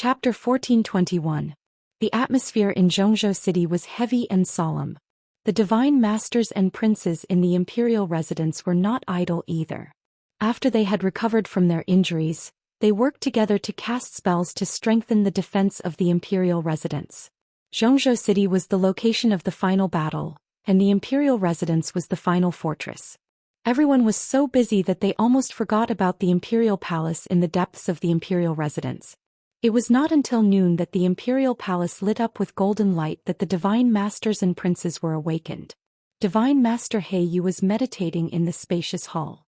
Chapter 1421. The atmosphere in Zhongzhou City was heavy and solemn. The divine masters and princes in the imperial residence were not idle either. After they had recovered from their injuries, they worked together to cast spells to strengthen the defense of the imperial residence. Zhongzhou City was the location of the final battle, and the imperial residence was the final fortress. Everyone was so busy that they almost forgot about the imperial palace in the depths of the imperial residence. It was not until noon that the imperial palace lit up with golden light that the divine masters and princes were awakened. Divine Master He Yu was meditating in the spacious hall.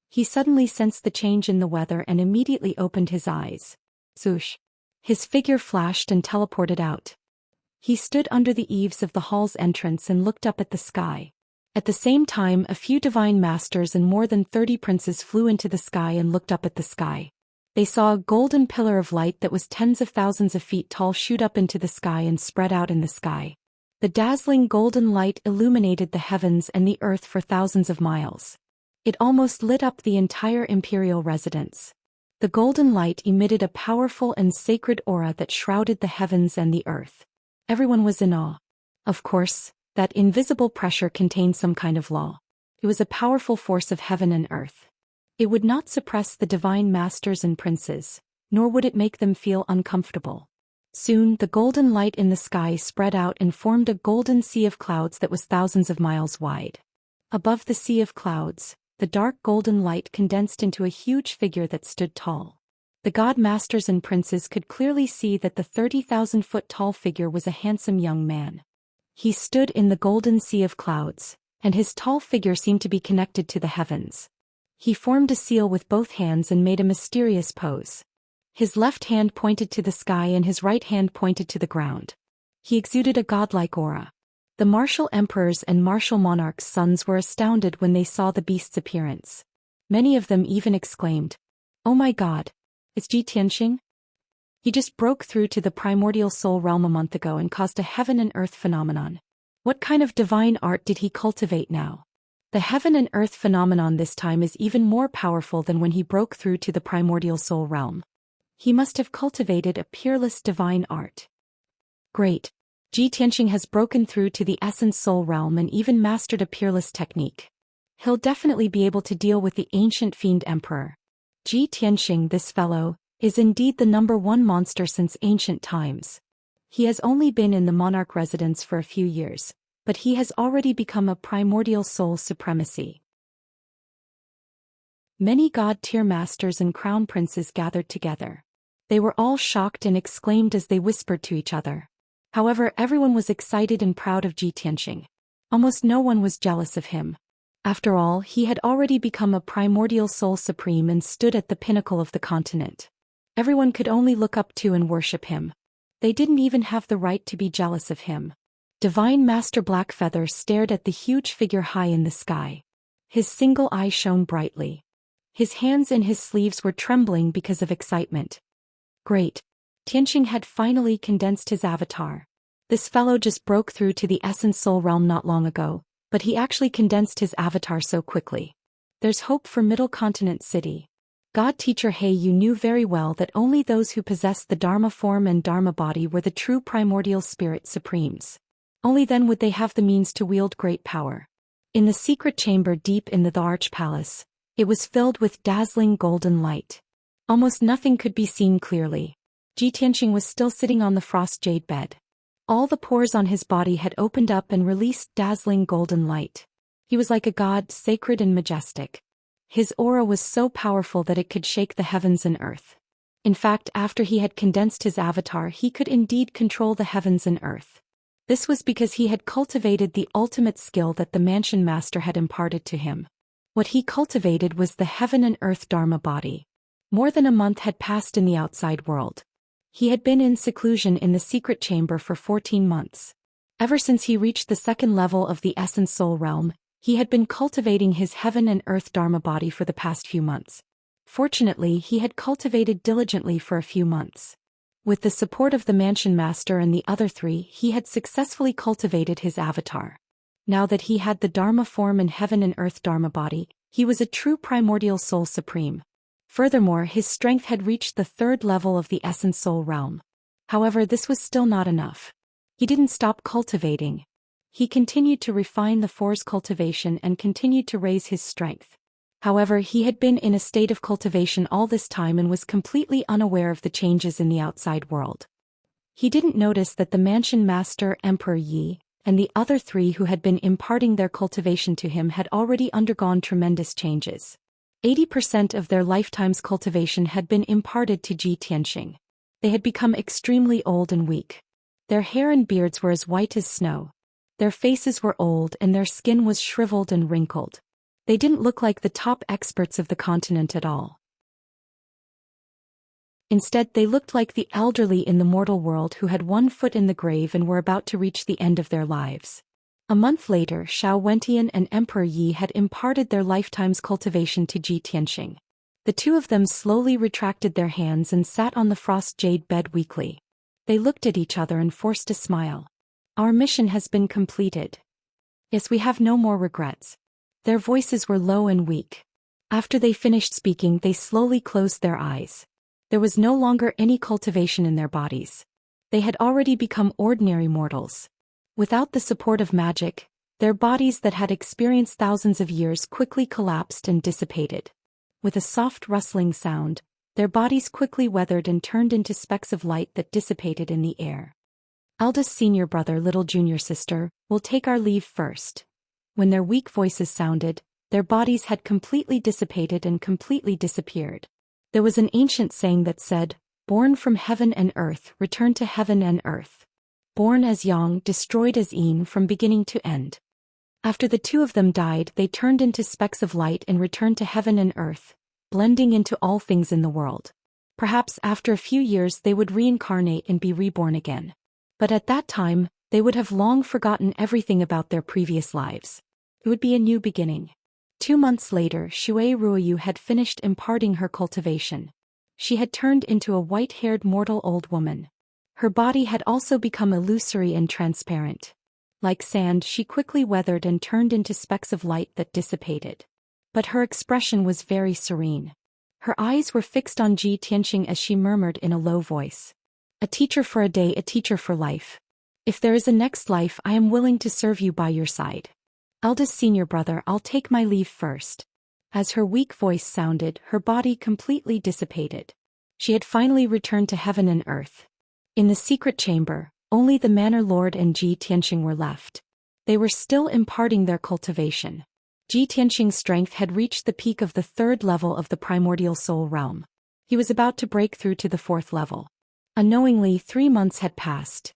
He suddenly sensed the change in the weather and immediately opened his eyes. Zoosh! His figure flashed and teleported out. He stood under the eaves of the hall's entrance and looked up at the sky. At the same time, a few divine masters and more than 30 princes flew into the sky and looked up at the sky. They saw a golden pillar of light that was tens of thousands of feet tall shoot up into the sky and spread out in the sky. The dazzling golden light illuminated the heavens and the earth for thousands of miles. It almost lit up the entire imperial residence. The golden light emitted a powerful and sacred aura that shrouded the heavens and the earth. Everyone was in awe. Of course, that invisible pressure contained some kind of law. It was a powerful force of heaven and earth. It would not suppress the divine masters and princes, nor would it make them feel uncomfortable. Soon the golden light in the sky spread out and formed a golden sea of clouds that was thousands of miles wide. Above the sea of clouds, the dark golden light condensed into a huge figure that stood tall. The god masters and princes could clearly see that the 30,000-foot tall figure was a handsome young man. He stood in the golden sea of clouds, and his tall figure seemed to be connected to the heavens. He formed a seal with both hands and made a mysterious pose. His left hand pointed to the sky and his right hand pointed to the ground. He exuded a godlike aura. The martial emperors and martial monarchs' sons were astounded when they saw the beast's appearance. Many of them even exclaimed, "Oh my god! It's Zhi Tianxing? He just broke through to the primordial soul realm a month ago and caused a heaven and earth phenomenon. What kind of divine art did he cultivate now? The heaven and earth phenomenon this time is even more powerful than when he broke through to the primordial soul realm. He must have cultivated a peerless divine art. Great! Zhi Tianxing has broken through to the essence soul realm and even mastered a peerless technique. He'll definitely be able to deal with the ancient fiend emperor. Zhi Tianxing, this fellow, is indeed the #1 monster since ancient times. He has only been in the monarch residence for a few years, but he has already become a primordial soul supremacy." Many god-tier masters and crown princes gathered together. They were all shocked and exclaimed as they whispered to each other. However, everyone was excited and proud of Zhi Tianxing. Almost no one was jealous of him. After all, he had already become a primordial soul supreme and stood at the pinnacle of the continent. Everyone could only look up to and worship him. They didn't even have the right to be jealous of him. Divine Master Blackfeather stared at the huge figure high in the sky. His single eye shone brightly. His hands in his sleeves were trembling because of excitement. Great! Tianxing had finally condensed his avatar. This fellow just broke through to the essence soul realm not long ago, but he actually condensed his avatar so quickly. There's hope for Middle Continent City. God Teacher He Yu knew very well that only those who possessed the Dharma form and Dharma body were the true primordial spirit supremes. Only then would they have the means to wield great power. In the secret chamber deep in the Arch Palace, it was filled with dazzling golden light. Almost nothing could be seen clearly. Zhi Tianxing was still sitting on the frost jade bed. All the pores on his body had opened up and released dazzling golden light. He was like a god, sacred and majestic. His aura was so powerful that it could shake the heavens and earth. In fact, after he had condensed his avatar, he could indeed control the heavens and earth. This was because he had cultivated the ultimate skill that the Mansion Master had imparted to him. What he cultivated was the heaven and earth Dharma body. More than a month had passed in the outside world. He had been in seclusion in the secret chamber for 14 months. Ever since he reached the second level of the essence soul realm, he had been cultivating his heaven and earth Dharma body for the past few months. Fortunately, he had cultivated diligently for a few months. With the support of the Mansion Master and the other three, he had successfully cultivated his avatar. Now that he had the Dharma form and heaven and earth Dharma body, he was a true primordial soul supreme. Furthermore, his strength had reached the third level of the Essence Soul realm. However, this was still not enough. He didn't stop cultivating. He continued to refine the Four's cultivation and continued to raise his strength. However, he had been in a state of cultivation all this time and was completely unaware of the changes in the outside world. He didn't notice that the mansion master Emperor Yi and the other three who had been imparting their cultivation to him had already undergone tremendous changes. 80% of their lifetime's cultivation had been imparted to Ji Tianxing. They had become extremely old and weak. Their hair and beards were as white as snow. Their faces were old and their skin was shriveled and wrinkled. They didn't look like the top experts of the continent at all. Instead, they looked like the elderly in the mortal world who had one foot in the grave and were about to reach the end of their lives. A month later, Zhou Xian and Emperor Yi had imparted their lifetime's cultivation to Ji Tianxing. The two of them slowly retracted their hands and sat on the frost jade bed weakly. They looked at each other and forced a smile. Our mission has been completed. Yes, we have no more regrets. Their voices were low and weak. After they finished speaking, they slowly closed their eyes. There was no longer any cultivation in their bodies. They had already become ordinary mortals. Without the support of magic, their bodies that had experienced thousands of years quickly collapsed and dissipated. With a soft rustling sound, their bodies quickly weathered and turned into specks of light that dissipated in the air. Eldest senior brother, little junior sister, will take our leave first. When their weak voices sounded, their bodies had completely dissipated and completely disappeared. There was an ancient saying that said, "Born from heaven and earth, return to heaven and earth. Born as Yang, destroyed as Yin from beginning to end." After the two of them died, they turned into specks of light and returned to heaven and earth, blending into all things in the world. Perhaps after a few years they would reincarnate and be reborn again. But at that time, they would have long forgotten everything about their previous lives. It would be a new beginning. 2 months later, Shui Ruoyu had finished imparting her cultivation. She had turned into a white-haired mortal old woman. Her body had also become illusory and transparent. Like sand, she quickly weathered and turned into specks of light that dissipated. But her expression was very serene. Her eyes were fixed on Ji Tianxing as she murmured in a low voice. "A teacher for a day, a teacher for life. If there is a next life, I am willing to serve you by your side. Eldest senior brother, I'll take my leave first." As her weak voice sounded, her body completely dissipated. She had finally returned to heaven and earth. In the secret chamber, only the Manor Lord and Ji Tianxing were left. They were still imparting their cultivation. Ji Tianxing's strength had reached the peak of the third level of the primordial soul realm. He was about to break through to the fourth level. Unknowingly, 3 months had passed.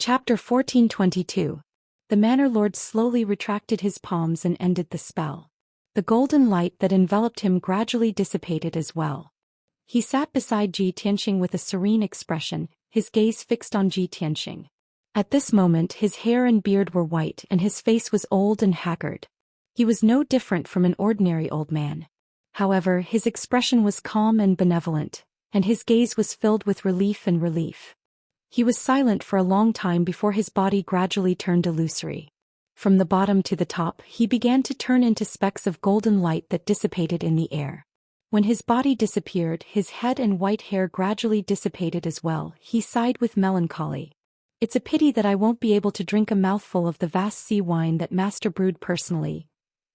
Chapter 1422. The Manor Lord slowly retracted his palms and ended the spell. The golden light that enveloped him gradually dissipated as well. He sat beside Ji Tianxing with a serene expression, his gaze fixed on Ji Tianxing. At this moment his hair and beard were white and his face was old and haggard. He was no different from an ordinary old man. However, his expression was calm and benevolent, and his gaze was filled with relief and relief. He was silent for a long time before his body gradually turned illusory. From the bottom to the top, he began to turn into specks of golden light that dissipated in the air. When his body disappeared, his head and white hair gradually dissipated as well. He sighed with melancholy. "It's a pity that I won't be able to drink a mouthful of the vast sea wine that Master brewed personally."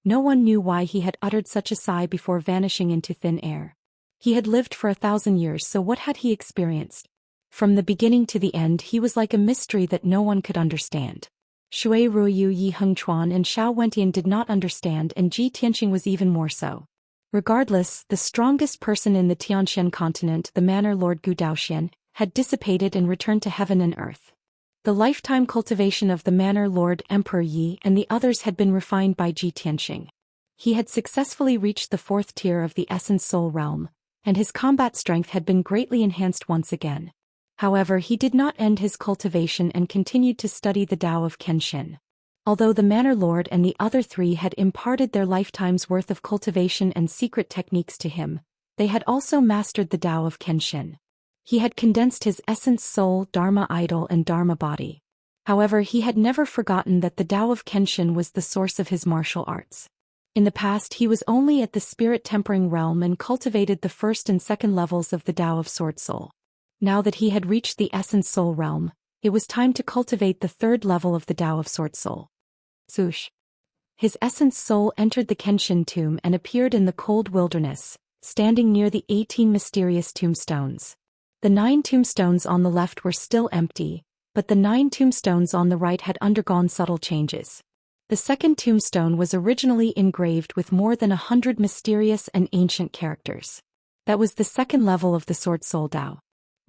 No one knew why he had uttered such a sigh before vanishing into thin air. He had lived for 1,000 years, so what had he experienced? From the beginning to the end, he was like a mystery that no one could understand. Shui Ruoyu, Yi Hengchuan and Zhou Xian did not understand, and Ji Tianxing was even more so. Regardless, the strongest person in the Tianxian continent, the Manor Lord Gu Daoxian, had dissipated and returned to heaven and earth. The lifetime cultivation of the Manor Lord Emperor Yi and the others had been refined by Ji Tianxing. He had successfully reached the 4th tier of the Essence Soul realm, and his combat strength had been greatly enhanced once again. However, he did not end his cultivation and continued to study the Tao of Kenshin. Although the Manor Lord and the other three had imparted their lifetime's worth of cultivation and secret techniques to him, they had also mastered the Tao of Kenshin. He had condensed his essence soul, Dharma idol and Dharma body. However, he had never forgotten that the Tao of Kenshin was the source of his martial arts. In the past he was only at the spirit-tempering realm and cultivated the first and second levels of the Tao of Sword Soul. Now that he had reached the Essence Soul realm, it was time to cultivate the third level of the Tao of Sword Soul. Swoosh. His Essence Soul entered the Kenshin tomb and appeared in the cold wilderness, standing near the 18 mysterious tombstones. The 9 tombstones on the left were still empty, but the 9 tombstones on the right had undergone subtle changes. The second tombstone was originally engraved with more than 100 mysterious and ancient characters. That was the second level of the Sword Soul Tao.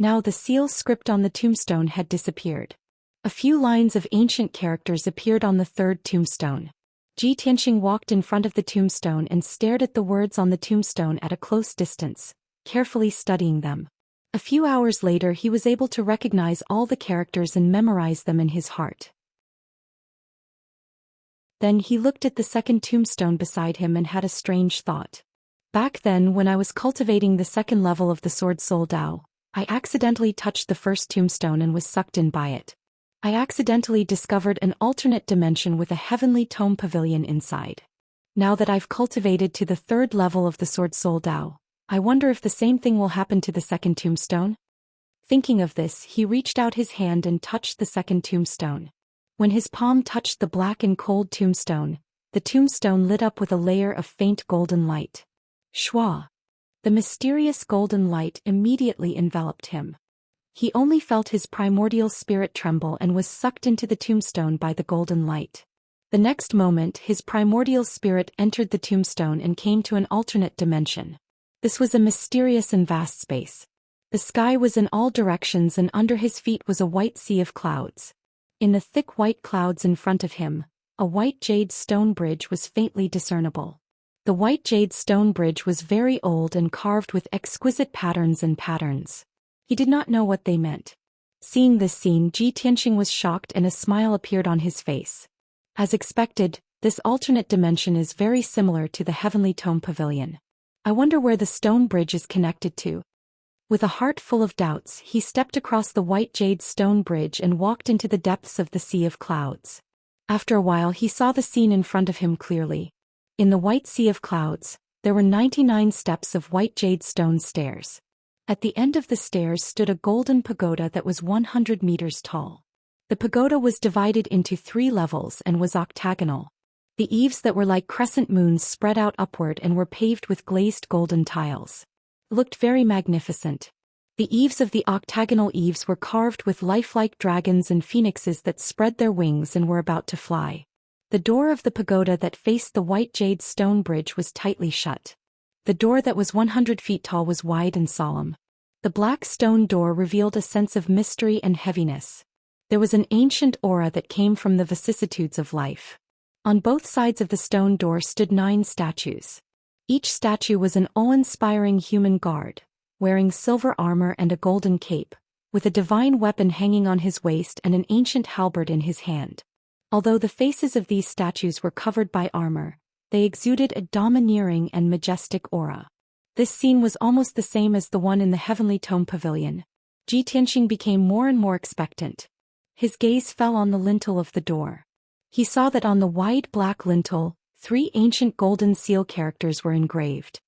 Now the seal script on the tombstone had disappeared. A few lines of ancient characters appeared on the third tombstone. Ji Tianxing walked in front of the tombstone and stared at the words on the tombstone at a close distance, carefully studying them. A few hours later he was able to recognize all the characters and memorize them in his heart. Then he looked at the second tombstone beside him and had a strange thought. Back then when I was cultivating the second level of the Sword Soul Tao, I accidentally touched the first tombstone and was sucked in by it. I accidentally discovered an alternate dimension with a heavenly tome pavilion inside. Now that I've cultivated to the third level of the Sword Soul Tao, I wonder if the same thing will happen to the second tombstone? Thinking of this, he reached out his hand and touched the second tombstone. When his palm touched the black and cold tombstone, the tombstone lit up with a layer of faint golden light. Shwa! The mysterious golden light immediately enveloped him. He only felt his primordial spirit tremble and was sucked into the tombstone by the golden light. The next moment his primordial spirit entered the tombstone and came to an alternate dimension. This was a mysterious and vast space. The sky was in all directions and under his feet was a white sea of clouds. In the thick white clouds in front of him, a white jade stone bridge was faintly discernible. The white jade stone bridge was very old and carved with exquisite patterns and patterns. He did not know what they meant. Seeing this scene, Ji Tianxing was shocked and a smile appeared on his face. As expected, this alternate dimension is very similar to the Heavenly Tome Pavilion. I wonder where the stone bridge is connected to. With a heart full of doubts, he stepped across the white jade stone bridge and walked into the depths of the sea of clouds. After a while he saw the scene in front of him clearly. In the white sea of clouds, there were 99 steps of white jade stone stairs. At the end of the stairs stood a golden pagoda that was 100 meters tall. The pagoda was divided into 3 levels and was octagonal. The eaves that were like crescent moons spread out upward and were paved with glazed golden tiles. Looked very magnificent. The eaves of the octagonal eaves were carved with lifelike dragons and phoenixes that spread their wings and were about to fly. The door of the pagoda that faced the white jade stone bridge was tightly shut. The door that was 100 feet tall was wide and solemn. The black stone door revealed a sense of mystery and heaviness. There was an ancient aura that came from the vicissitudes of life. On both sides of the stone door stood 9 statues. Each statue was an awe-inspiring human guard, wearing silver armor and a golden cape, with a divine weapon hanging on his waist and an ancient halberd in his hand. Although the faces of these statues were covered by armor, they exuded a domineering and majestic aura. This scene was almost the same as the one in the Heavenly Tome Pavilion. Ji Tianxing became more and more expectant. His gaze fell on the lintel of the door. He saw that on the wide black lintel, 3 ancient golden seal characters were engraved.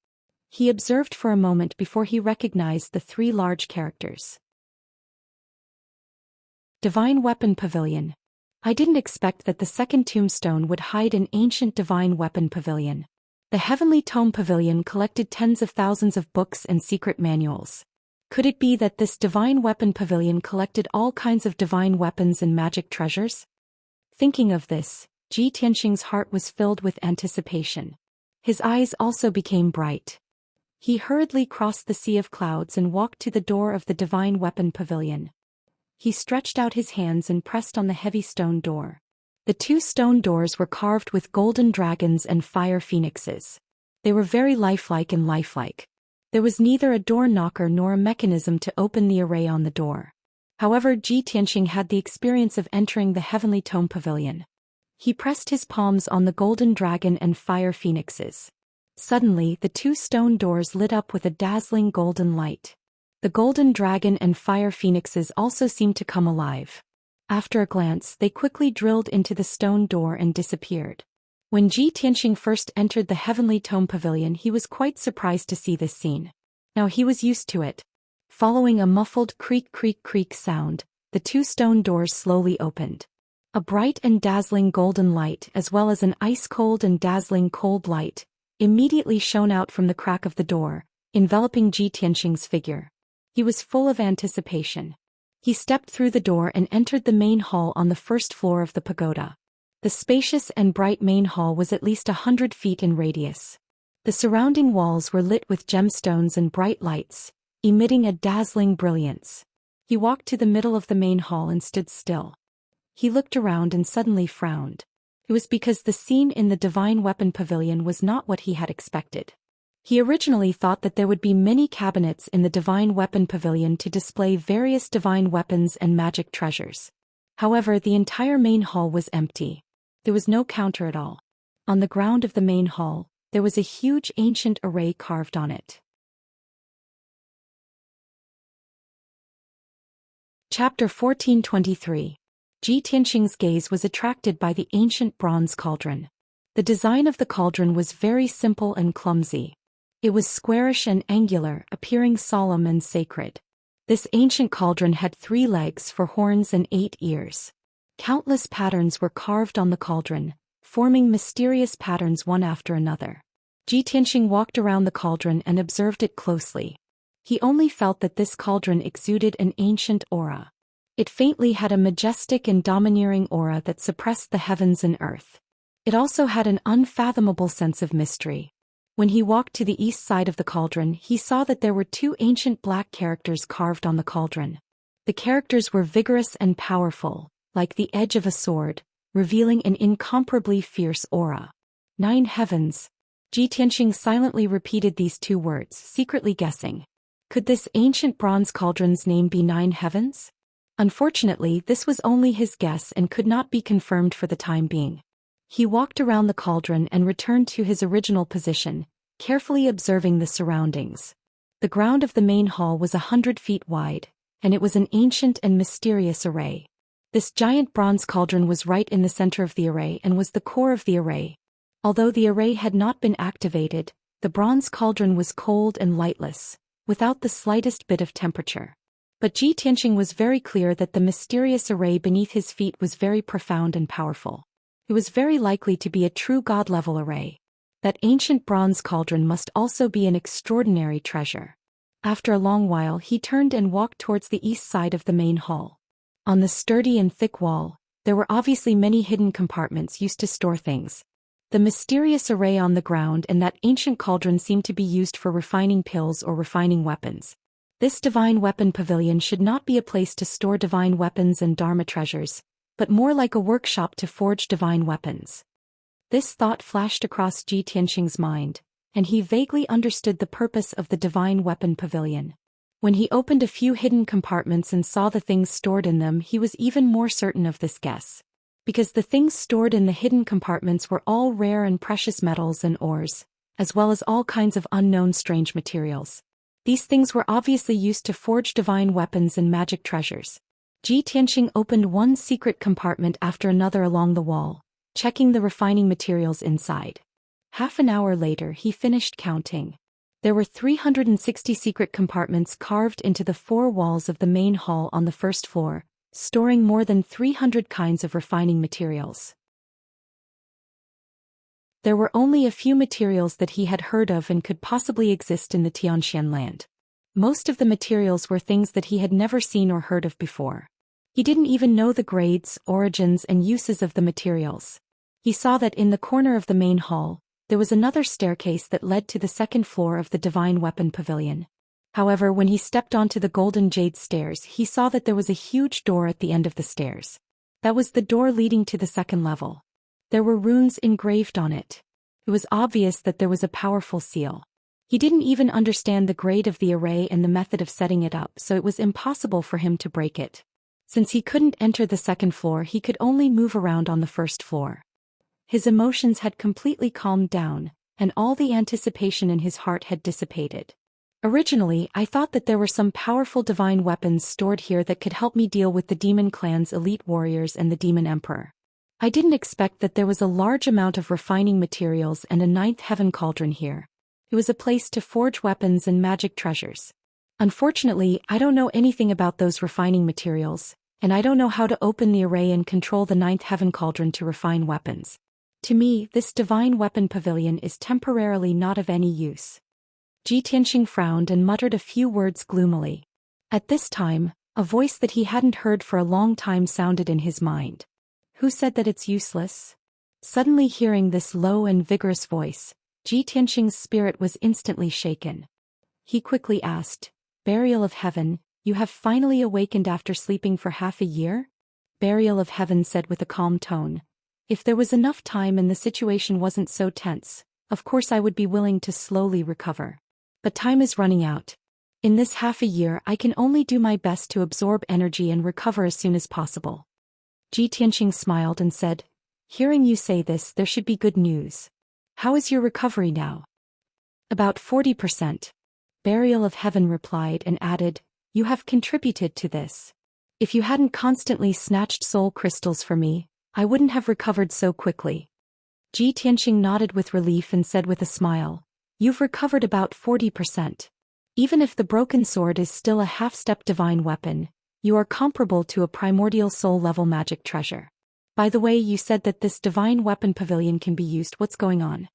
He observed for a moment before he recognized the 3 large characters. Divine Weapon Pavilion. I didn't expect that the second tombstone would hide an ancient divine weapon pavilion. The Heavenly Tome Pavilion collected tens of thousands of books and secret manuals. Could it be that this divine weapon pavilion collected all kinds of divine weapons and magic treasures? Thinking of this, Ji Tianxing's heart was filled with anticipation. His eyes also became bright. He hurriedly crossed the sea of clouds and walked to the door of the divine weapon pavilion. He stretched out his hands and pressed on the heavy stone door. The 2 stone doors were carved with golden dragons and fire phoenixes. They were very lifelike and lifelike. There was neither a door knocker nor a mechanism to open the array on the door. However, Ji Tianxing had the experience of entering the Heavenly Tome Pavilion. He pressed his palms on the golden dragon and fire phoenixes. Suddenly, the 2 stone doors lit up with a dazzling golden light. The golden dragon and fire phoenixes also seemed to come alive. After a glance, they quickly drilled into the stone door and disappeared. When Ji Tianxing first entered the Heavenly Tome Pavilion, he was quite surprised to see this scene. Now he was used to it. Following a muffled creak creak creak sound, the two stone doors slowly opened. A bright and dazzling golden light as well as an ice-cold and dazzling cold light immediately shone out from the crack of the door, enveloping Ji Tianxing's figure. He was full of anticipation. He stepped through the door and entered the main hall on the first floor of the pagoda. The spacious and bright main hall was at least 100 feet in radius. The surrounding walls were lit with gemstones and bright lights, emitting a dazzling brilliance. He walked to the middle of the main hall and stood still. He looked around and suddenly frowned. It was because the scene in the Divine Weapon Pavilion was not what he had expected. He originally thought that there would be many cabinets in the Divine Weapon Pavilion to display various divine weapons and magic treasures. However, the entire main hall was empty. There was no counter at all. On the ground of the main hall, there was a huge ancient array carved on it. Chapter 1423. Ji Tianxing's gaze was attracted by the ancient bronze cauldron. The design of the cauldron was very simple and clumsy. It was squarish and angular, appearing solemn and sacred. This ancient cauldron had 3 legs for horns and 8 ears. Countless patterns were carved on the cauldron, forming mysterious patterns one after another. Ji Tianxing walked around the cauldron and observed it closely. He only felt that this cauldron exuded an ancient aura. It faintly had a majestic and domineering aura that suppressed the heavens and earth. It also had an unfathomable sense of mystery. When he walked to the east side of the cauldron, he saw that there were 2 ancient black characters carved on the cauldron. The characters were vigorous and powerful, like the edge of a sword, revealing an incomparably fierce aura. 9 heavens. Ji Tianxing silently repeated these 2 words, secretly guessing. Could this ancient bronze cauldron's name be 9 heavens? Unfortunately, this was only his guess and could not be confirmed for the time being. He walked around the cauldron and returned to his original position, carefully observing the surroundings. The ground of the main hall was 100 feet wide, and it was an ancient and mysterious array. This giant bronze cauldron was right in the center of the array and was the core of the array. Although the array had not been activated, the bronze cauldron was cold and lightless, without the slightest bit of temperature. But Ji Tianxing was very clear that the mysterious array beneath his feet was very profound and powerful. It was very likely to be a true god-level array. That ancient bronze cauldron must also be an extraordinary treasure. After a long while he turned and walked towards the east side of the main hall. On the sturdy and thick wall, there were obviously many hidden compartments used to store things. The mysterious array on the ground and that ancient cauldron seemed to be used for refining pills or refining weapons. This divine weapon pavilion should not be a place to store divine weapons and dharma treasures, but more like a workshop to forge divine weapons. This thought flashed across Ji Tianxing's mind, and he vaguely understood the purpose of the divine weapon pavilion. When he opened a few hidden compartments and saw the things stored in them, he was even more certain of this guess. Because the things stored in the hidden compartments were all rare and precious metals and ores, as well as all kinds of unknown strange materials. These things were obviously used to forge divine weapons and magic treasures. Ji Tianxing opened one secret compartment after another along the wall, checking the refining materials inside. Half an hour later he finished counting. There were 360 secret compartments carved into the 4 walls of the main hall on the first floor, storing more than 300 kinds of refining materials. There were only a few materials that he had heard of and could possibly exist in the Tianxian land. Most of the materials were things that he had never seen or heard of before. He didn't even know the grades, origins, and uses of the materials. He saw that in the corner of the main hall, there was another staircase that led to the second floor of the Divine Weapon Pavilion. However, when he stepped onto the golden jade stairs, he saw that there was a huge door at the end of the stairs. That was the door leading to the second level. There were runes engraved on it. It was obvious that there was a powerful seal. He didn't even understand the grade of the array and the method of setting it up, so it was impossible for him to break it. Since he couldn't enter the second floor, he could only move around on the first floor. His emotions had completely calmed down, and all the anticipation in his heart had dissipated. Originally, I thought that there were some powerful divine weapons stored here that could help me deal with the demon clan's elite warriors and the demon emperor. I didn't expect that there was a large amount of refining materials and a ninth heaven cauldron here. It was a place to forge weapons and magic treasures. Unfortunately, I don't know anything about those refining materials, and I don't know how to open the array and control the ninth heaven cauldron to refine weapons. To me, this divine weapon pavilion is temporarily not of any use. Ji Tianxing frowned and muttered a few words gloomily. At this time, a voice that he hadn't heard for a long time sounded in his mind. Who said that it's useless? Suddenly hearing this low and vigorous voice, Ji Tianxing's spirit was instantly shaken. He quickly asked, Burial of Heaven, you have finally awakened after sleeping for half a year? Burial of Heaven said with a calm tone. If there was enough time and the situation wasn't so tense, of course I would be willing to slowly recover. But time is running out. In this half a year I can only do my best to absorb energy and recover as soon as possible. Ji Tianxing smiled and said, Hearing you say this, there should be good news. How is your recovery now? About 40%. Burial of Heaven replied and added, You have contributed to this. If you hadn't constantly snatched soul crystals for me, I wouldn't have recovered so quickly. Ji Tianxing nodded with relief and said with a smile, You've recovered about 40%. Even if the broken sword is still a half-step divine weapon, you are comparable to a primordial soul-level magic treasure. By the way, you said that this divine weapon pavilion can be used. What's going on?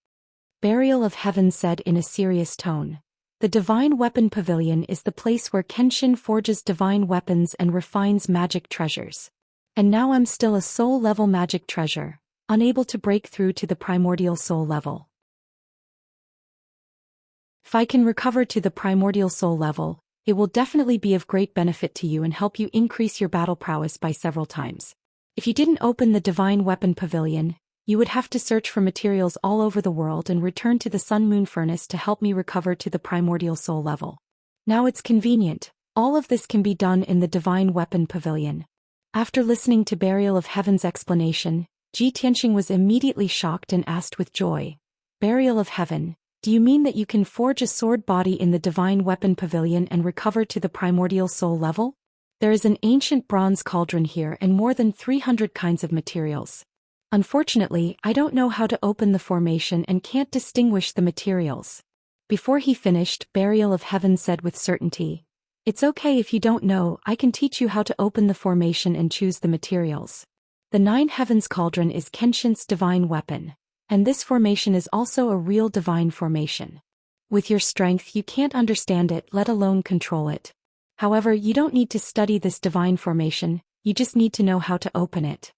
Burial of Heaven said in a serious tone. The divine weapon pavilion is the place where Kenshin forges divine weapons and refines magic treasures. And now I'm still a soul-level magic treasure, unable to break through to the primordial soul level. If I can recover to the primordial soul level, it will definitely be of great benefit to you and help you increase your battle prowess by several times. If you didn't open the divine weapon pavilion, you would have to search for materials all over the world and return to the sun-moon furnace to help me recover to the primordial soul level. Now it's convenient, all of this can be done in the divine weapon pavilion. After listening to Burial of Heaven's explanation, Ji Tianxing was immediately shocked and asked with joy, Burial of Heaven, do you mean that you can forge a sword body in the divine weapon pavilion and recover to the primordial soul level? There is an ancient bronze cauldron here and more than 300 kinds of materials. Unfortunately, I don't know how to open the formation and can't distinguish the materials. Before he finished, Burial of Heaven said with certainty, It's okay if you don't know, I can teach you how to open the formation and choose the materials. The Nine Heavens Cauldron is Kenshin's divine weapon. And this formation is also a real divine formation. With your strength you can't understand it, let alone control it. However, you don't need to study this divine formation, you just need to know how to open it.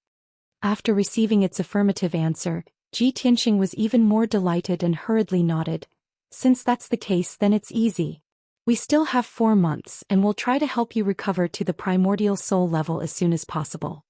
After receiving its affirmative answer, Ji Tianxing was even more delighted and hurriedly nodded. Since that's the case, then it's easy. We still have 4 months and we'll try to help you recover to the primordial soul level as soon as possible.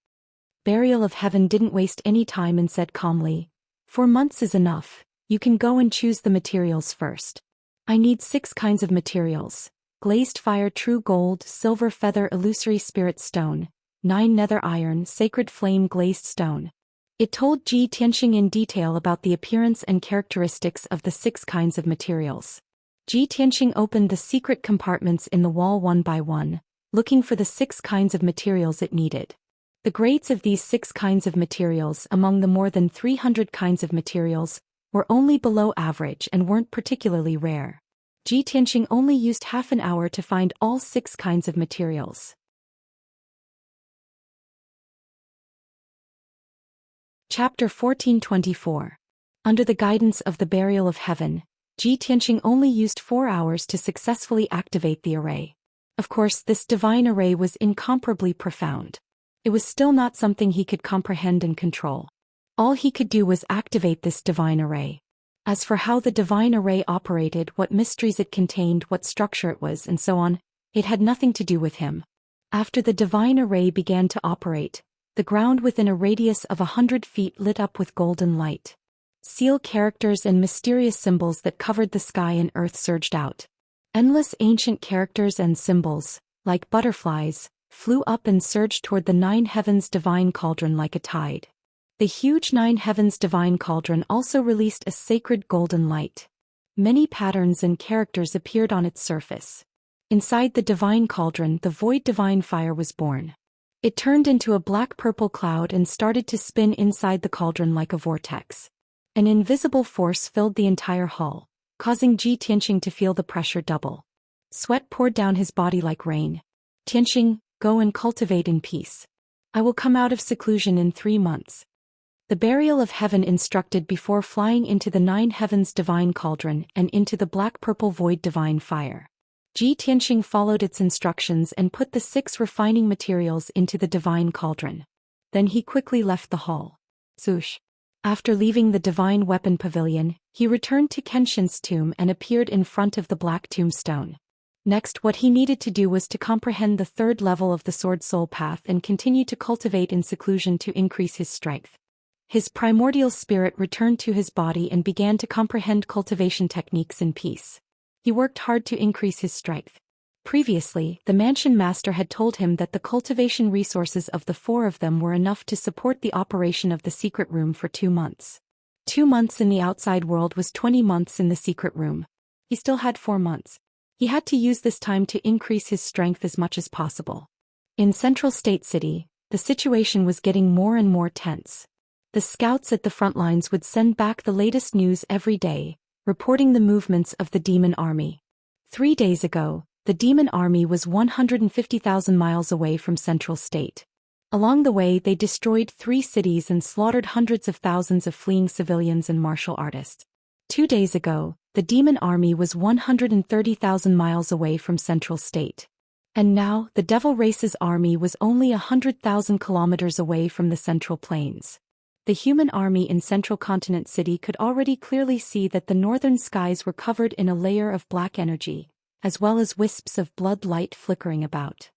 Burial of Heaven didn't waste any time and said calmly, 4 months is enough, you can go and choose the materials first. I need 6 kinds of materials: glazed fire, true gold, silver feather, illusory spirit stone, 9 nether iron, sacred flame, glazed stone. It told Ji Tianxing in detail about the appearance and characteristics of the 6 kinds of materials. Ji Tianxing opened the secret compartments in the wall one by one, looking for the 6 kinds of materials it needed. The grades of these 6 kinds of materials among the more than 300 kinds of materials were only below average and weren't particularly rare. Ji Tianxing only used half an hour to find all 6 kinds of materials. Chapter 1424. Under the guidance of the Burial of Heaven, Ji Tianxing only used 4 hours to successfully activate the array. Of course, this divine array was incomparably profound. It was still not something he could comprehend and control. All he could do was activate this divine array. As for how the divine array operated, what mysteries it contained, what structure it was, and so on, it had nothing to do with him. After the divine array began to operate, the ground within a radius of 100 feet lit up with golden light. Seal characters and mysterious symbols that covered the sky and earth surged out. Endless ancient characters and symbols, like butterflies, flew up and surged toward the Nine Heavens divine cauldron like a tide. The huge Nine Heavens divine cauldron also released a sacred golden light. Many patterns and characters appeared on its surface. Inside the divine cauldron, the void divine fire was born. It turned into a black-purple cloud and started to spin inside the cauldron like a vortex. An invisible force filled the entire hall, causing Ji Tianxing to feel the pressure double. Sweat poured down his body like rain. Tianxing, go and cultivate in peace. I will come out of seclusion in 3 months. The burial of heaven instructed before flying into the 9 heavens divine cauldron and into the black-purple void divine fire. Ji Tianxing followed its instructions and put the 6 refining materials into the divine cauldron. Then he quickly left the hall. Zhoush. After leaving the divine weapon pavilion, he returned to Kenshin's tomb and appeared in front of the black tombstone. Next, what he needed to do was to comprehend the 3rd level of the Sword Soul Path and continue to cultivate in seclusion to increase his strength. His primordial spirit returned to his body and began to comprehend cultivation techniques in peace. He worked hard to increase his strength. Previously, the mansion master had told him that the cultivation resources of the 4 of them were enough to support the operation of the secret room for 2 months. 2 months in the outside world was 20 months in the secret room. He still had 4 months. He had to use this time to increase his strength as much as possible. In Central State City, the situation was getting more and more tense. The scouts at the front lines would send back the latest news every day, reporting the movements of the demon army. 3 days ago, the demon army was 150,000 miles away from Central State. Along the way, they destroyed 3 cities and slaughtered hundreds of thousands of fleeing civilians and martial artists. 2 days ago, the demon army was 130,000 miles away from Central State. And now, the Devil Race's army was only 100,000 kilometers away from the Central Plains. The human army in Central Continent City could already clearly see that the northern skies were covered in a layer of black energy, as well as wisps of blood light flickering about.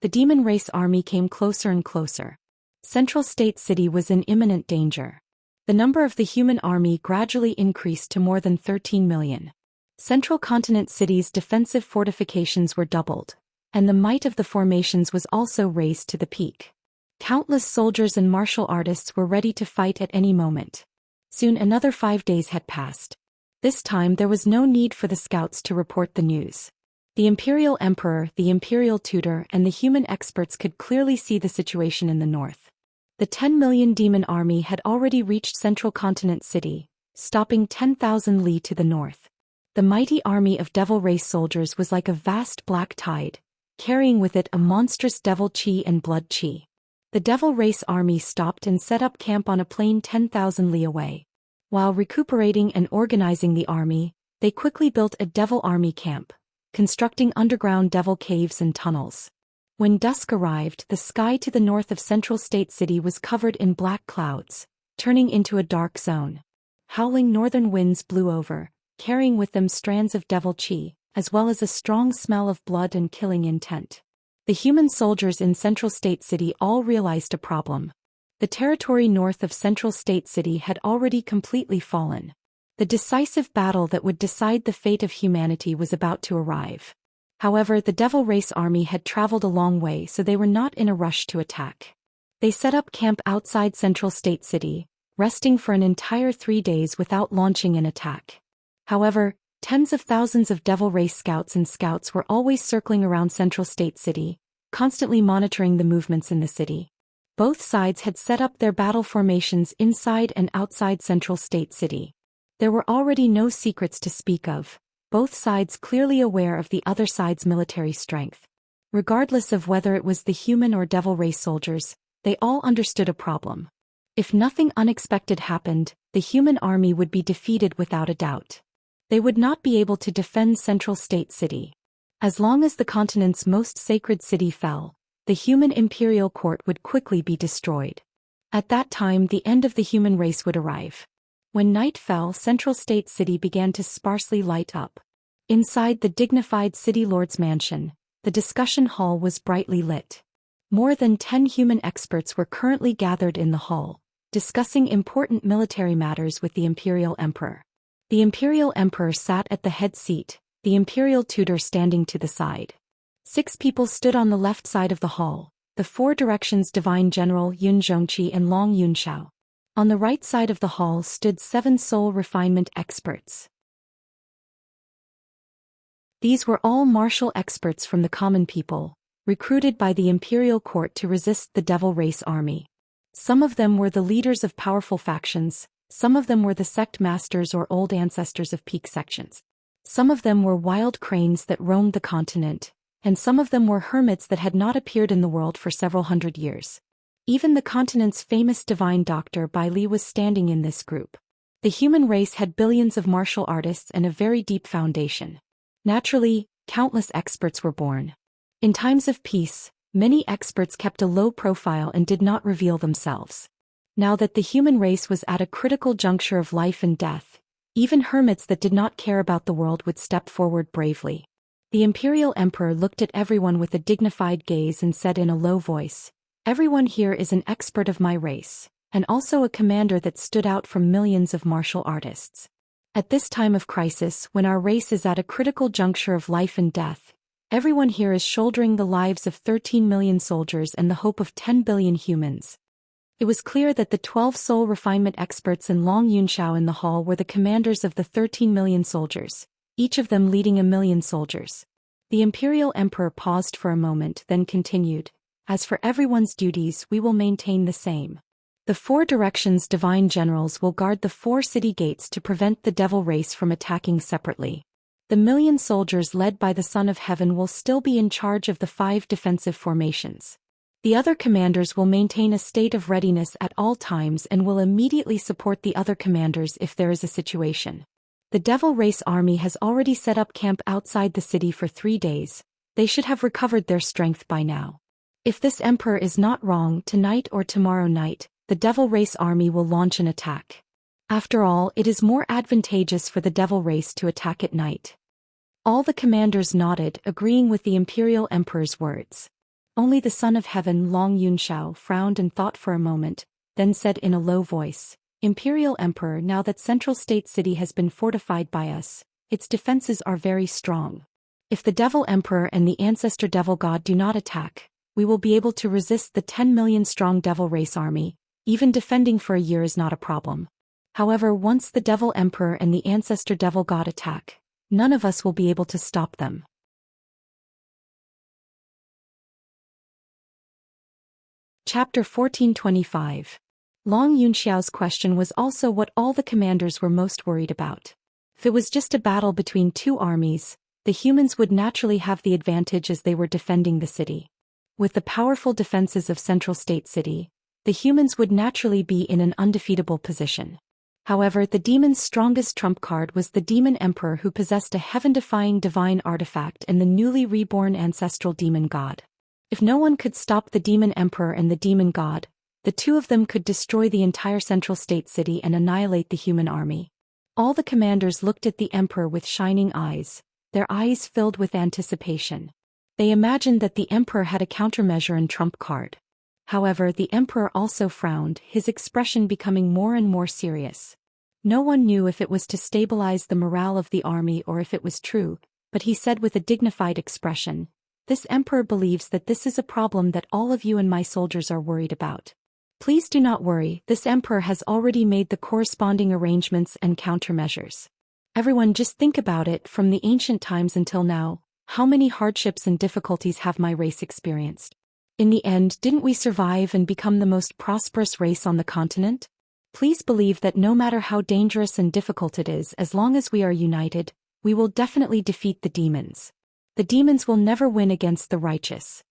The demon race army came closer and closer. Central State City was in imminent danger. The number of the human army gradually increased to more than 13 million. Central Continent City's defensive fortifications were doubled, and the might of the formations was also raised to the peak. Countless soldiers and martial artists were ready to fight at any moment. Soon another 5 days had passed. This time there was no need for the scouts to report the news. The Imperial Emperor, the Imperial Tutor, and the human experts could clearly see the situation in the north. The 10 million demon army had already reached Central Continent City, stopping 10,000 li to the north. The mighty army of devil race soldiers was like a vast black tide, carrying with it a monstrous devil chi and blood chi. The Devil Race army stopped and set up camp on a plain 10,000 li away. While recuperating and organizing the army, they quickly built a devil army camp, constructing underground devil caves and tunnels. When dusk arrived, the sky to the north of Central State City was covered in black clouds, turning into a dark zone. Howling northern winds blew over, carrying with them strands of devil chi, as well as a strong smell of blood and killing intent. The human soldiers in Central State City all realized a problem. The territory north of Central State City had already completely fallen. The decisive battle that would decide the fate of humanity was about to arrive. However, the Devil Race army had traveled a long way, so they were not in a rush to attack. They set up camp outside Central State City, resting for an entire 3 days without launching an attack. However, tens of thousands of Devil Race scouts and scouts were always circling around Central State City, constantly monitoring the movements in the city. Both sides had set up their battle formations inside and outside Central State City. There were already no secrets to speak of, both sides clearly aware of the other side's military strength. Regardless of whether it was the human or Devil Race soldiers, they all understood a problem. If nothing unexpected happened, the human army would be defeated without a doubt. They would not be able to defend Central State City. As long as the continent's most sacred city fell, the human imperial court would quickly be destroyed. At that time, the end of the human race would arrive. When night fell, Central State City began to sparsely light up. Inside the dignified city lord's mansion, the discussion hall was brightly lit. More than 10 human experts were currently gathered in the hall, discussing important military matters with the Imperial Emperor. The Imperial Emperor sat at the head seat, the Imperial Tutor standing to the side. 6 people stood on the left side of the hall, the 4 directions Divine General Yun Zhongqi and Long Yunshao. On the right side of the hall stood 7 soul refinement experts. These were all martial experts from the common people, recruited by the imperial court to resist the devil race army. Some of them were the leaders of powerful factions, some of them were the sect masters or old ancestors of peak sections. Some of them were wild cranes that roamed the continent, and some of them were hermits that had not appeared in the world for several hundred years. Even the continent's famous divine doctor Bai Li was standing in this group. The human race had billions of martial artists and a very deep foundation. Naturally, countless experts were born. In times of peace, many experts kept a low profile and did not reveal themselves. Now that the human race was at a critical juncture of life and death, even hermits that did not care about the world would step forward bravely. The imperial emperor looked at everyone with a dignified gaze and said in a low voice, "Everyone here is an expert of my race, and also a commander that stood out from millions of martial artists. At this time of crisis, when our race is at a critical juncture of life and death, everyone here is shouldering the lives of 13 million soldiers and the hope of 10 billion humans." It was clear that the 12 soul refinement experts in Long Yunxiao in the hall were the commanders of the 13 million soldiers, each of them leading 1,000,000 soldiers. The imperial emperor paused for a moment, then continued, "As for everyone's duties, we will maintain the same. The 4 directions divine generals will guard the 4 city gates to prevent the devil race from attacking separately. The 1,000,000 soldiers led by the Son of Heaven will still be in charge of the 5 defensive formations. The other commanders will maintain a state of readiness at all times and will immediately support the other commanders if there is a situation. The devil race army has already set up camp outside the city for 3 days. They should have recovered their strength by now. If this emperor is not wrong, tonight or tomorrow night, the devil race army will launch an attack. After all, it is more advantageous for the devil race to attack at night." All the commanders nodded, agreeing with the imperial emperor's words. Only the Son of Heaven Long Yunxiao frowned and thought for a moment, then said in a low voice, "Imperial Emperor, now that Central State City has been fortified by us, its defenses are very strong. If the Devil Emperor and the Ancestor Devil God do not attack, we will be able to resist the 10 million strong Devil Race army. Even defending for a year is not a problem. However, once the Devil Emperor and the Ancestor Devil God attack, none of us will be able to stop them." Chapter 1425. Long Yunxiao's question was also what all the commanders were most worried about. If it was just a battle between 2 armies, the humans would naturally have the advantage as they were defending the city. With the powerful defenses of Central State City, the humans would naturally be in an undefeatable position. However, the demon's strongest trump card was the demon emperor who possessed a heaven-defying divine artifact and the newly reborn ancestral demon god. If no one could stop the demon emperor and the demon god, the 2 of them could destroy the entire Central State City and annihilate the human army. All the commanders looked at the emperor with shining eyes, their eyes filled with anticipation. They imagined that the emperor had a countermeasure and trump card. However, the emperor also frowned, his expression becoming more and more serious. No one knew if it was to stabilize the morale of the army or if it was true, but he said with a dignified expression, "This emperor believes that this is a problem that all of you and my soldiers are worried about. Please do not worry, this emperor has already made the corresponding arrangements and countermeasures. Everyone, just think about it, from the ancient times until now, how many hardships and difficulties have my race experienced? In the end, didn't we survive and become the most prosperous race on the continent? Please believe that no matter how dangerous and difficult it is, as long as we are united, we will definitely defeat the demons. The demons will never win against the righteous."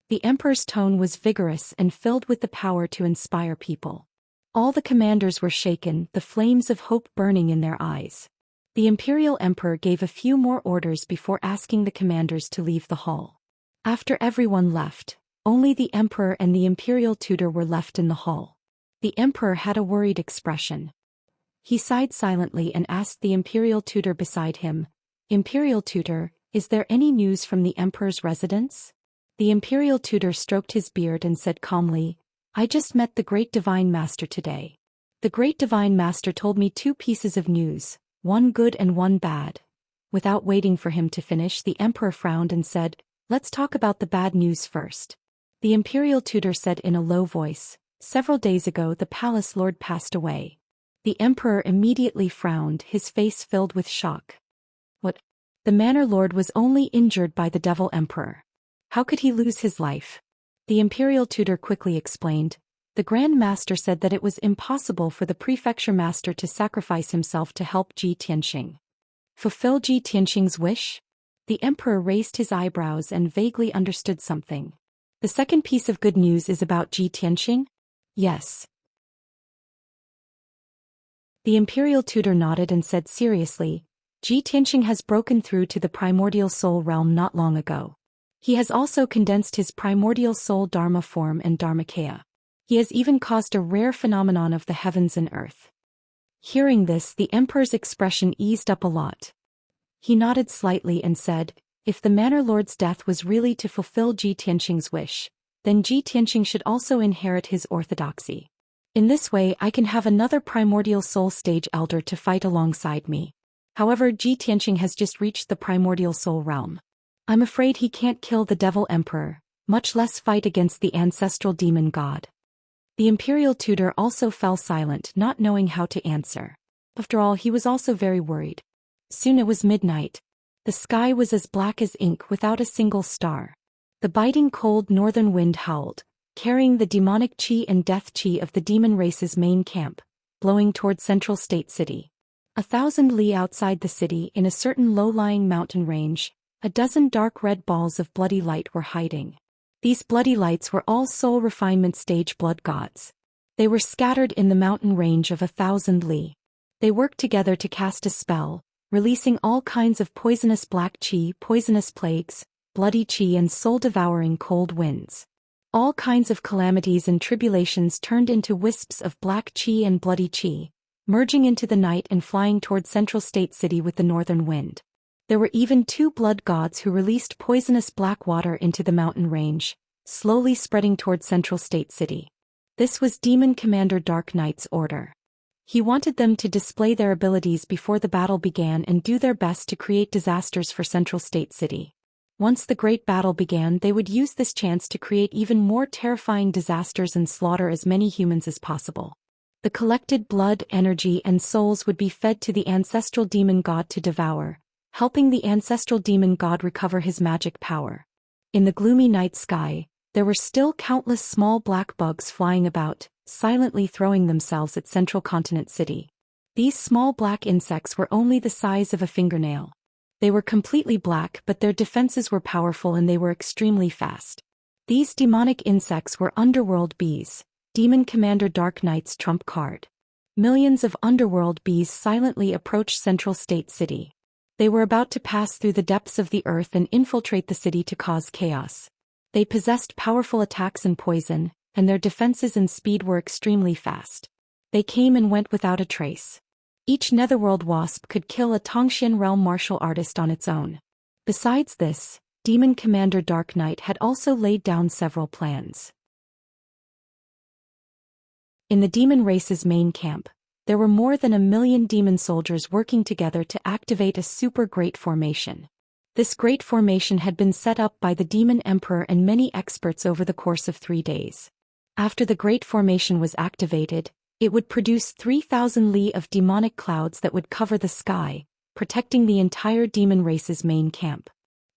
The emperor's tone was vigorous and filled with the power to inspire people. All the commanders were shaken, the flames of hope burning in their eyes. The imperial emperor gave a few more orders before asking the commanders to leave the hall. After everyone left, only the emperor and the imperial tutor were left in the hall. The emperor had a worried expression. He sighed silently and asked the imperial tutor beside him, "Imperial tutor, is there any news from the emperor's residence?" The imperial tutor stroked his beard and said calmly, "I just met the great divine master today. The great divine master told me 2 pieces of news, one good and one bad." Without waiting for him to finish, the emperor frowned and said, "Let's talk about the bad news first." The imperial tutor said in a low voice, "Several days ago the palace lord passed away." The emperor immediately frowned, his face filled with shock. "What? The manor lord was only injured by the devil emperor?" How could he lose his life? The imperial tutor quickly explained. The Grand Master said that it was impossible for the prefecture master to sacrifice himself to help Ji Tianxing. Fulfill Ji Tianxing's wish? The emperor raised his eyebrows and vaguely understood something. The second piece of good news is about Ji Tianxing? Yes. The imperial tutor nodded and said seriously, Ji Tianxing has broken through to the primordial soul realm not long ago. He has also condensed his primordial soul Dharma form and Dharmakaya. He has even caused a rare phenomenon of the heavens and earth. Hearing this, the emperor's expression eased up a lot. He nodded slightly and said, if the Manor Lord's death was really to fulfill Ji Tianxing's wish, then Ji Tianxing should also inherit his orthodoxy. In this way I can have another primordial soul stage elder to fight alongside me. However, Ji Tianxing has just reached the primordial soul realm. I'm afraid he can't kill the devil emperor, much less fight against the ancestral demon god. The imperial tutor also fell silent, not knowing how to answer. After all, he was also very worried. Soon it was midnight. The sky was as black as ink without a single star. The biting cold northern wind howled, carrying the demonic chi and death chi of the demon race's main camp, blowing toward Central State City. 1,000 li outside the city, in a certain low-lying mountain range, a dozen dark red balls of bloody light were hiding. These bloody lights were all soul refinement stage blood gods. They were scattered in the mountain range of 1,000 li. They worked together to cast a spell, releasing all kinds of poisonous black chi, poisonous plagues, bloody chi and soul-devouring cold winds. All kinds of calamities and tribulations turned into wisps of black chi and bloody chi, merging into the night and flying toward Central State City with the northern wind. There were even 2 blood gods who released poisonous black water into the mountain range, slowly spreading toward Central State City. This was Demon Commander Dark Knight's order. He wanted them to display their abilities before the battle began and do their best to create disasters for Central State City. Once the great battle began, they would use this chance to create even more terrifying disasters and slaughter as many humans as possible. The collected blood, energy, and souls would be fed to the ancestral demon god to devour, helping the ancestral demon god recover his magic power. In the gloomy night sky, there were still countless small black bugs flying about, silently throwing themselves at Central Continent City. These small black insects were only the size of a fingernail. They were completely black, but their defenses were powerful and they were extremely fast. These demonic insects were underworld bees, Demon Commander Dark Knight's trump card. Millions of underworld bees silently approached Central State City. They were about to pass through the depths of the earth and infiltrate the city to cause chaos. They possessed powerful attacks and poison, and their defenses and speed were extremely fast. They came and went without a trace. Each netherworld wasp could kill a Tongxian realm martial artist on its own. Besides this, Demon Commander Dark Knight had also laid down several plans. In the demon race's main camp, there were more than 1 million demon soldiers working together to activate a super great formation. This great formation had been set up by the Demon Emperor and many experts over the course of 3 days. After the great formation was activated, it would produce 3,000 li of demonic clouds that would cover the sky, protecting the entire demon race's main camp.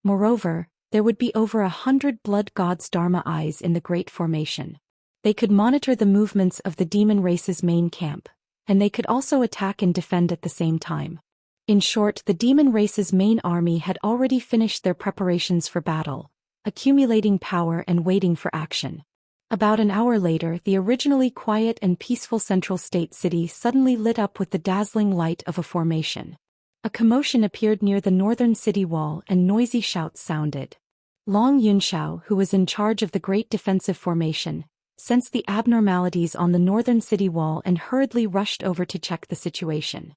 Moreover, there would be over 100 blood gods' Dharma eyes in the great formation. They could monitor the movements of the demon race's main camp, and they could also attack and defend at the same time. In short, the demon race's main army had already finished their preparations for battle, accumulating power and waiting for action. About an hour later, the originally quiet and peaceful Central State City suddenly lit up with the dazzling light of a formation. A commotion appeared near the northern city wall and noisy shouts sounded. Long Yunxiao, who was in charge of the great defensive formation, sensed the abnormalities on the northern city wall and hurriedly rushed over to check the situation.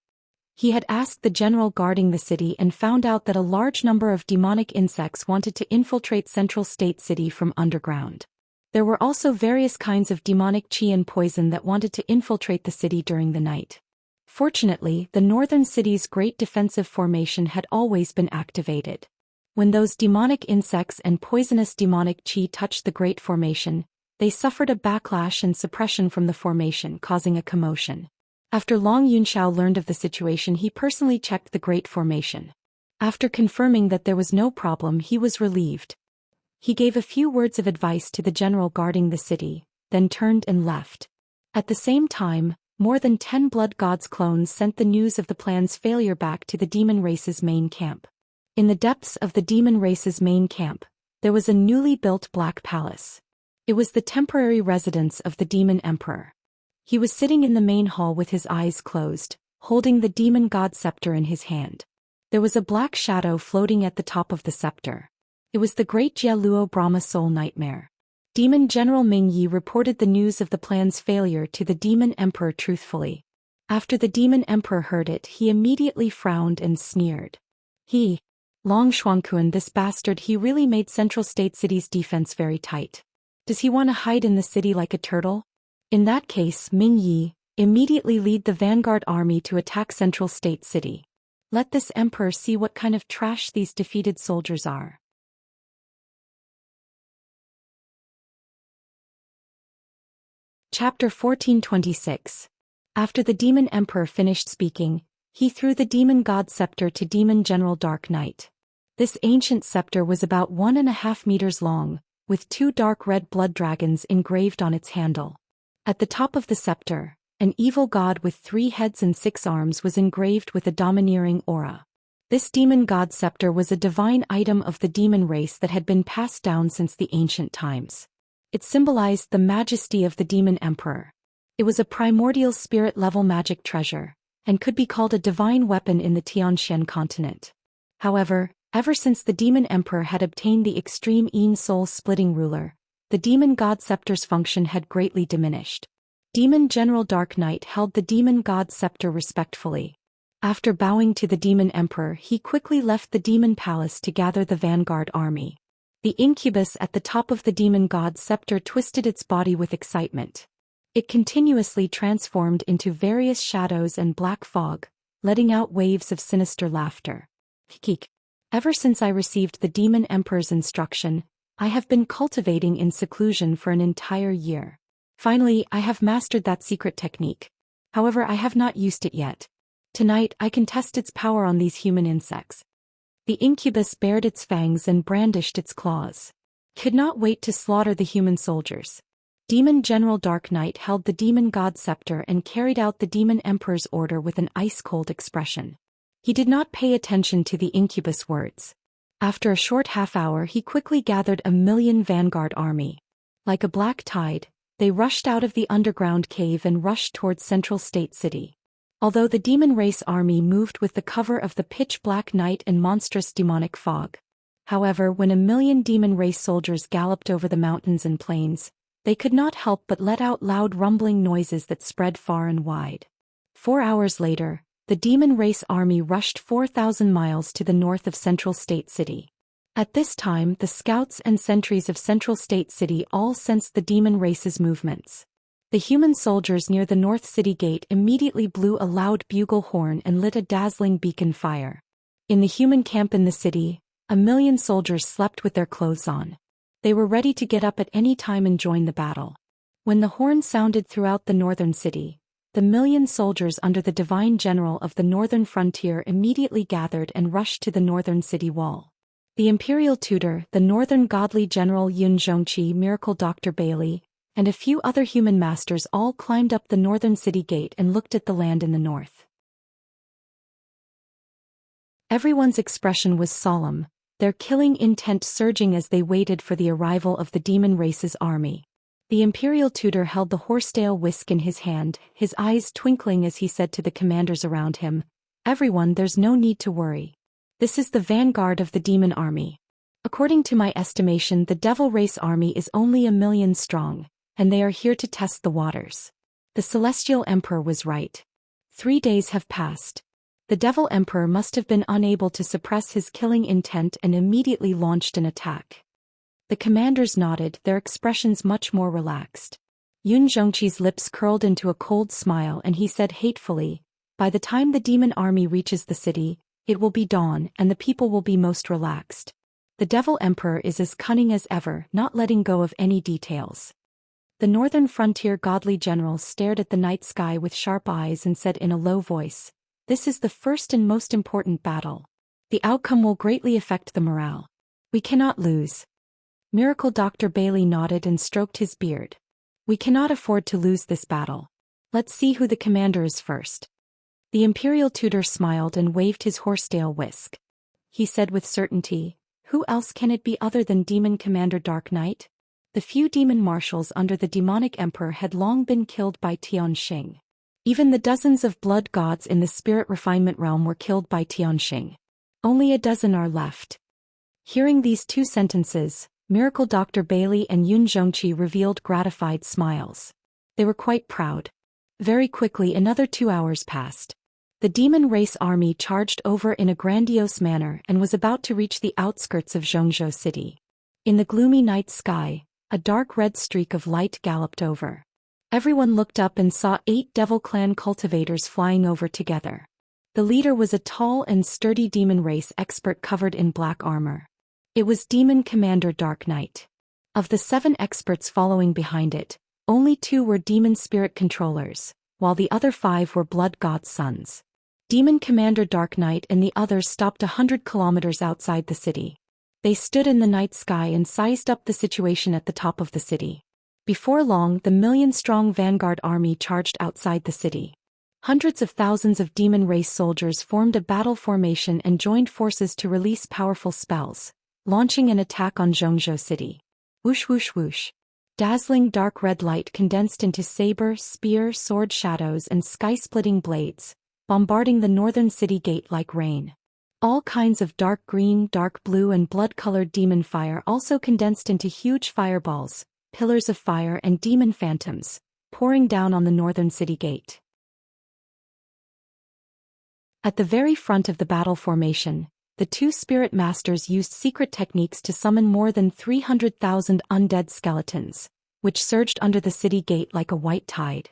He had asked the general guarding the city and found out that a large number of demonic insects wanted to infiltrate Central State City from underground. There were also various kinds of demonic chi and poison that wanted to infiltrate the city during the night. Fortunately, the northern city's great defensive formation had always been activated. When those demonic insects and poisonous demonic chi touched the great formation, they suffered a backlash and suppression from the formation, causing a commotion. After Long Yunxiao learned of the situation, he personally checked the great formation. After confirming that there was no problem, he was relieved. He gave a few words of advice to the general guarding the city, then turned and left. At the same time, more than 10 Blood Gods clones sent the news of the plan's failure back to the demon race's main camp. In the depths of the demon race's main camp, there was a newly built black palace. It was the temporary residence of the demon emperor. He was sitting in the main hall with his eyes closed, holding the demon god scepter in his hand. There was a black shadow floating at the top of the scepter. It was the great Jia Luo Brahma Soul Nightmare. Demon General Ming Yi reported the news of the plan's failure to the demon emperor truthfully. After the demon emperor heard it, he immediately frowned and sneered. Long Shuangquan, this bastard, he really made Central State City's defense very tight. Does he want to hide in the city like a turtle? In that case, Ming Yi, immediately lead the vanguard army to attack Central State City. Let this emperor see what kind of trash these defeated soldiers are. Chapter 1426. After the demon emperor finished speaking, he threw the demon god scepter to Demon General Dark Knight. This ancient scepter was about 1.5 meters long, with 2 dark red blood dragons engraved on its handle. At the top of the scepter, an evil god with 3 heads and 6 arms was engraved with a domineering aura. This demon god scepter was a divine item of the demon race that had been passed down since the ancient times. It symbolized the majesty of the demon emperor. It was a primordial spirit-level magic treasure, and could be called a divine weapon in the Xianxia continent. However, ever since the demon emperor had obtained the extreme Yin soul-splitting ruler, the demon god scepter's function had greatly diminished. Demon General Dark Knight held the demon god scepter respectfully. After bowing to the demon emperor, he quickly left the demon palace to gather the vanguard army. The incubus at the top of the demon god scepter twisted its body with excitement. It continuously transformed into various shadows and black fog, letting out waves of sinister laughter. Ever since I received the demon emperor's instruction, I have been cultivating in seclusion for an entire year. Finally, I have mastered that secret technique. However, I have not used it yet. Tonight, I can test its power on these human insects. The incubus bared its fangs and brandished its claws. Could not wait to slaughter the human soldiers. Demon General Dark Knight held the demon god scepter and carried out the demon emperor's order with an ice-cold expression. He did not pay attention to the incubus words. After a short half-hour, he quickly gathered 1,000,000 vanguard army. Like a black tide, they rushed out of the underground cave and rushed towards Central State City. Although the demon race army moved with the cover of the pitch-black night and monstrous demonic fog. However, when 1,000,000 demon race soldiers galloped over the mountains and plains, they could not help but let out loud rumbling noises that spread far and wide. 4 hours later, the demon race army rushed 4,000 miles to the north of Central State City. At this time, the scouts and sentries of Central State City all sensed the demon race's movements. The human soldiers near the North City Gate immediately blew a loud bugle horn and lit a dazzling beacon fire. In the human camp in the city, 1,000,000 soldiers slept with their clothes on. They were ready to get up at any time and join the battle. When the horn sounded throughout the northern city, the 1,000,000 soldiers under the divine general of the northern frontier immediately gathered and rushed to the northern city wall. The imperial tutor, the northern godly general Yun Zhongqi, miracle Dr. Bailey, and a few other human masters all climbed up the northern city gate and looked at the land in the north. Everyone's expression was solemn, their killing intent surging as they waited for the arrival of the demon race's army. The imperial tutor held the horsetail whisk in his hand, his eyes twinkling as he said to the commanders around him, "Everyone, there's no need to worry. This is the vanguard of the demon army. According to my estimation, the devil race army is only 1,000,000 strong, and they are here to test the waters." The celestial emperor was right. 3 days have passed. The devil emperor must have been unable to suppress his killing intent and immediately launched an attack. The commanders nodded, their expressions much more relaxed. Yun Zhongqi's lips curled into a cold smile and he said hatefully, "By the time the demon army reaches the city, it will be dawn and the people will be most relaxed. The devil emperor is as cunning as ever, not letting go of any details." The northern frontier godly general stared at the night sky with sharp eyes and said in a low voice, "This is the first and most important battle. The outcome will greatly affect the morale. We cannot lose." Miracle Dr. Bailey nodded and stroked his beard. We cannot afford to lose this battle. Let's see who the commander is first. The Imperial Tutor smiled and waved his horsetail whisk. He said with certainty, who else can it be other than Demon Commander Dark Knight? The few demon marshals under the demonic emperor had long been killed by Tianxing. Even the dozens of blood gods in the spirit refinement realm were killed by Tianxing. Only a dozen are left. Hearing these two sentences, Miracle Dr. Bailey and Yun Zhongqi revealed gratified smiles. They were quite proud. Very quickly another 2 hours passed. The demon race army charged over in a grandiose manner and was about to reach the outskirts of Zhou City. In the gloomy night sky, a dark red streak of light galloped over. Everyone looked up and saw 8 Devil Clan cultivators flying over together. The leader was a tall and sturdy demon race expert covered in black armor. It was Demon Commander Dark Knight. Of the 7 experts following behind it, only 2 were demon spirit controllers, while the other 5 were blood god's sons. Demon Commander Dark Knight and the others stopped 100 kilometers outside the city. They stood in the night sky and sized up the situation at the top of the city. Before long, the million-strong vanguard army charged outside the city. Hundreds of thousands of demon race soldiers formed a battle formation and joined forces to release powerful spells, launching an attack on Zhou City. Whoosh whoosh whoosh. Dazzling dark red light condensed into saber, spear, sword shadows and sky-splitting blades, bombarding the northern city gate like rain. All kinds of dark green, dark blue and blood-colored demon fire also condensed into huge fireballs, pillars of fire and demon phantoms, pouring down on the northern city gate. At the very front of the battle formation, the 2 spirit masters used secret techniques to summon more than 300,000 undead skeletons, which surged under the city gate like a white tide.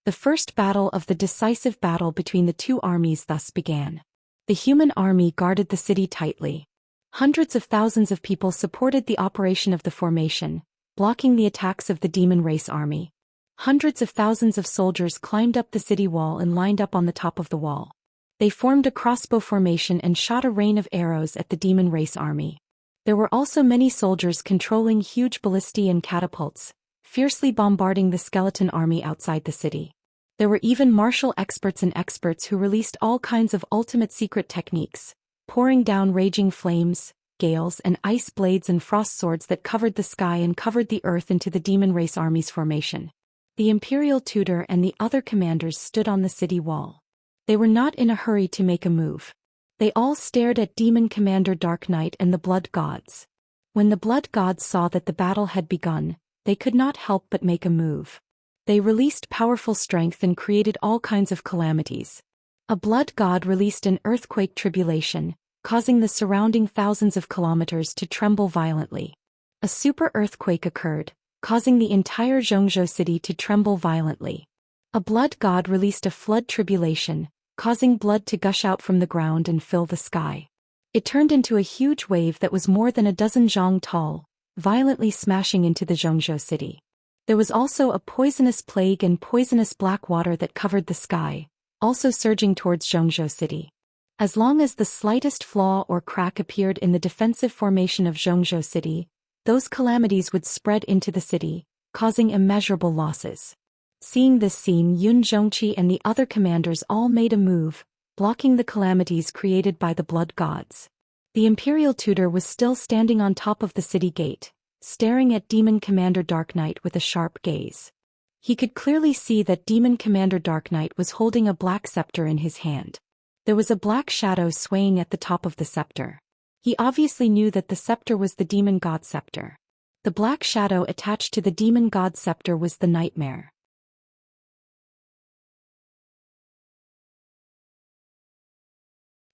The first battle of the decisive battle between the 2 armies thus began. The human army guarded the city tightly. Hundreds of thousands of people supported the operation of the formation, blocking the attacks of the demon race army. Hundreds of thousands of soldiers climbed up the city wall and lined up on the top of the wall. They formed a crossbow formation and shot a rain of arrows at the demon race army. There were also many soldiers controlling huge ballistae and catapults, fiercely bombarding the skeleton army outside the city. There were even martial experts and experts who released all kinds of ultimate secret techniques, pouring down raging flames, gales and ice blades and frost swords that covered the sky and covered the earth into the demon race army's formation. The Imperial Tutor and the other commanders stood on the city wall. They were not in a hurry to make a move. They all stared at Demon Commander Dark Knight and the Blood Gods. When the Blood Gods saw that the battle had begun, they could not help but make a move. They released powerful strength and created all kinds of calamities. A blood god released an earthquake tribulation, causing the surrounding thousands of kilometers to tremble violently. A super earthquake occurred, causing the entire Zhou city to tremble violently. A blood god released a flood tribulation, causing blood to gush out from the ground and fill the sky. It turned into a huge wave that was more than a dozen zhang tall, violently smashing into the Zhou city. There was also a poisonous plague and poisonous black water that covered the sky, also surging towards Zhou City. As long as the slightest flaw or crack appeared in the defensive formation of Zhou City, those calamities would spread into the city, causing immeasurable losses. Seeing this scene, Yun Zhongqi and the other commanders all made a move, blocking the calamities created by the blood gods. The Imperial Tutor was still standing on top of the city gate, staring at Demon Commander Dark Knight with a sharp gaze. He could clearly see that Demon Commander Dark Knight was holding a black scepter in his hand. There was a black shadow swaying at the top of the scepter. He obviously knew that the scepter was the Demon God Scepter. The black shadow attached to the Demon God Scepter was the Nightmare.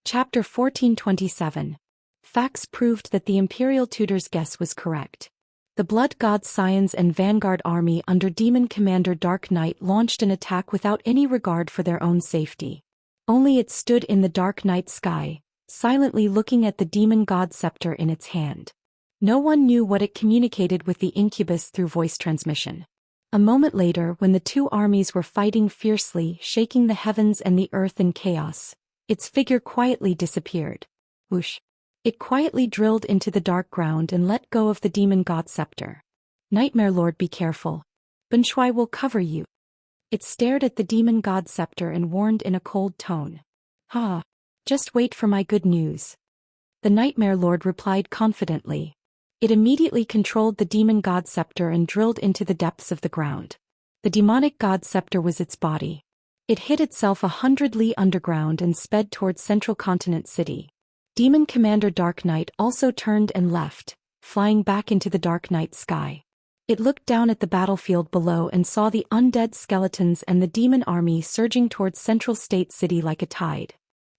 Chapter 1427. Facts proved that the Imperial Tutor's guess was correct. The Blood God Scions and Vanguard Army under Demon Commander Dark Knight launched an attack without any regard for their own safety. Only it stood in the dark night sky, silently looking at the Demon God Scepter in its hand. No one knew what it communicated with the incubus through voice transmission. A moment later, when the two armies were fighting fiercely, shaking the heavens and the earth in chaos, its figure quietly disappeared. Whoosh! It quietly drilled into the dark ground and let go of the demon god scepter. Nightmare Lord, be careful. Ben Shui will cover you. It stared at the demon god scepter and warned in a cold tone. Ha! Just wait for my good news. The Nightmare Lord replied confidently. It immediately controlled the demon god scepter and drilled into the depths of the ground. The demonic god scepter was its body. It hid itself 100 li underground and sped towards Central Continent City. Demon Commander Dark Knight also turned and left, flying back into the dark night sky. It looked down at the battlefield below and saw the undead skeletons and the demon army surging towards Central State City like a tide.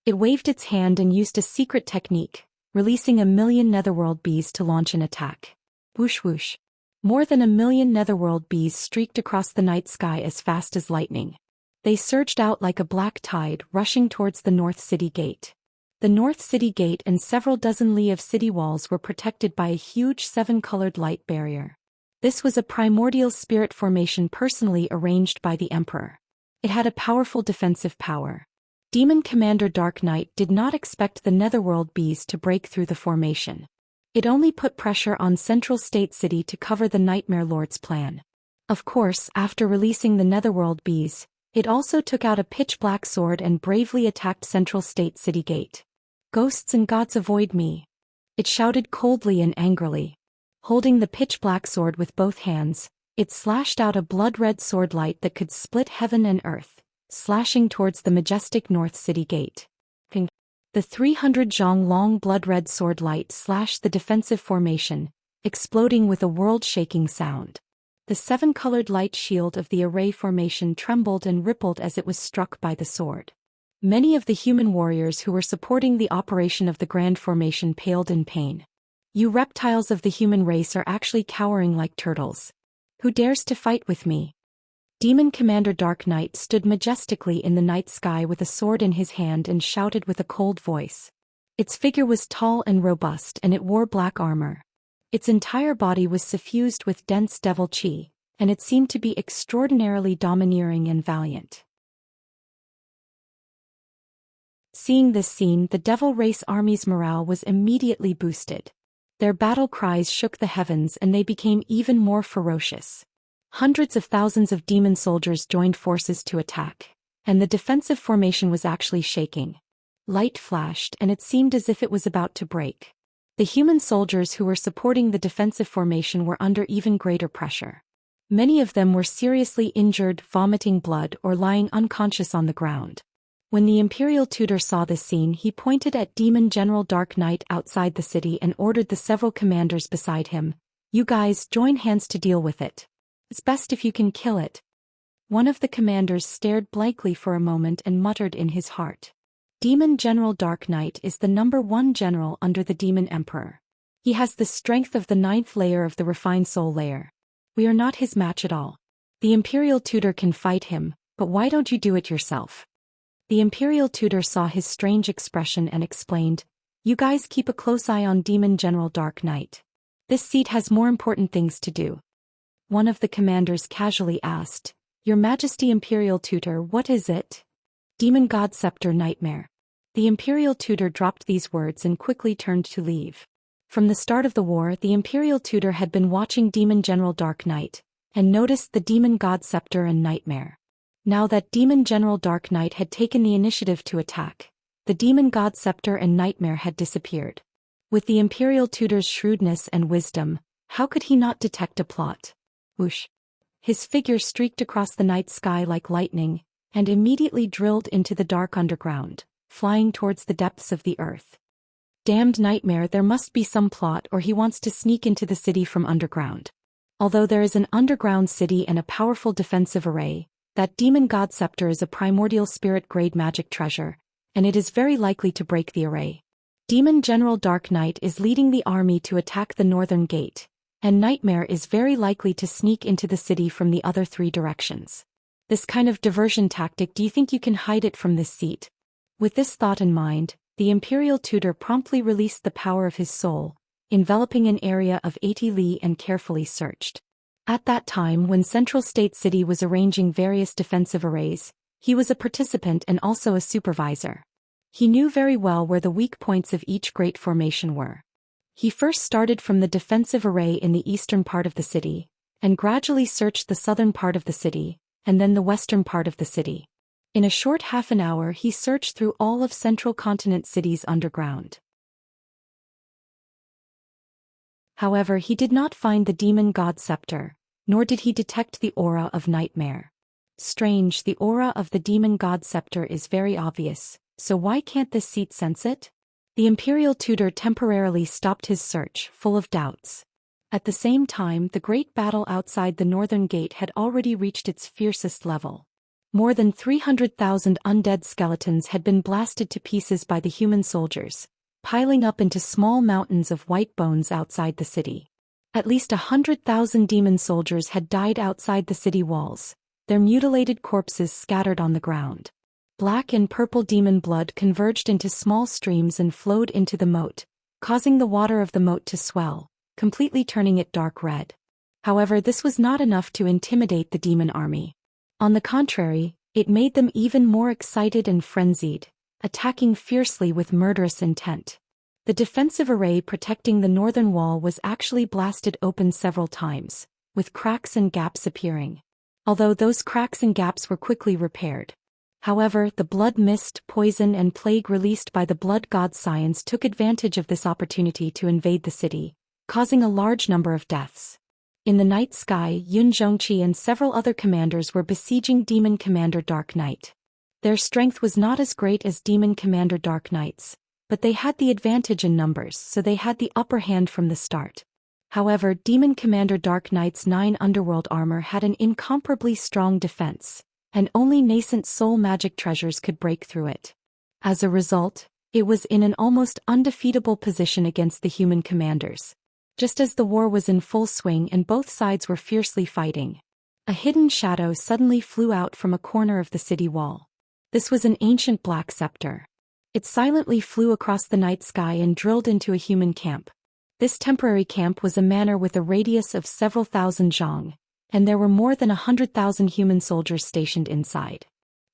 It waved its hand and used a secret technique, releasing 1,000,000 netherworld bees to launch an attack. Whoosh whoosh. More than 1,000,000 netherworld bees streaked across the night sky as fast as lightning. They surged out like a black tide, rushing towards the North City Gate. The North City Gate and several dozen li of city walls were protected by a huge 7-colored light barrier. This was a primordial spirit formation personally arranged by the Emperor. It had a powerful defensive power. Demon Commander Dark Knight did not expect the netherworld bees to break through the formation. It only put pressure on Central State City to cover the Nightmare Lord's plan. Of course, after releasing the netherworld bees, it also took out a pitch-black sword and bravely attacked Central State City Gate. Ghosts and gods avoid me. It shouted coldly and angrily. Holding the pitch-black sword with both hands, it slashed out a blood-red sword light that could split heaven and earth, slashing towards the majestic North City Gate. Ping. The 300 zhong long blood-red sword light slashed the defensive formation, exploding with a world-shaking sound. The 7-colored light shield of the array formation trembled and rippled as it was struck by the sword. Many of the human warriors who were supporting the operation of the Grand Formation paled in pain. You reptiles of the human race are actually cowering like turtles. Who dares to fight with me? Demon Commander Dark Knight stood majestically in the night sky with a sword in his hand and shouted with a cold voice. Its figure was tall and robust and it wore black armor. Its entire body was suffused with dense devil chi, and it seemed to be extraordinarily domineering and valiant. Seeing this scene, the devil race army's morale was immediately boosted. Their battle cries shook the heavens and they became even more ferocious. Hundreds of thousands of demon soldiers joined forces to attack, and the defensive formation was actually shaking. Light flashed and it seemed as if it was about to break. The human soldiers who were supporting the defensive formation were under even greater pressure. Many of them were seriously injured, vomiting blood or lying unconscious on the ground. When the Imperial Tutor saw this scene, he pointed at Demon General Dark Knight outside the city and ordered the several commanders beside him, "You guys, join hands to deal with it. It's best if you can kill it." One of the commanders stared blankly for a moment and muttered in his heart. Demon General Dark Knight is the #1 general under the Demon Emperor. He has the strength of the 9th layer of the refined soul layer. We are not his match at all. The Imperial Tutor can fight him, but why don't you do it yourself? The Imperial Tutor saw his strange expression and explained, "You guys keep a close eye on Demon General Dark Knight. This seat has more important things to do." One of the commanders casually asked, "Your Majesty Imperial Tutor, what is it?" "Demon God Scepter Nightmare." The Imperial Tutor dropped these words and quickly turned to leave. From the start of the war, the Imperial Tutor had been watching Demon General Dark Knight, and noticed the Demon God Scepter and Nightmare. Now that Demon General Dark Knight had taken the initiative to attack, the Demon God Scepter and Nightmare had disappeared. With the Imperial Tutor's shrewdness and wisdom, how could he not detect a plot? Whoosh! His figure streaked across the night sky like lightning, and immediately drilled into the dark underground, flying towards the depths of the earth. Damned Nightmare, there must be some plot or he wants to sneak into the city from underground. Although there is an underground city and a powerful defensive array, that Demon God Scepter is a primordial spirit-grade magic treasure, and it is very likely to break the array. Demon General Dark Knight is leading the army to attack the northern gate, and Nightmare is very likely to sneak into the city from the other 3 directions. This kind of diversion tactic, do you think you can hide it from this seat? With this thought in mind, the Imperial Tutor promptly released the power of his soul, enveloping an area of 80 li and carefully searched. At that time, when Central State City was arranging various defensive arrays, he was a participant and also a supervisor. He knew very well where the weak points of each great formation were. He first started from the defensive array in the eastern part of the city, and gradually searched the southern part of the city, and then the western part of the city. In a short half an hour he searched through all of Central Continent cities underground. However, he did not find the demon god scepter, nor did he detect the aura of nightmare. Strange, the aura of the demon god scepter is very obvious, so why can't this seat sense it? The imperial tutor temporarily stopped his search, full of doubts. At the same time, the great battle outside the northern gate had already reached its fiercest level. More than 300,000 undead skeletons had been blasted to pieces by the human soldiers, piling up into small mountains of white bones outside the city. At least 100,000 demon soldiers had died outside the city walls, their mutilated corpses scattered on the ground. Black and purple demon blood converged into small streams and flowed into the moat, causing the water of the moat to swell, completely turning it dark red. However, this was not enough to intimidate the demon army. On the contrary, it made them even more excited and frenzied, attacking fiercely with murderous intent. The defensive array protecting the northern wall was actually blasted open several times, with cracks and gaps appearing. Although those cracks and gaps were quickly repaired. However, the blood mist, poison and plague released by the blood god Science took advantage of this opportunity to invade the city, causing a large number of deaths. In the night sky, Yun Zhongqi and several other commanders were besieging Demon Commander Dark Knight. Their strength was not as great as Demon Commander Dark Knight's, but they had the advantage in numbers, so they had the upper hand from the start. However, Demon Commander Dark Knight's 9 underworld armor had an incomparably strong defense, and only nascent soul magic treasures could break through it. As a result, it was in an almost undefeatable position against the human commanders. Just as the war was in full swing and both sides were fiercely fighting, a hidden shadow suddenly flew out from a corner of the city wall. This was an ancient black scepter. It silently flew across the night sky and drilled into a human camp. This temporary camp was a manor with a radius of several thousand zhang, and there were more than 100,000 human soldiers stationed inside.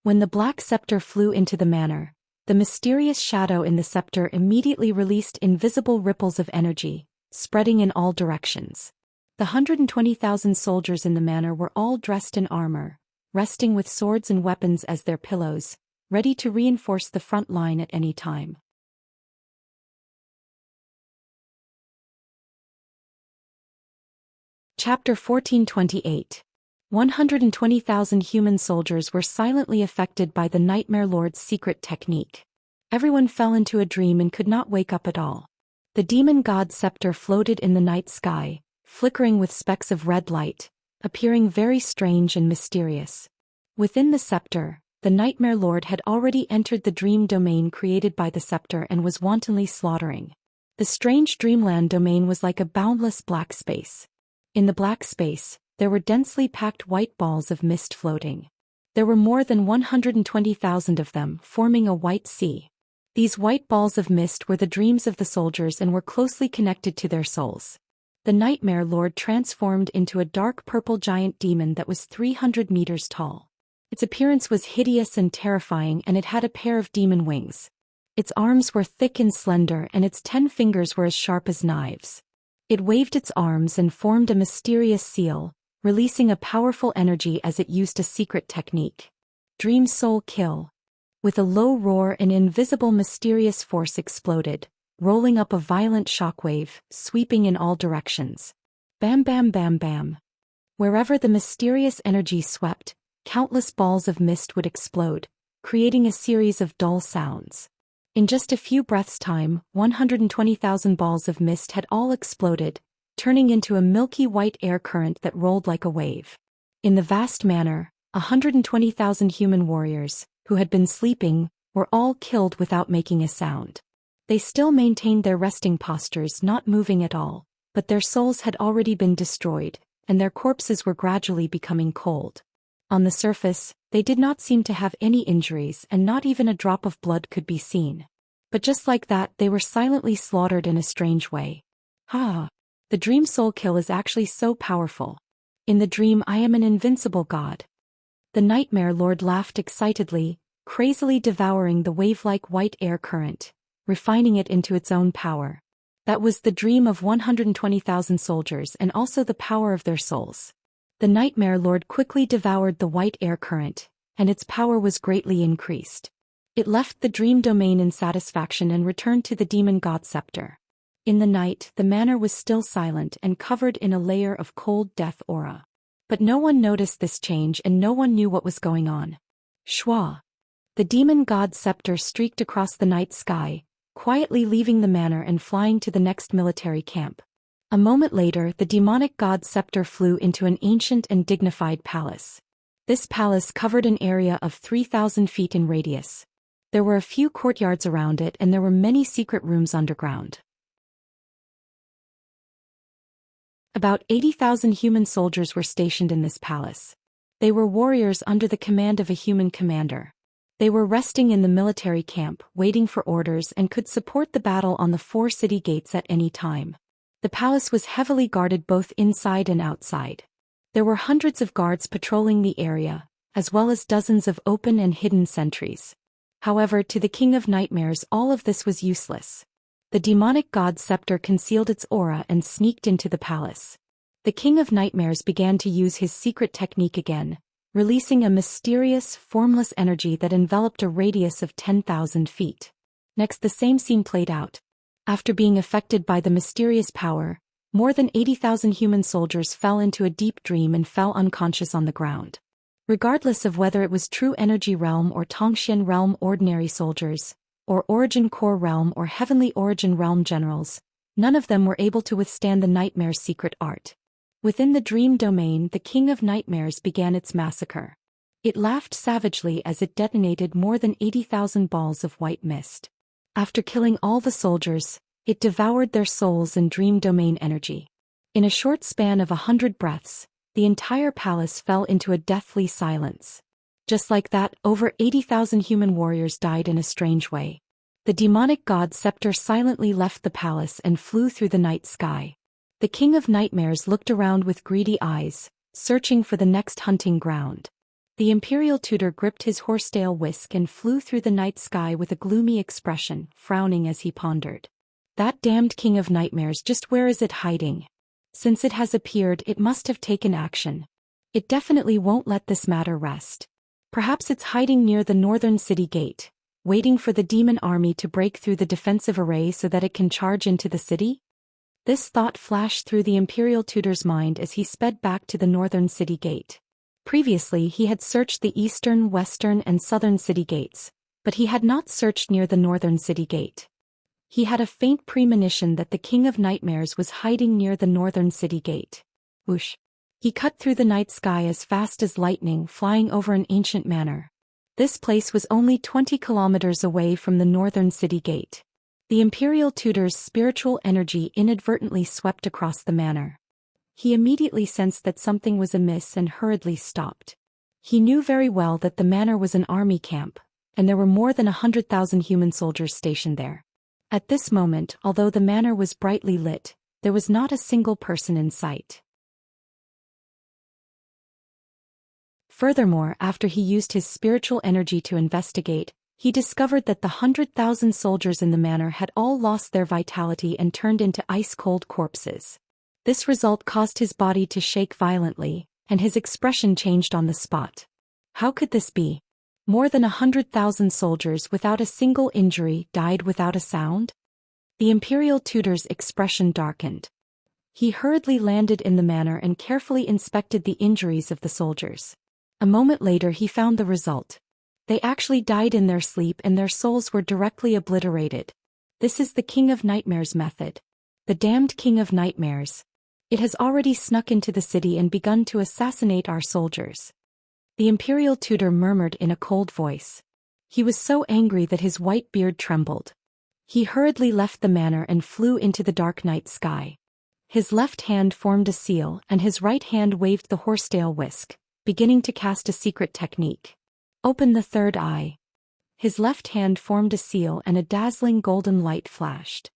When the black scepter flew into the manor, the mysterious shadow in the scepter immediately released invisible ripples of energy, spreading in all directions. The 120,000 soldiers in the manor were all dressed in armor, resting with swords and weapons as their pillows, ready to reinforce the front line at any time. Chapter 1428. 120,000 human soldiers were silently affected by the Nightmare Lord's secret technique. Everyone fell into a dream and could not wake up at all. The demon god scepter floated in the night sky, flickering with specks of red light, appearing very strange and mysterious. Within the scepter, the Nightmare Lord had already entered the dream domain created by the scepter and was wantonly slaughtering. The strange dreamland domain was like a boundless black space. In the black space, there were densely packed white balls of mist floating. There were more than 120,000 of them, forming a white sea. These white balls of mist were the dreams of the soldiers and were closely connected to their souls. The Nightmare Lord transformed into a dark purple giant demon that was 300 meters tall. Its appearance was hideous and terrifying, and it had a pair of demon wings. Its arms were thick and slender, and its 10 fingers were as sharp as knives. It waved its arms and formed a mysterious seal, releasing a powerful energy as it used a secret technique. Dream Soul Kill. With a low roar, an invisible mysterious force exploded, rolling up a violent shockwave, sweeping in all directions. Bam bam bam bam. Wherever the mysterious energy swept, countless balls of mist would explode, creating a series of dull sounds. In just a few breaths' time, 120,000 balls of mist had all exploded, turning into a milky white air current that rolled like a wave. In the vast manor, 120,000 human warriors, who had been sleeping, were all killed without making a sound. They still maintained their resting postures, not moving at all, but their souls had already been destroyed, and their corpses were gradually becoming cold. On the surface, they did not seem to have any injuries, and not even a drop of blood could be seen. But just like that, they were silently slaughtered in a strange way. The dream soul kill is actually so powerful. In the dream I am an invincible god. The Nightmare Lord laughed excitedly, crazily devouring the wave-like white air current, refining it into its own power. That was the dream of 120,000 soldiers and also the power of their souls. The Nightmare Lord quickly devoured the white air current, and its power was greatly increased. It left the dream domain in satisfaction and returned to the demon god scepter. In the night, the manor was still silent and covered in a layer of cold death aura. But no one noticed this change and no one knew what was going on. Shua. The demon god scepter streaked across the night sky, quietly leaving the manor and flying to the next military camp. A moment later, the demonic god scepter flew into an ancient and dignified palace. This palace covered an area of 3,000 feet in radius. There were a few courtyards around it and there were many secret rooms underground. About 80,000 human soldiers were stationed in this palace. They were warriors under the command of a human commander. They were resting in the military camp, waiting for orders and could support the battle on the 4 city gates at any time. The palace was heavily guarded both inside and outside. There were hundreds of guards patrolling the area, as well as dozens of open and hidden sentries. However, to the King of Nightmares all of this was useless. The demonic god scepter concealed its aura and sneaked into the palace. The King of Nightmares began to use his secret technique again, releasing a mysterious, formless energy that enveloped a radius of 10,000 feet. Next, the same scene played out. After being affected by the mysterious power, more than 80,000 human soldiers fell into a deep dream and fell unconscious on the ground. Regardless of whether it was True Energy Realm or Tongxian Realm ordinary soldiers, or Origin Core Realm or Heavenly Origin Realm generals, none of them were able to withstand the Nightmare's secret art. Within the dream domain, the King of Nightmares began its massacre. It laughed savagely as it detonated more than 80,000 balls of white mist. After killing all the soldiers, it devoured their souls and dream domain energy. In a short span of 100 breaths, the entire palace fell into a deathly silence. Just like that, over 80,000 human warriors died in a strange way. The demonic god scepter silently left the palace and flew through the night sky. The King of Nightmares looked around with greedy eyes, searching for the next hunting ground. The imperial tutor gripped his horsetail whisk and flew through the night sky with a gloomy expression, frowning as he pondered. That damned King of Nightmares, just where is it hiding? Since it has appeared, it must have taken action. It definitely won't let this matter rest. Perhaps it's hiding near the northern city gate, waiting for the demon army to break through the defensive array so that it can charge into the city? This thought flashed through the imperial tutor's mind as he sped back to the northern city gate. Previously he had searched the eastern, western and southern city gates, but he had not searched near the northern city gate. He had a faint premonition that the King of Nightmares was hiding near the northern city gate. Whoosh! He cut through the night sky as fast as lightning, flying over an ancient manor. This place was only 20 kilometers away from the northern city gate. The imperial tutor's spiritual energy inadvertently swept across the manor. He immediately sensed that something was amiss and hurriedly stopped. He knew very well that the manor was an army camp, and there were more than 100,000 human soldiers stationed there. At this moment, although the manor was brightly lit, there was not a single person in sight. Furthermore, after he used his spiritual energy to investigate, he discovered that the 100,000 soldiers in the manor had all lost their vitality and turned into ice-cold corpses. This result caused his body to shake violently, and his expression changed on the spot. How could this be? More than 100,000 soldiers without a single injury died without a sound? The imperial tutor's expression darkened. He hurriedly landed in the manor and carefully inspected the injuries of the soldiers. A moment later he found the result. They actually died in their sleep and their souls were directly obliterated. This is the King of Nightmares method. The damned King of Nightmares. It has already snuck into the city and begun to assassinate our soldiers. The imperial tutor murmured in a cold voice. He was so angry that his white beard trembled. He hurriedly left the manor and flew into the dark night sky. His left hand formed a seal and his right hand waved the horsetail whisk, beginning to cast a secret technique. Open the third eye. His left hand formed a seal and a dazzling golden light flashed.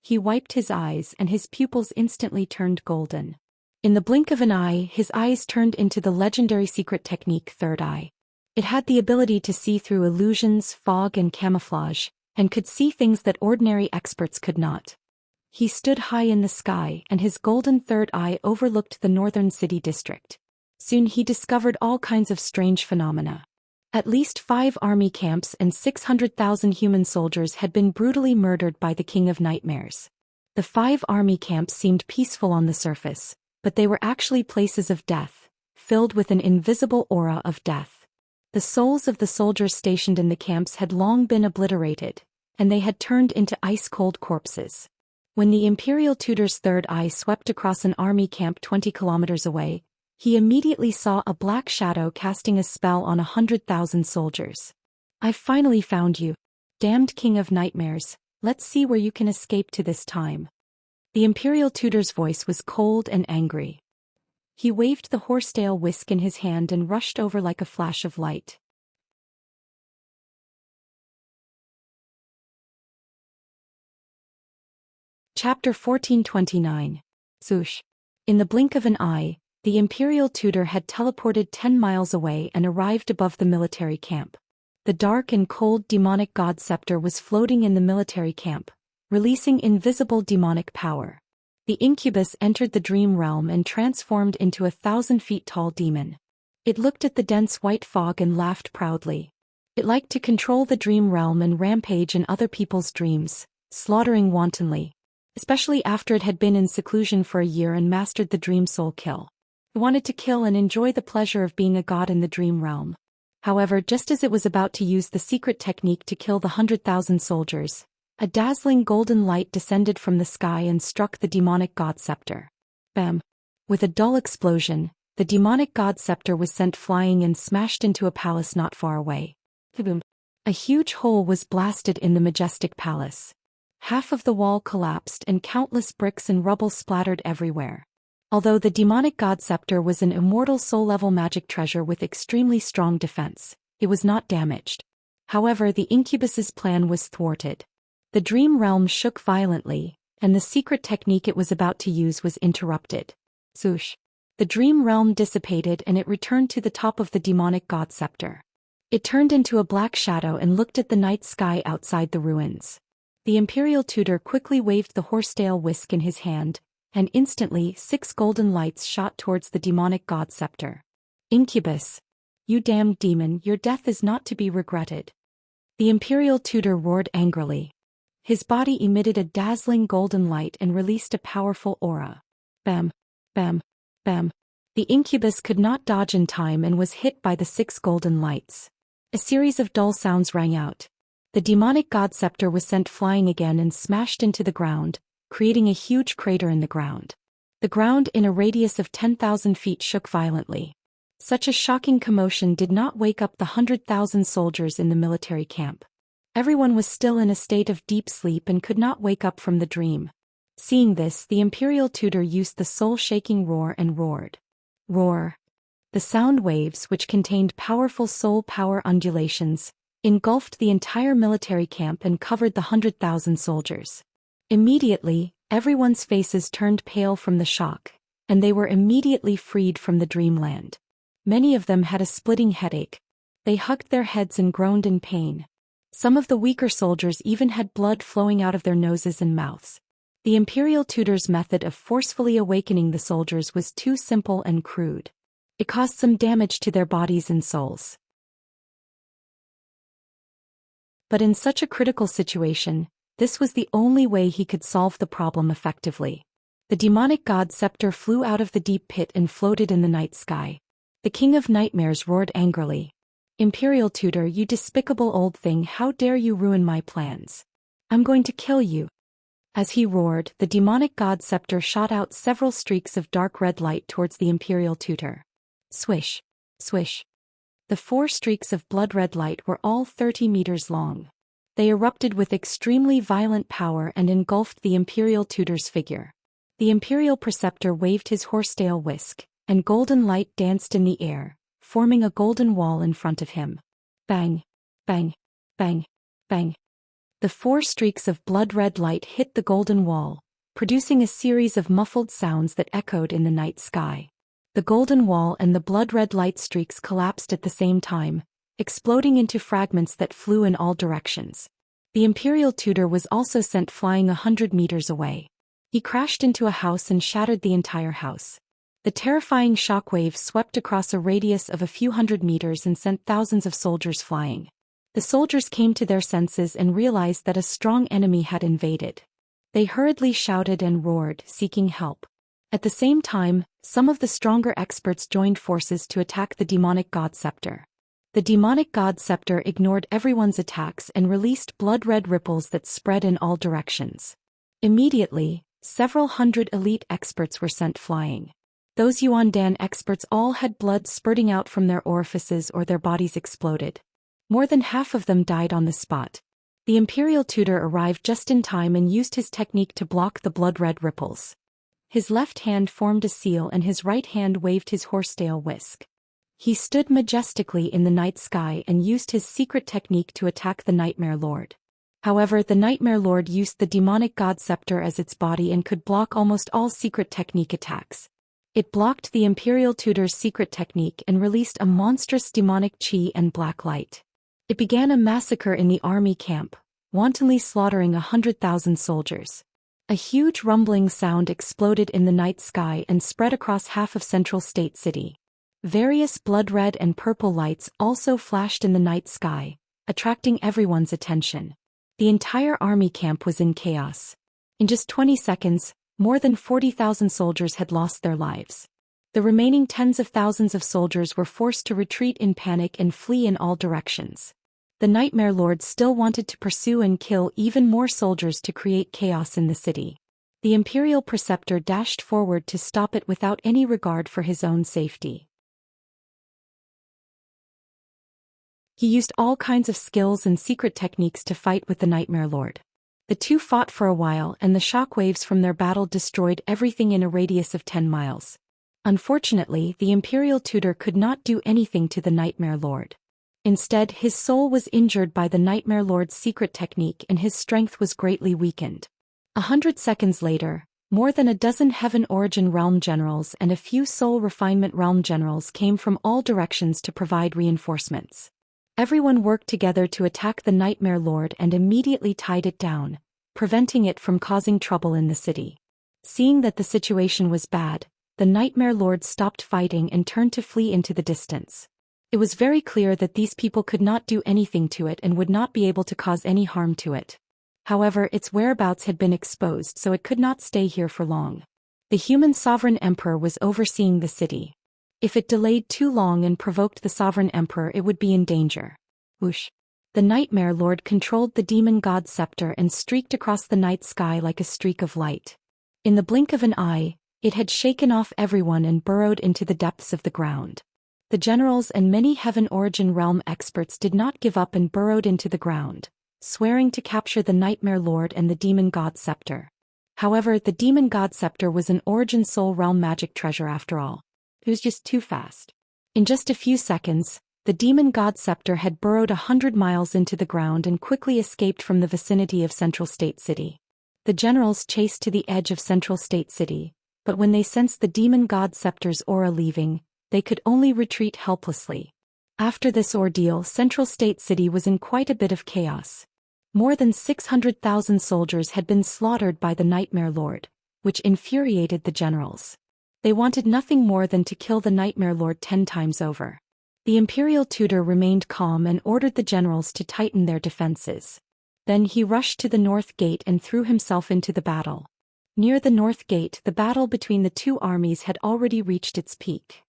He wiped his eyes and his pupils instantly turned golden. In the blink of an eye, his eyes turned into the legendary secret technique Third Eye. It had the ability to see through illusions, fog and camouflage, and could see things that ordinary experts could not. He stood high in the sky and his golden third eye overlooked the northern city district. Soon he discovered all kinds of strange phenomena. At least 5 army camps and 600,000 human soldiers had been brutally murdered by the King of Nightmares. The 5 army camps seemed peaceful on the surface, but they were actually places of death, filled with an invisible aura of death. The souls of the soldiers stationed in the camps had long been obliterated, and they had turned into ice-cold corpses. When the Imperial Tutor's third eye swept across an army camp 20 kilometers away, he immediately saw a black shadow casting a spell on 100,000 soldiers. "I've finally found you, damned King of Nightmares, let's see where you can escape to this time." The Imperial Tutor's voice was cold and angry. He waved the horsetail whisk in his hand and rushed over like a flash of light. Chapter 1429. Zhou. In the blink of an eye, the Imperial Tutor had teleported 10 miles away and arrived above the military camp. The dark and cold demonic god scepter was floating in the military camp, releasing invisible demonic power. The incubus entered the dream realm and transformed into a 1,000 feet tall demon. It looked at the dense white fog and laughed proudly. It liked to control the dream realm and rampage in other people's dreams, slaughtering wantonly. Especially after it had been in seclusion for a year and mastered the dream soul kill. It wanted to kill and enjoy the pleasure of being a god in the dream realm. However, just as it was about to use the secret technique to kill the 100,000 soldiers, a dazzling golden light descended from the sky and struck the demonic god scepter. Bam! With a dull explosion, the demonic god scepter was sent flying and smashed into a palace not far away. Boom! A huge hole was blasted in the majestic palace. Half of the wall collapsed and countless bricks and rubble splattered everywhere. Although the demonic god scepter was an immortal soul-level magic treasure with extremely strong defense, it was not damaged. However, the incubus's plan was thwarted. The dream realm shook violently, and the secret technique it was about to use was interrupted. Zhou. The dream realm dissipated and it returned to the top of the demonic god scepter. It turned into a black shadow and looked at the night sky outside the ruins. The Imperial Tutor quickly waved the horsetail whisk in his hand, and instantly 6 golden lights shot towards the demonic god scepter. "Incubus! You damned demon, your death is not to be regretted." The Imperial Tutor roared angrily. His body emitted a dazzling golden light and released a powerful aura. Bam! Bam! Bam! The incubus could not dodge in time and was hit by the 6 golden lights. A series of dull sounds rang out. The demonic god scepter was sent flying again and smashed into the ground, creating a huge crater in the ground. The ground in a radius of 10,000 feet shook violently. Such a shocking commotion did not wake up the 100,000 soldiers in the military camp. Everyone was still in a state of deep sleep and could not wake up from the dream. Seeing this, the Imperial Tutor used the soul-shaking roar and roared. Roar! The sound waves, which contained powerful soul power undulations, engulfed the entire military camp and covered the 100,000 soldiers. Immediately, everyone's faces turned pale from the shock, and they were immediately freed from the dreamland. Many of them had a splitting headache. They hugged their heads and groaned in pain. Some of the weaker soldiers even had blood flowing out of their noses and mouths. The Imperial Tutor's method of forcefully awakening the soldiers was too simple and crude. It caused some damage to their bodies and souls. But in such a critical situation, this was the only way he could solve the problem effectively. The demonic god scepter flew out of the deep pit and floated in the night sky. The King of Nightmares roared angrily. "Imperial Tutor, you despicable old thing, how dare you ruin my plans? I'm going to kill you." As he roared, the demonic god scepter shot out several streaks of dark red light towards the Imperial Tutor. Swish! Swish! The 4 streaks of blood-red light were all 30 meters long. They erupted with extremely violent power and engulfed the Imperial Tutor's figure. The Imperial Preceptor waved his horsetail whisk, and golden light danced in the air, forming a golden wall in front of him. Bang! Bang! Bang! Bang! The 4 streaks of blood-red light hit the golden wall, producing a series of muffled sounds that echoed in the night sky. The golden wall and the blood-red light streaks collapsed at the same time, exploding into fragments that flew in all directions. The Imperial tutor was also sent flying 100 meters away. He crashed into a house and shattered the entire house. The terrifying shockwave swept across a radius of a few hundred meters and sent thousands of soldiers flying. The soldiers came to their senses and realized that a strong enemy had invaded. They hurriedly shouted and roared, seeking help. At the same time, some of the stronger experts joined forces to attack the demonic god scepter. The demonic god scepter ignored everyone's attacks and released blood-red ripples that spread in all directions. Immediately, several hundred elite experts were sent flying. Those Yuandan experts all had blood spurting out from their orifices or their bodies exploded. More than half of them died on the spot. The Imperial tutor arrived just in time and used his technique to block the blood-red ripples. His left hand formed a seal and his right hand waved his horsetail whisk. He stood majestically in the night sky and used his secret technique to attack the Nightmare Lord. However, the Nightmare Lord used the demonic god scepter as its body and could block almost all secret technique attacks. It blocked the Imperial tutor's secret technique and released a monstrous demonic chi and black light. It began a massacre in the army camp, wantonly slaughtering 100,000 soldiers. A huge rumbling sound exploded in the night sky and spread across half of Central State City. Various blood-red and purple lights also flashed in the night sky, attracting everyone's attention. The entire army camp was in chaos. In just 20 seconds, more than 40,000 soldiers had lost their lives. The remaining tens of thousands of soldiers were forced to retreat in panic and flee in all directions. The Nightmare Lord still wanted to pursue and kill even more soldiers to create chaos in the city. The Imperial Preceptor dashed forward to stop it without any regard for his own safety. He used all kinds of skills and secret techniques to fight with the Nightmare Lord. The two fought for a while and the shockwaves from their battle destroyed everything in a radius of 10 miles. Unfortunately, the Imperial tutor could not do anything to the Nightmare Lord. Instead, his soul was injured by the Nightmare Lord's secret technique and his strength was greatly weakened. 100 seconds later, more than a dozen Heaven Origin Realm generals and a few Soul Refinement Realm generals came from all directions to provide reinforcements. Everyone worked together to attack the Nightmare Lord and immediately tied it down, preventing it from causing trouble in the city. Seeing that the situation was bad, the Nightmare Lord stopped fighting and turned to flee into the distance. It was very clear that these people could not do anything to it and would not be able to cause any harm to it. However, its whereabouts had been exposed so it could not stay here for long. The human Sovereign Emperor was overseeing the city. If it delayed too long and provoked the Sovereign Emperor, it would be in danger. Whoosh! The Nightmare Lord controlled the demon god scepter and streaked across the night sky like a streak of light. In the blink of an eye, it had shaken off everyone and burrowed into the depths of the ground. The generals and many Heaven Origin Realm experts did not give up and burrowed into the ground, swearing to capture the Nightmare Lord and the demon god scepter. However, the demon god scepter was an Origin Soul Realm magic treasure after all. It was just too fast. In just a few seconds, the demon god scepter had burrowed 100 miles into the ground and quickly escaped from the vicinity of Central State City. The generals chased to the edge of Central State City, but when they sensed the demon god scepter's aura leaving, they could only retreat helplessly. After this ordeal, Central State City was in quite a bit of chaos. More than 600,000 soldiers had been slaughtered by the Nightmare Lord, which infuriated the generals. They wanted nothing more than to kill the Nightmare Lord 10 times over. The Imperial tutor remained calm and ordered the generals to tighten their defenses. Then he rushed to the North Gate and threw himself into the battle. Near the North Gate, the battle between the two armies had already reached its peak.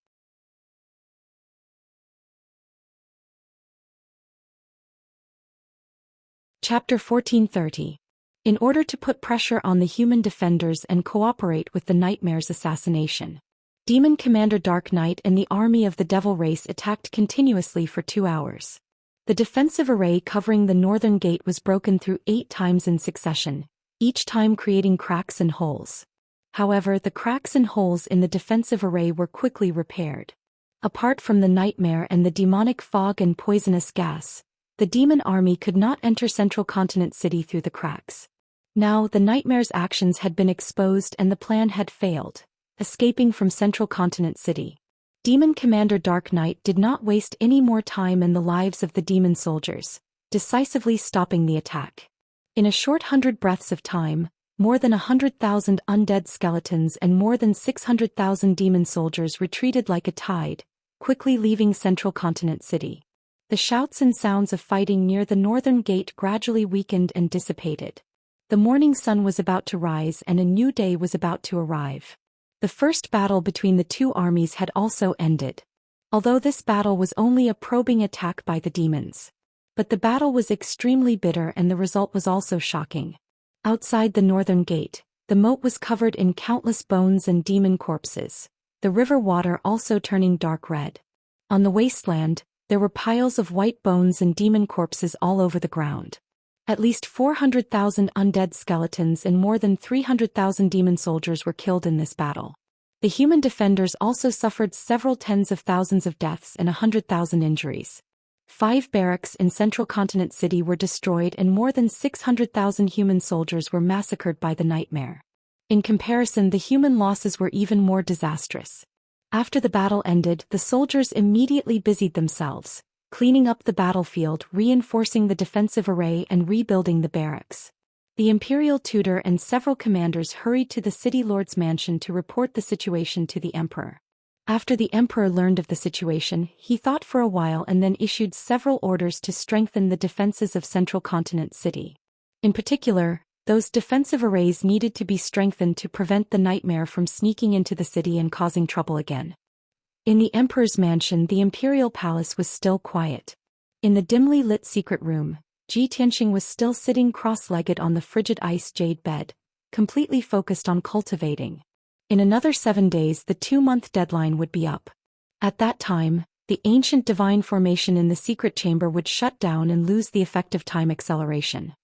Chapter 1430. In order to put pressure on the human defenders and cooperate with the Nightmare's assassination, Demon Commander Dark Knight and the army of the Devil race attacked continuously for 2 hours. The defensive array covering the northern gate was broken through 8 times in succession, each time creating cracks and holes. However, the cracks and holes in the defensive array were quickly repaired. Apart from the Nightmare and the demonic fog and poisonous gas, the demon army could not enter Central Continent City through the cracks. Now, the Nightmare's actions had been exposed and the plan had failed, escaping from Central Continent City. Demon Commander Dark Knight did not waste any more time in the lives of the demon soldiers, decisively stopping the attack. In a short 100 breaths of time, more than 100,000 undead skeletons and more than 600,000 demon soldiers retreated like a tide, quickly leaving Central Continent City. The shouts and sounds of fighting near the northern gate gradually weakened and dissipated. The morning sun was about to rise and a new day was about to arrive. The first battle between the two armies had also ended. Although this battle was only a probing attack by the demons. But the battle was extremely bitter and the result was also shocking. Outside the northern gate, the moat was covered in countless bones and demon corpses, the river water also turning dark red. On the wasteland, there were piles of white bones and demon corpses all over the ground. At least 400,000 undead skeletons and more than 300,000 demon soldiers were killed in this battle. The human defenders also suffered several tens of thousands of deaths and 100,000 injuries. 5 barracks in Central Continent City were destroyed and more than 600,000 human soldiers were massacred by the nightmare. In comparison, the human losses were even more disastrous. After the battle ended, the soldiers immediately busied themselves, cleaning up the battlefield, reinforcing the defensive array and rebuilding the barracks. The imperial tutor and several commanders hurried to the city lord's mansion to report the situation to the emperor. After the emperor learned of the situation, he thought for a while and then issued several orders to strengthen the defenses of Central Continent City. In particular, those defensive arrays needed to be strengthened to prevent the nightmare from sneaking into the city and causing trouble again. In the emperor's mansion, the imperial palace was still quiet. In the dimly lit secret room, Xianxia was still sitting cross-legged on the frigid ice jade bed, completely focused on cultivating. In another 7 days the 2-month deadline would be up. At that time, the ancient divine formation in the secret chamber would shut down and lose the effective time acceleration.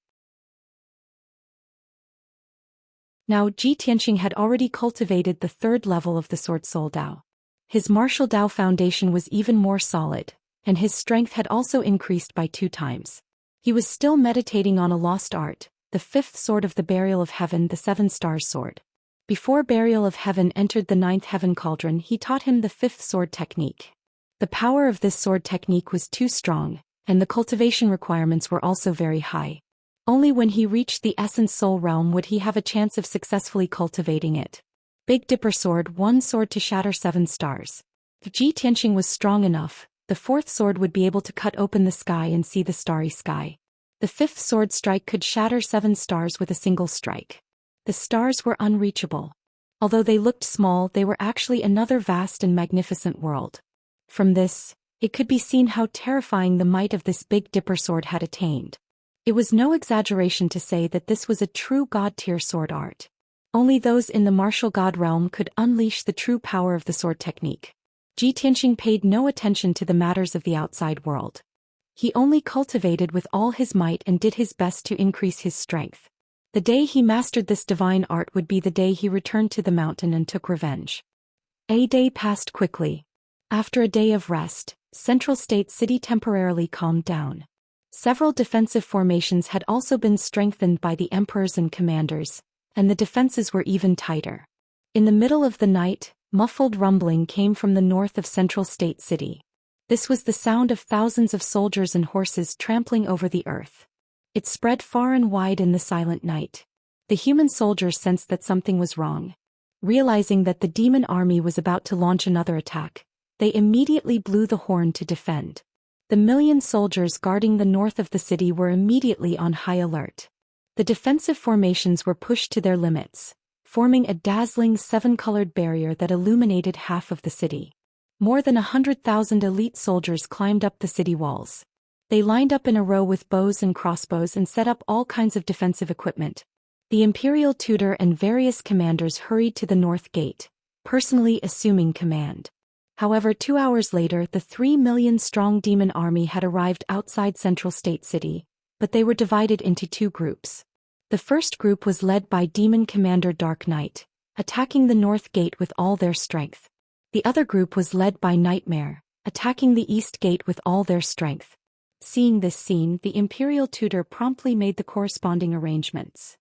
Now Xianxia had already cultivated the 3rd level of the Sword Soul Dao. His martial Dao foundation was even more solid, and his strength had also increased by 2 times. He was still meditating on a lost art, the 5th sword of the Burial of Heaven, the 7 Stars Sword. Before Burial of Heaven entered the 9th Heaven Cauldron, he taught him the 5th sword technique. The power of this sword technique was too strong, and the cultivation requirements were also very high. Only when he reached the Essence Soul Realm would he have a chance of successfully cultivating it. Big Dipper Sword, 1 sword to shatter 7 stars. If Xianxia was strong enough, the 4th sword would be able to cut open the sky and see the starry sky. The 5th sword strike could shatter 7 stars with a single strike. The stars were unreachable. Although they looked small, they were actually another vast and magnificent world. From this, it could be seen how terrifying the might of this Big Dipper Sword had attained. It was no exaggeration to say that this was a true god-tier sword art. Only those in the martial god realm could unleash the true power of the sword technique. Xianxia paid no attention to the matters of the outside world. He only cultivated with all his might and did his best to increase his strength. The day he mastered this divine art would be the day he returned to the mountain and took revenge. A day passed quickly. After a day of rest, Central State City temporarily calmed down. Several defensive formations had also been strengthened by the emperors and commanders, and the defenses were even tighter. In the middle of the night, muffled rumbling came from the north of Central State City. This was the sound of thousands of soldiers and horses trampling over the earth. It spread far and wide in the silent night. The human soldiers sensed that something was wrong. Realizing that the demon army was about to launch another attack, they immediately blew the horn to defend. The million soldiers guarding the north of the city were immediately on high alert. The defensive formations were pushed to their limits, forming a dazzling 7-colored barrier that illuminated half of the city. More than 100,000 elite soldiers climbed up the city walls. They lined up in a row with bows and crossbows and set up all kinds of defensive equipment. The imperial tutor and various commanders hurried to the north gate, personally assuming command. However, 2 hours later, the 3 million-strong demon army had arrived outside Central State City, but they were divided into 2 groups. The first group was led by Demon Commander Dark Knight, attacking the north gate with all their strength. The other group was led by Nightmare, attacking the east gate with all their strength. Seeing this scene, the imperial tutor promptly made the corresponding arrangements.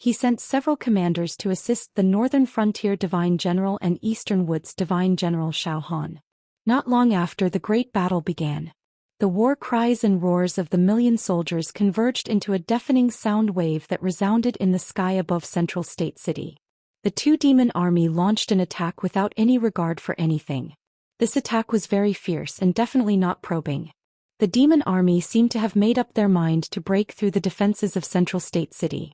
He sent several commanders to assist the Northern Frontier Divine General and Eastern Woods Divine General Zhou Xian. Not long after the great battle began. The war cries and roars of the million soldiers converged into a deafening sound wave that resounded in the sky above Central State City. The two demon army launched an attack without any regard for anything. This attack was very fierce and definitely not probing. The demon army seemed to have made up their mind to break through the defenses of Central State City.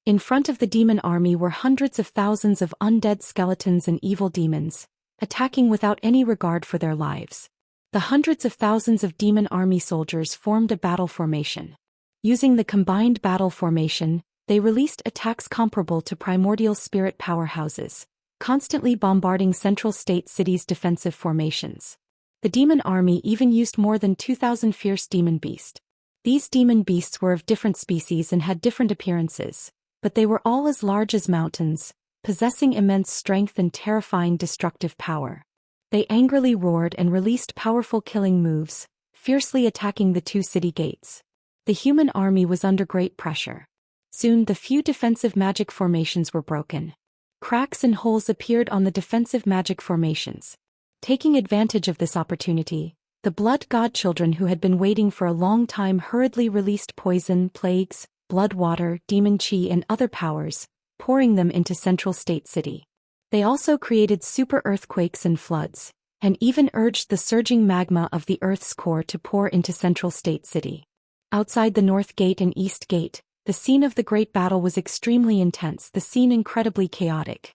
In front of the demon army were hundreds of thousands of undead skeletons and evil demons, attacking without any regard for their lives. The hundreds of thousands of demon army soldiers formed a battle formation. Using the combined battle formation, they released attacks comparable to primordial spirit powerhouses, constantly bombarding Central State City's defensive formations. The demon army even used more than 2,000 fierce demon beasts. These demon beasts were of different species and had different appearances, but they were all as large as mountains, possessing immense strength and terrifying destructive power. They angrily roared and released powerful killing moves, fiercely attacking the two city gates. The human army was under great pressure. Soon the few defensive magic formations were broken. Cracks and holes appeared on the defensive magic formations. Taking advantage of this opportunity, the blood god children who had been waiting for a long time hurriedly released poison, plagues, blood water, demon chi and other powers, pouring them into Central State City. They also created super earthquakes and floods, and even urged the surging magma of the Earth's core to pour into Central State City. Outside the North Gate and East Gate, the scene of the great battle was extremely intense, the scene incredibly chaotic.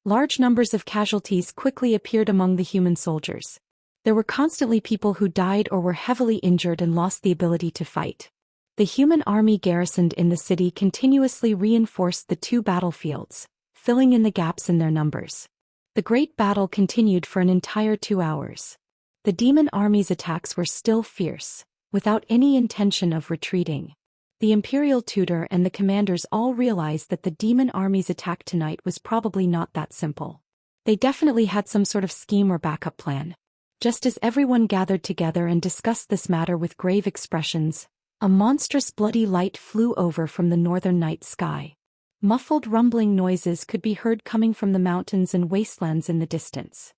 Large numbers of casualties quickly appeared among the human soldiers. There were constantly people who died or were heavily injured and lost the ability to fight. The human army garrisoned in the city continuously reinforced the two battlefields, filling in the gaps in their numbers. The great battle continued for an entire 2 hours. The demon army's attacks were still fierce, without any intention of retreating. The imperial tutor and the commanders all realized that the demon army's attack tonight was probably not that simple. They definitely had some sort of scheme or backup plan. Just as everyone gathered together and discussed this matter with grave expressions, a monstrous bloody light flew over from the northern night sky. Muffled rumbling noises could be heard coming from the mountains and wastelands in the distance.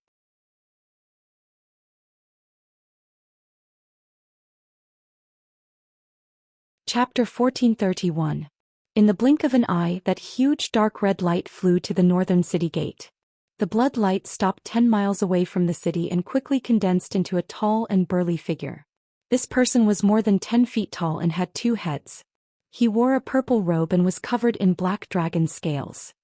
Chapter 1431. In the blink of an eye, that huge dark red light flew to the northern city gate. The blood light stopped 10 miles away from the city and quickly condensed into a tall and burly figure. This person was more than 10 feet tall and had 2 heads. He wore a purple robe and was covered in black dragon scales.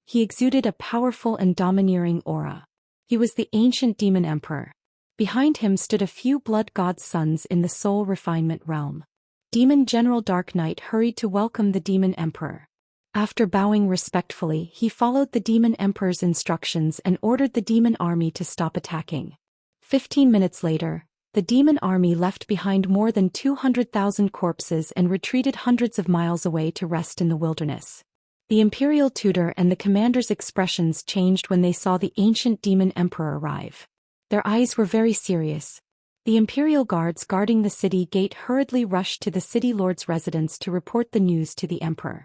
He exuded a powerful and domineering aura. He was the ancient demon emperor. Behind him stood a few blood god's sons in the soul refinement realm. Demon General Dark Knight hurried to welcome the demon emperor. After bowing respectfully, he followed the demon emperor's instructions and ordered the demon army to stop attacking. 15 minutes later, the demon army left behind more than 200,000 corpses and retreated hundreds of miles away to rest in the wilderness. The imperial tutor and the commander's expressions changed when they saw the ancient demon emperor arrive. Their eyes were very serious. The imperial guards guarding the city gate hurriedly rushed to the city lord's residence to report the news to the emperor.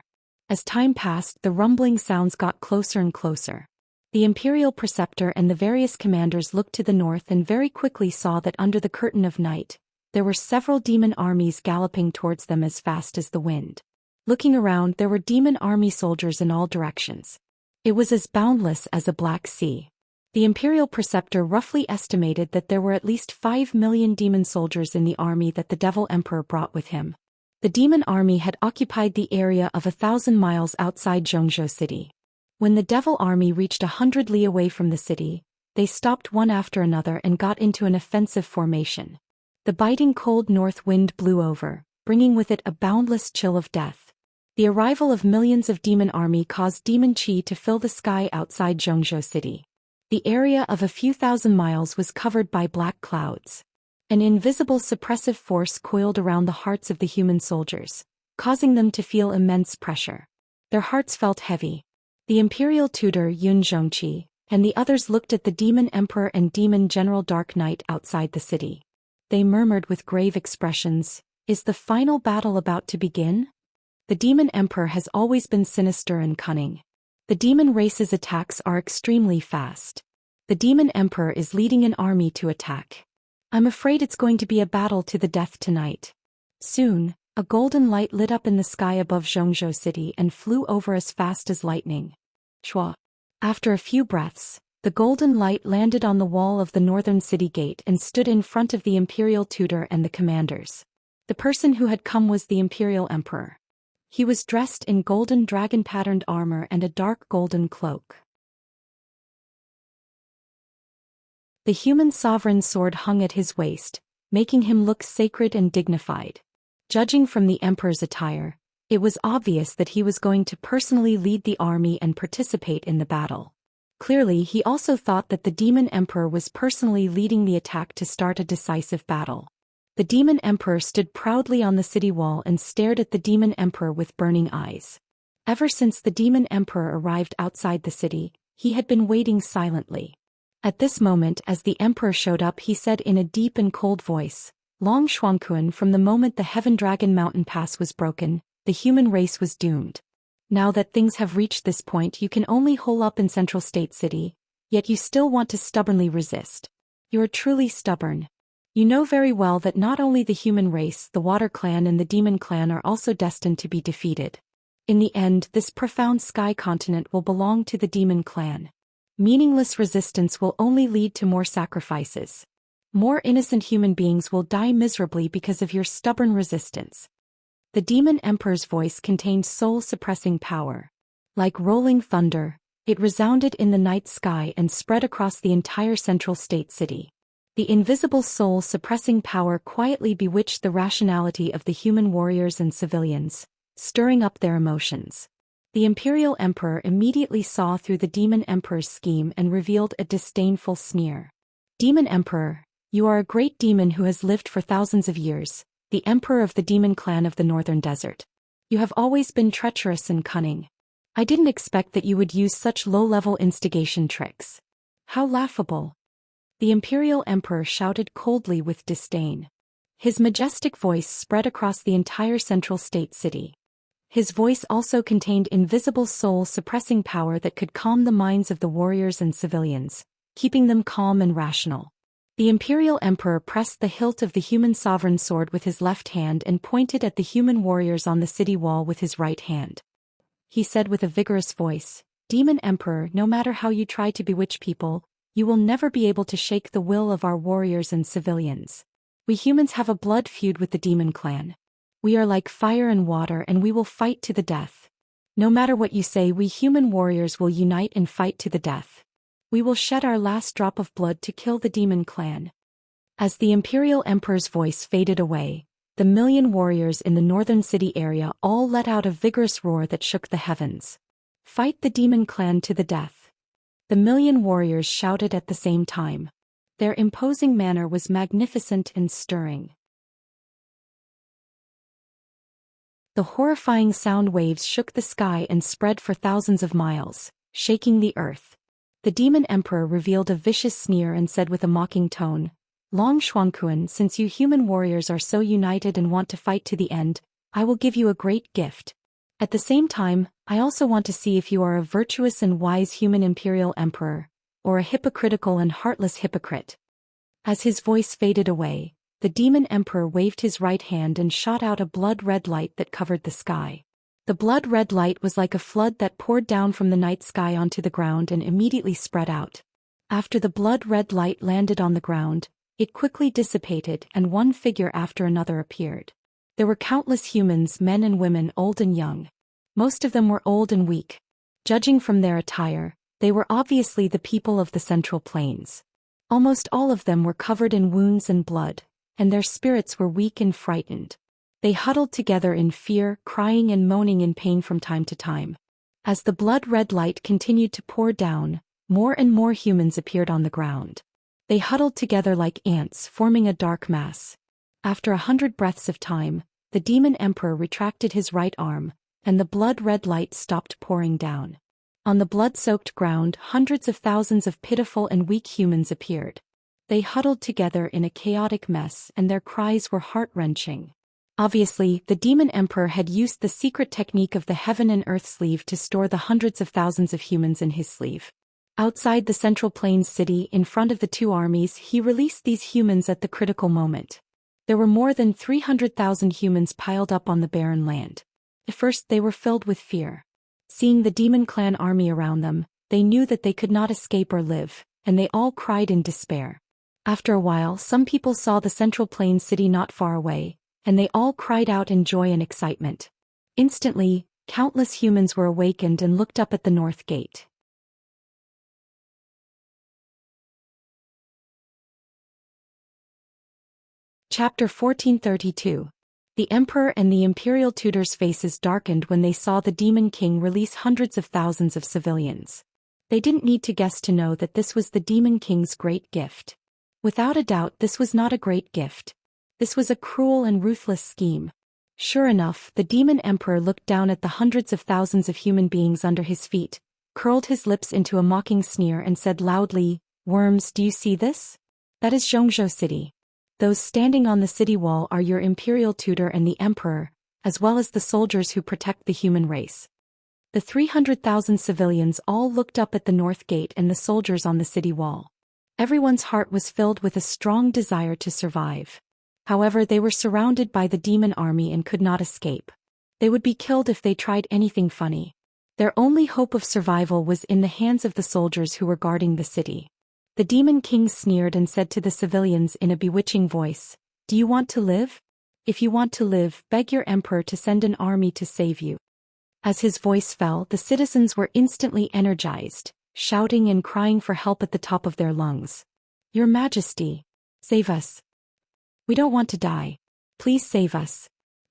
As time passed, the rumbling sounds got closer and closer. The imperial preceptor and the various commanders looked to the north and very quickly saw that under the curtain of night, there were several demon armies galloping towards them as fast as the wind. Looking around, there were demon army soldiers in all directions. It was as boundless as a black sea. The imperial preceptor roughly estimated that there were at least 5 million demon soldiers in the army that the devil emperor brought with him. The demon army had occupied the area of 1,000 miles outside Zhou City. When the devil army reached 100 li away from the city, they stopped one after another and got into an offensive formation. The biting cold north wind blew over, bringing with it a boundless chill of death. The arrival of millions of demon army caused demon chi to fill the sky outside Zhou City. The area of a few thousand miles was covered by black clouds. An invisible suppressive force coiled around the hearts of the human soldiers, causing them to feel immense pressure. Their hearts felt heavy. The imperial tutor Yun Zhongqi and the others looked at the demon emperor and demon general Dark Knight outside the city. They murmured with grave expressions, "Is the final battle about to begin?" The demon emperor has always been sinister and cunning. The demon race's attacks are extremely fast. The demon emperor is leading an army to attack. I'm afraid it's going to be a battle to the death tonight. Soon, a golden light lit up in the sky above Zhou City and flew over as fast as lightning. Chua. After a few breaths, the golden light landed on the wall of the northern city gate and stood in front of the imperial tutor and the commanders. The person who had come was the imperial emperor. He was dressed in golden dragon-patterned armor and a dark golden cloak. The human sovereign sword hung at his waist, making him look sacred and dignified. Judging from the emperor's attire, it was obvious that he was going to personally lead the army and participate in the battle. Clearly, he also thought that the demon emperor was personally leading the attack to start a decisive battle. The demon emperor stood proudly on the city wall and stared at the demon emperor with burning eyes. Ever since the demon emperor arrived outside the city, he had been waiting silently. At this moment, as the emperor showed up, he said in a deep and cold voice, "Long Xuanquan, from the moment the Heaven Dragon Mountain Pass was broken, the human race was doomed. Now that things have reached this point, you can only hole up in Central State City, yet you still want to stubbornly resist. You are truly stubborn. You know very well that not only the human race, the Water Clan and the Demon Clan are also destined to be defeated. In the end, this profound sky continent will belong to the Demon Clan. Meaningless resistance will only lead to more sacrifices. More innocent human beings will die miserably because of your stubborn resistance." The demon emperor's voice contained soul-suppressing power. Like rolling thunder, it resounded in the night sky and spread across the entire Central State City. The invisible soul-suppressing power quietly bewitched the rationality of the human warriors and civilians, stirring up their emotions. The imperial emperor immediately saw through the demon emperor's scheme and revealed a disdainful sneer. "Demon emperor, you are a great demon who has lived for thousands of years, the emperor of the demon clan of the northern desert. You have always been treacherous and cunning. I didn't expect that you would use such low-level instigation tricks. How laughable." The imperial emperor shouted coldly with disdain. His majestic voice spread across the entire Central State City. His voice also contained invisible soul-suppressing power that could calm the minds of the warriors and civilians, keeping them calm and rational. The imperial emperor pressed the hilt of the human sovereign sword with his left hand and pointed at the human warriors on the city wall with his right hand. He said with a vigorous voice, "Demon emperor, no matter how you try to bewitch people, you will never be able to shake the will of our warriors and civilians. We humans have a blood feud with the demon clan. We are like fire and water, and we will fight to the death. No matter what you say, we human warriors will unite and fight to the death. We will shed our last drop of blood to kill the demon clan." As the imperial emperor's voice faded away, the million warriors in the northern city area all let out a vigorous roar that shook the heavens. "Fight the demon clan to the death." The million warriors shouted at the same time. Their imposing manner was magnificent and stirring. The horrifying sound waves shook the sky and spread for thousands of miles, shaking the earth. The demon emperor revealed a vicious sneer and said with a mocking tone, "Long Xuanquan, since you human warriors are so united and want to fight to the end, I will give you a great gift. At the same time, I also want to see if you are a virtuous and wise human imperial emperor, or a hypocritical and heartless hypocrite." As his voice faded away, the demon emperor waved his right hand and shot out a blood-red light that covered the sky. The blood-red light was like a flood that poured down from the night sky onto the ground and immediately spread out. After the blood-red light landed on the ground, it quickly dissipated and one figure after another appeared. There were countless humans, men and women, old and young. Most of them were old and weak. Judging from their attire, they were obviously the people of the Central Plains. Almost all of them were covered in wounds and blood, and their spirits were weak and frightened. They huddled together in fear, crying and moaning in pain from time to time. As the blood-red light continued to pour down, more and more humans appeared on the ground. They huddled together like ants, forming a dark mass. After 100 breaths of time, the demon emperor retracted his right arm, and the blood-red light stopped pouring down. On the blood-soaked ground, hundreds of thousands of pitiful and weak humans appeared. They huddled together in a chaotic mess, and their cries were heart-wrenching. Obviously, the demon emperor had used the secret technique of the heaven and earth sleeve to store the hundreds of thousands of humans in his sleeve. Outside the Central Plains city, in front of the two armies, he released these humans at the critical moment. There were more than 300,000 humans piled up on the barren land. At first they were filled with fear. Seeing the demon clan army around them, they knew that they could not escape or live, and they all cried in despair. After a while, some people saw the Central Plains city not far away, and they all cried out in joy and excitement. Instantly, countless humans were awakened and looked up at the north gate. Chapter 1432. The Emperor and the Imperial Tutors' faces darkened when they saw the Demon King release hundreds of thousands of civilians. They didn't need to guess to know that this was the Demon King's great gift. Without a doubt, this was not a great gift. This was a cruel and ruthless scheme. Sure enough, the Demon Emperor looked down at the hundreds of thousands of human beings under his feet, curled his lips into a mocking sneer and said loudly, "Worms, do you see this? That is Xianxia city. Those standing on the city wall are your imperial tutor and the emperor, as well as the soldiers who protect the human race." The 300,000 civilians all looked up at the north gate and the soldiers on the city wall. Everyone's heart was filled with a strong desire to survive. However, they were surrounded by the demon army and could not escape. They would be killed if they tried anything funny. Their only hope of survival was in the hands of the soldiers who were guarding the city. The Demon King sneered and said to the civilians in a bewitching voice, "Do you want to live? If you want to live, beg your emperor to send an army to save you." As his voice fell, the citizens were instantly energized, shouting and crying for help at the top of their lungs. "Your Majesty, save us. We don't want to die. Please save us.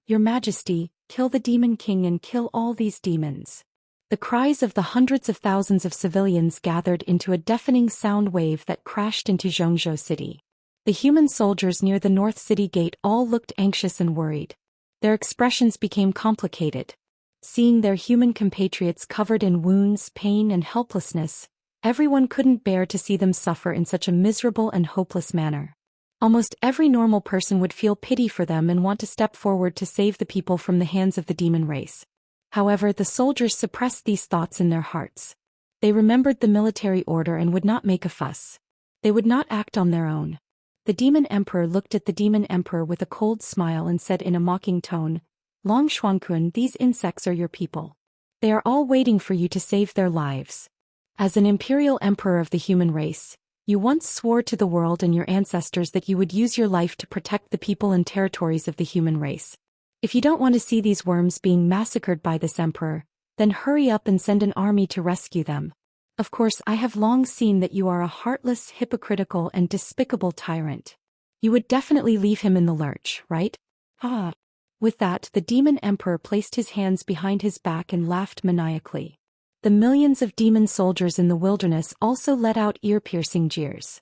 Your Majesty, kill the Demon King and kill all these demons." The cries of the hundreds of thousands of civilians gathered into a deafening sound wave that crashed into Xianxia city. The human soldiers near the North City gate all looked anxious and worried. Their expressions became complicated. Seeing their human compatriots covered in wounds, pain, and helplessness, everyone couldn't bear to see them suffer in such a miserable and hopeless manner. Almost every normal person would feel pity for them and want to step forward to save the people from the hands of the demon race. However, the soldiers suppressed these thoughts in their hearts. They remembered the military order and would not make a fuss. They would not act on their own. The Demon Emperor looked at the Demon Emperor with a cold smile and said in a mocking tone, "Long Xuankun, these insects are your people. They are all waiting for you to save their lives. As an imperial emperor of the human race, you once swore to the world and your ancestors that you would use your life to protect the people and territories of the human race. If you don't want to see these worms being massacred by this emperor, then hurry up and send an army to rescue them. Of course, I have long seen that you are a heartless, hypocritical, and despicable tyrant. You would definitely leave him in the lurch, right? Ah." With that, the Demon Emperor placed his hands behind his back and laughed maniacally. The millions of demon soldiers in the wilderness also let out ear-piercing jeers.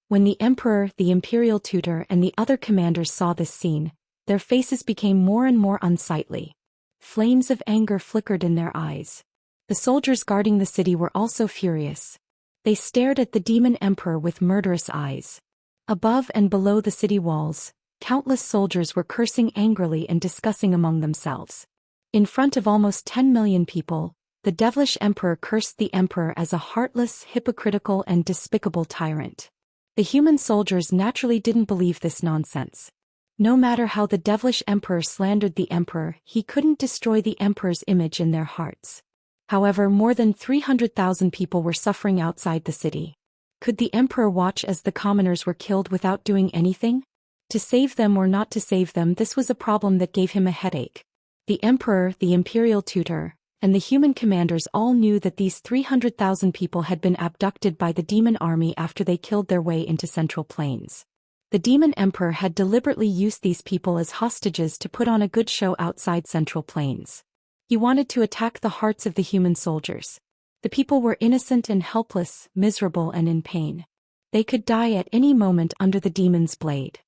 When the Emperor, the Imperial Tutor, and the other commanders saw this scene, their faces became more and more unsightly. Flames of anger flickered in their eyes. The soldiers guarding the city were also furious. They stared at the Demon Emperor with murderous eyes. Above and below the city walls, countless soldiers were cursing angrily and discussing among themselves. In front of almost 10 million people, the devilish emperor cursed the emperor as a heartless, hypocritical, and despicable tyrant. The human soldiers naturally didn't believe this nonsense. No matter how the devilish emperor slandered the emperor, he couldn't destroy the emperor's image in their hearts. However, more than 300,000 people were suffering outside the city. Could the emperor watch as the commoners were killed without doing anything? To save them or not to save them, this was a problem that gave him a headache. The emperor, the imperial tutor, and the human commanders all knew that these 300,000 people had been abducted by the demon army after they killed their way into Central Plains. The demon emperor had deliberately used these people as hostages to put on a good show outside Central Plains. He wanted to attack the hearts of the human soldiers. The people were innocent and helpless, miserable and in pain. They could die at any moment under the demon's blade.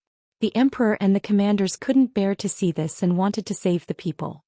The emperor and the commanders couldn't bear to see this and wanted to save the people.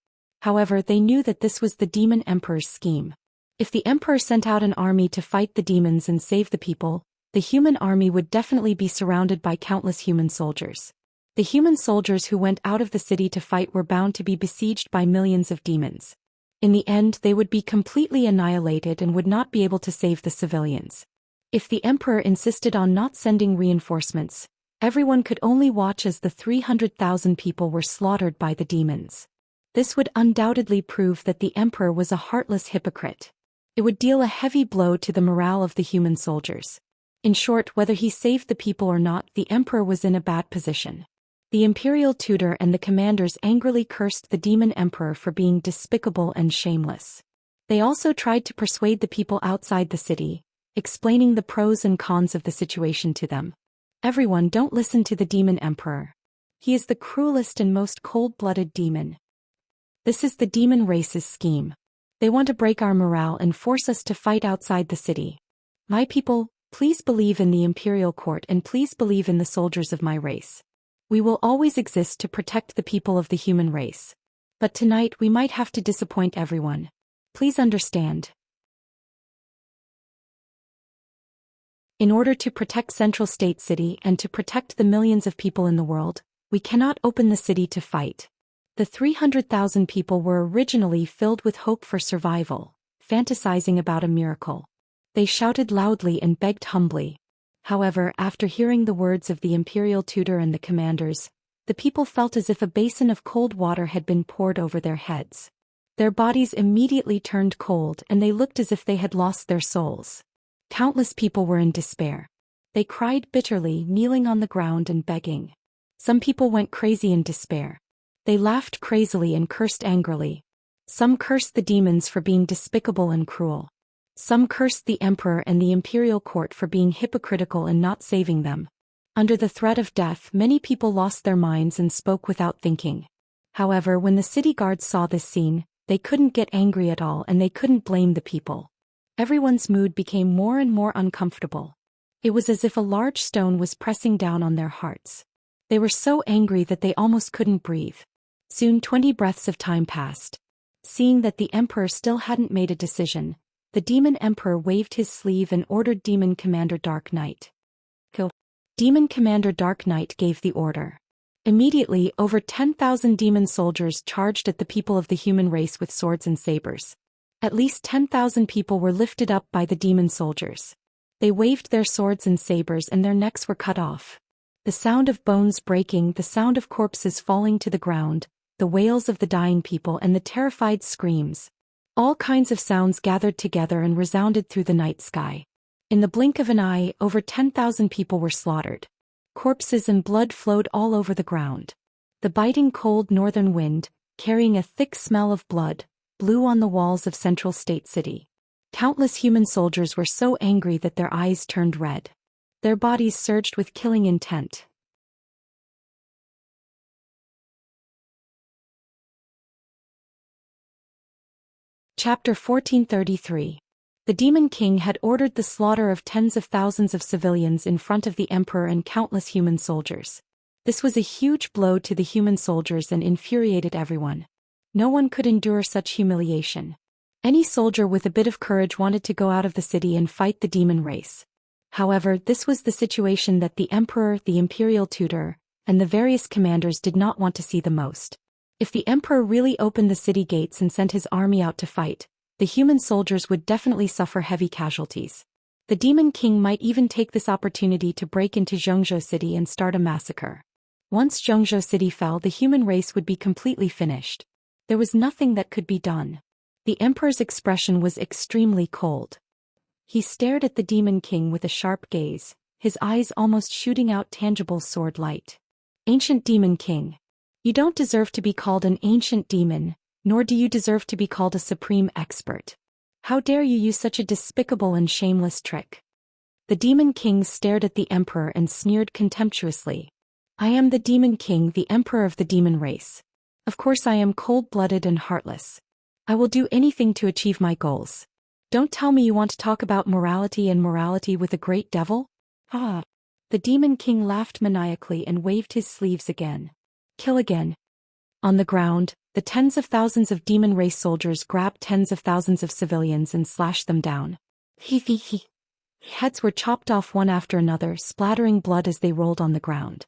However, they knew that this was the demon emperor's scheme. If the emperor sent out an army to fight the demons and save the people, the human army would definitely be surrounded by countless human soldiers. The human soldiers who went out of the city to fight were bound to be besieged by millions of demons. In the end, they would be completely annihilated and would not be able to save the civilians. If the emperor insisted on not sending reinforcements, everyone could only watch as the 300,000 people were slaughtered by the demons. This would undoubtedly prove that the emperor was a heartless hypocrite. It would deal a heavy blow to the morale of the human soldiers. In short, whether he saved the people or not, the emperor was in a bad position. The imperial tutor and the commanders angrily cursed the demon emperor for being despicable and shameless. They also tried to persuade the people outside the city, explaining the pros and cons of the situation to them. Everyone, don't listen to the demon emperor. He is the cruelest and most cold-blooded demon. This is the demon race's scheme. They want to break our morale and force us to fight outside the city. My people, please believe in the imperial court and please believe in the soldiers of my race. We will always exist to protect the people of the human race. But tonight we might have to disappoint everyone. Please understand. In order to protect Central State City and to protect the millions of people in the world, we cannot open the city to fight. The 300,000 people were originally filled with hope for survival, fantasizing about a miracle. They shouted loudly and begged humbly. However, after hearing the words of the imperial tutor and the commanders, the people felt as if a basin of cold water had been poured over their heads. Their bodies immediately turned cold and they looked as if they had lost their souls. Countless people were in despair. They cried bitterly, kneeling on the ground and begging. Some people went crazy in despair. They laughed crazily and cursed angrily. Some cursed the demons for being despicable and cruel. Some cursed the emperor and the imperial court for being hypocritical and not saving them. Under the threat of death, many people lost their minds and spoke without thinking. However, when the city guards saw this scene, they couldn't get angry at all and they couldn't blame the people. Everyone's mood became more and more uncomfortable. It was as if a large stone was pressing down on their hearts. They were so angry that they almost couldn't breathe. Soon 20 breaths of time passed. Seeing that the emperor still hadn't made a decision, the demon emperor waved his sleeve and ordered Demon Commander Dark Knight. Kill. Demon Commander Dark Knight gave the order. Immediately, over 10,000 demon soldiers charged at the people of the human race with swords and sabers. At least 10,000 people were lifted up by the demon soldiers. They waved their swords and sabers and their necks were cut off. The sound of bones breaking, the sound of corpses falling to the ground, the wails of the dying people and the terrified screams. All kinds of sounds gathered together and resounded through the night sky. In the blink of an eye, over 10,000 people were slaughtered. Corpses and blood flowed all over the ground. The biting cold northern wind, carrying a thick smell of blood, blew on the walls of Central State City. Countless human soldiers were so angry that their eyes turned red. Their bodies surged with killing intent. Chapter 1433. The Demon King had ordered the slaughter of tens of thousands of civilians in front of the emperor and countless human soldiers. This was a huge blow to the human soldiers and infuriated everyone. No one could endure such humiliation. Any soldier with a bit of courage wanted to go out of the city and fight the demon race. However, this was the situation that the emperor, the imperial tutor, and the various commanders did not want to see the most. If the emperor really opened the city gates and sent his army out to fight, the human soldiers would definitely suffer heavy casualties. The Demon King might even take this opportunity to break into Zhou City and start a massacre. Once Zhou City fell, the human race would be completely finished. There was nothing that could be done. The emperor's expression was extremely cold. He stared at the Demon King with a sharp gaze, his eyes almost shooting out tangible sword light. Ancient Demon King. You don't deserve to be called an ancient demon, nor do you deserve to be called a supreme expert. How dare you use such a despicable and shameless trick? The Demon King stared at the emperor and sneered contemptuously. I am the Demon King, the emperor of the demon race. Of course I am cold-blooded and heartless. I will do anything to achieve my goals. Don't tell me you want to talk about morality and morality with a great devil? Ah! The Demon King laughed maniacally and waved his sleeves again. Kill again. On the ground, the tens of thousands of demon race soldiers grabbed tens of thousands of civilians and slashed them down. He. Heads were chopped off one after another, splattering blood as they rolled on the ground.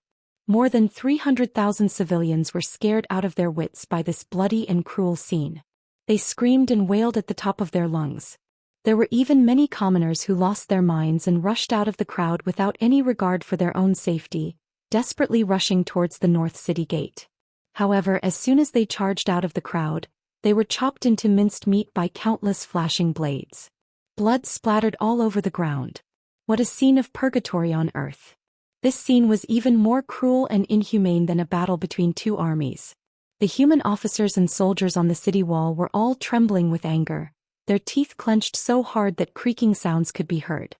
More than 300,000 civilians were scared out of their wits by this bloody and cruel scene. They screamed and wailed at the top of their lungs. There were even many commoners who lost their minds and rushed out of the crowd without any regard for their own safety, desperately rushing towards the North City gate. However, as soon as they charged out of the crowd, they were chopped into minced meat by countless flashing blades. Blood splattered all over the ground. What a scene of purgatory on earth. This scene was even more cruel and inhumane than a battle between two armies. The human officers and soldiers on the city wall were all trembling with anger, their teeth clenched so hard that creaking sounds could be heard.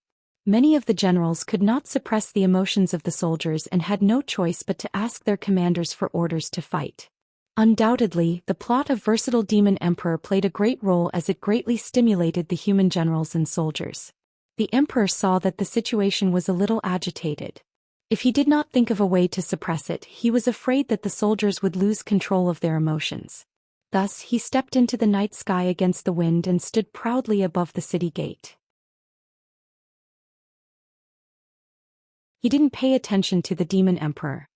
Many of the generals could not suppress the emotions of the soldiers and had no choice but to ask their commanders for orders to fight. Undoubtedly, the plot of Versatile Demon Emperor played a great role as it greatly stimulated the human generals and soldiers. The emperor saw that the situation was a little agitated. If he did not think of a way to suppress it, he was afraid that the soldiers would lose control of their emotions. Thus, he stepped into the night sky against the wind and stood proudly above the city gate. He didn't pay attention to the demon emperor.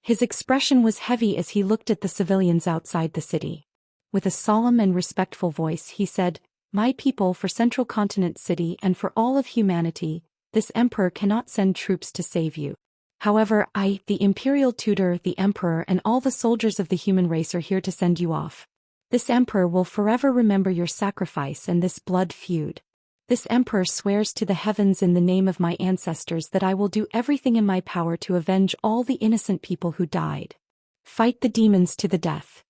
His expression was heavy as he looked at the civilians outside the city. With a solemn and respectful voice he said, "My people, for Central Continent City and for all of humanity, this emperor cannot send troops to save you. However, I, the imperial tutor, the emperor and all the soldiers of the human race are here to send you off. This emperor will forever remember your sacrifice and this blood feud. This emperor swears to the heavens in the name of my ancestors that I will do everything in my power to avenge all the innocent people who died. Fight the demons to the death."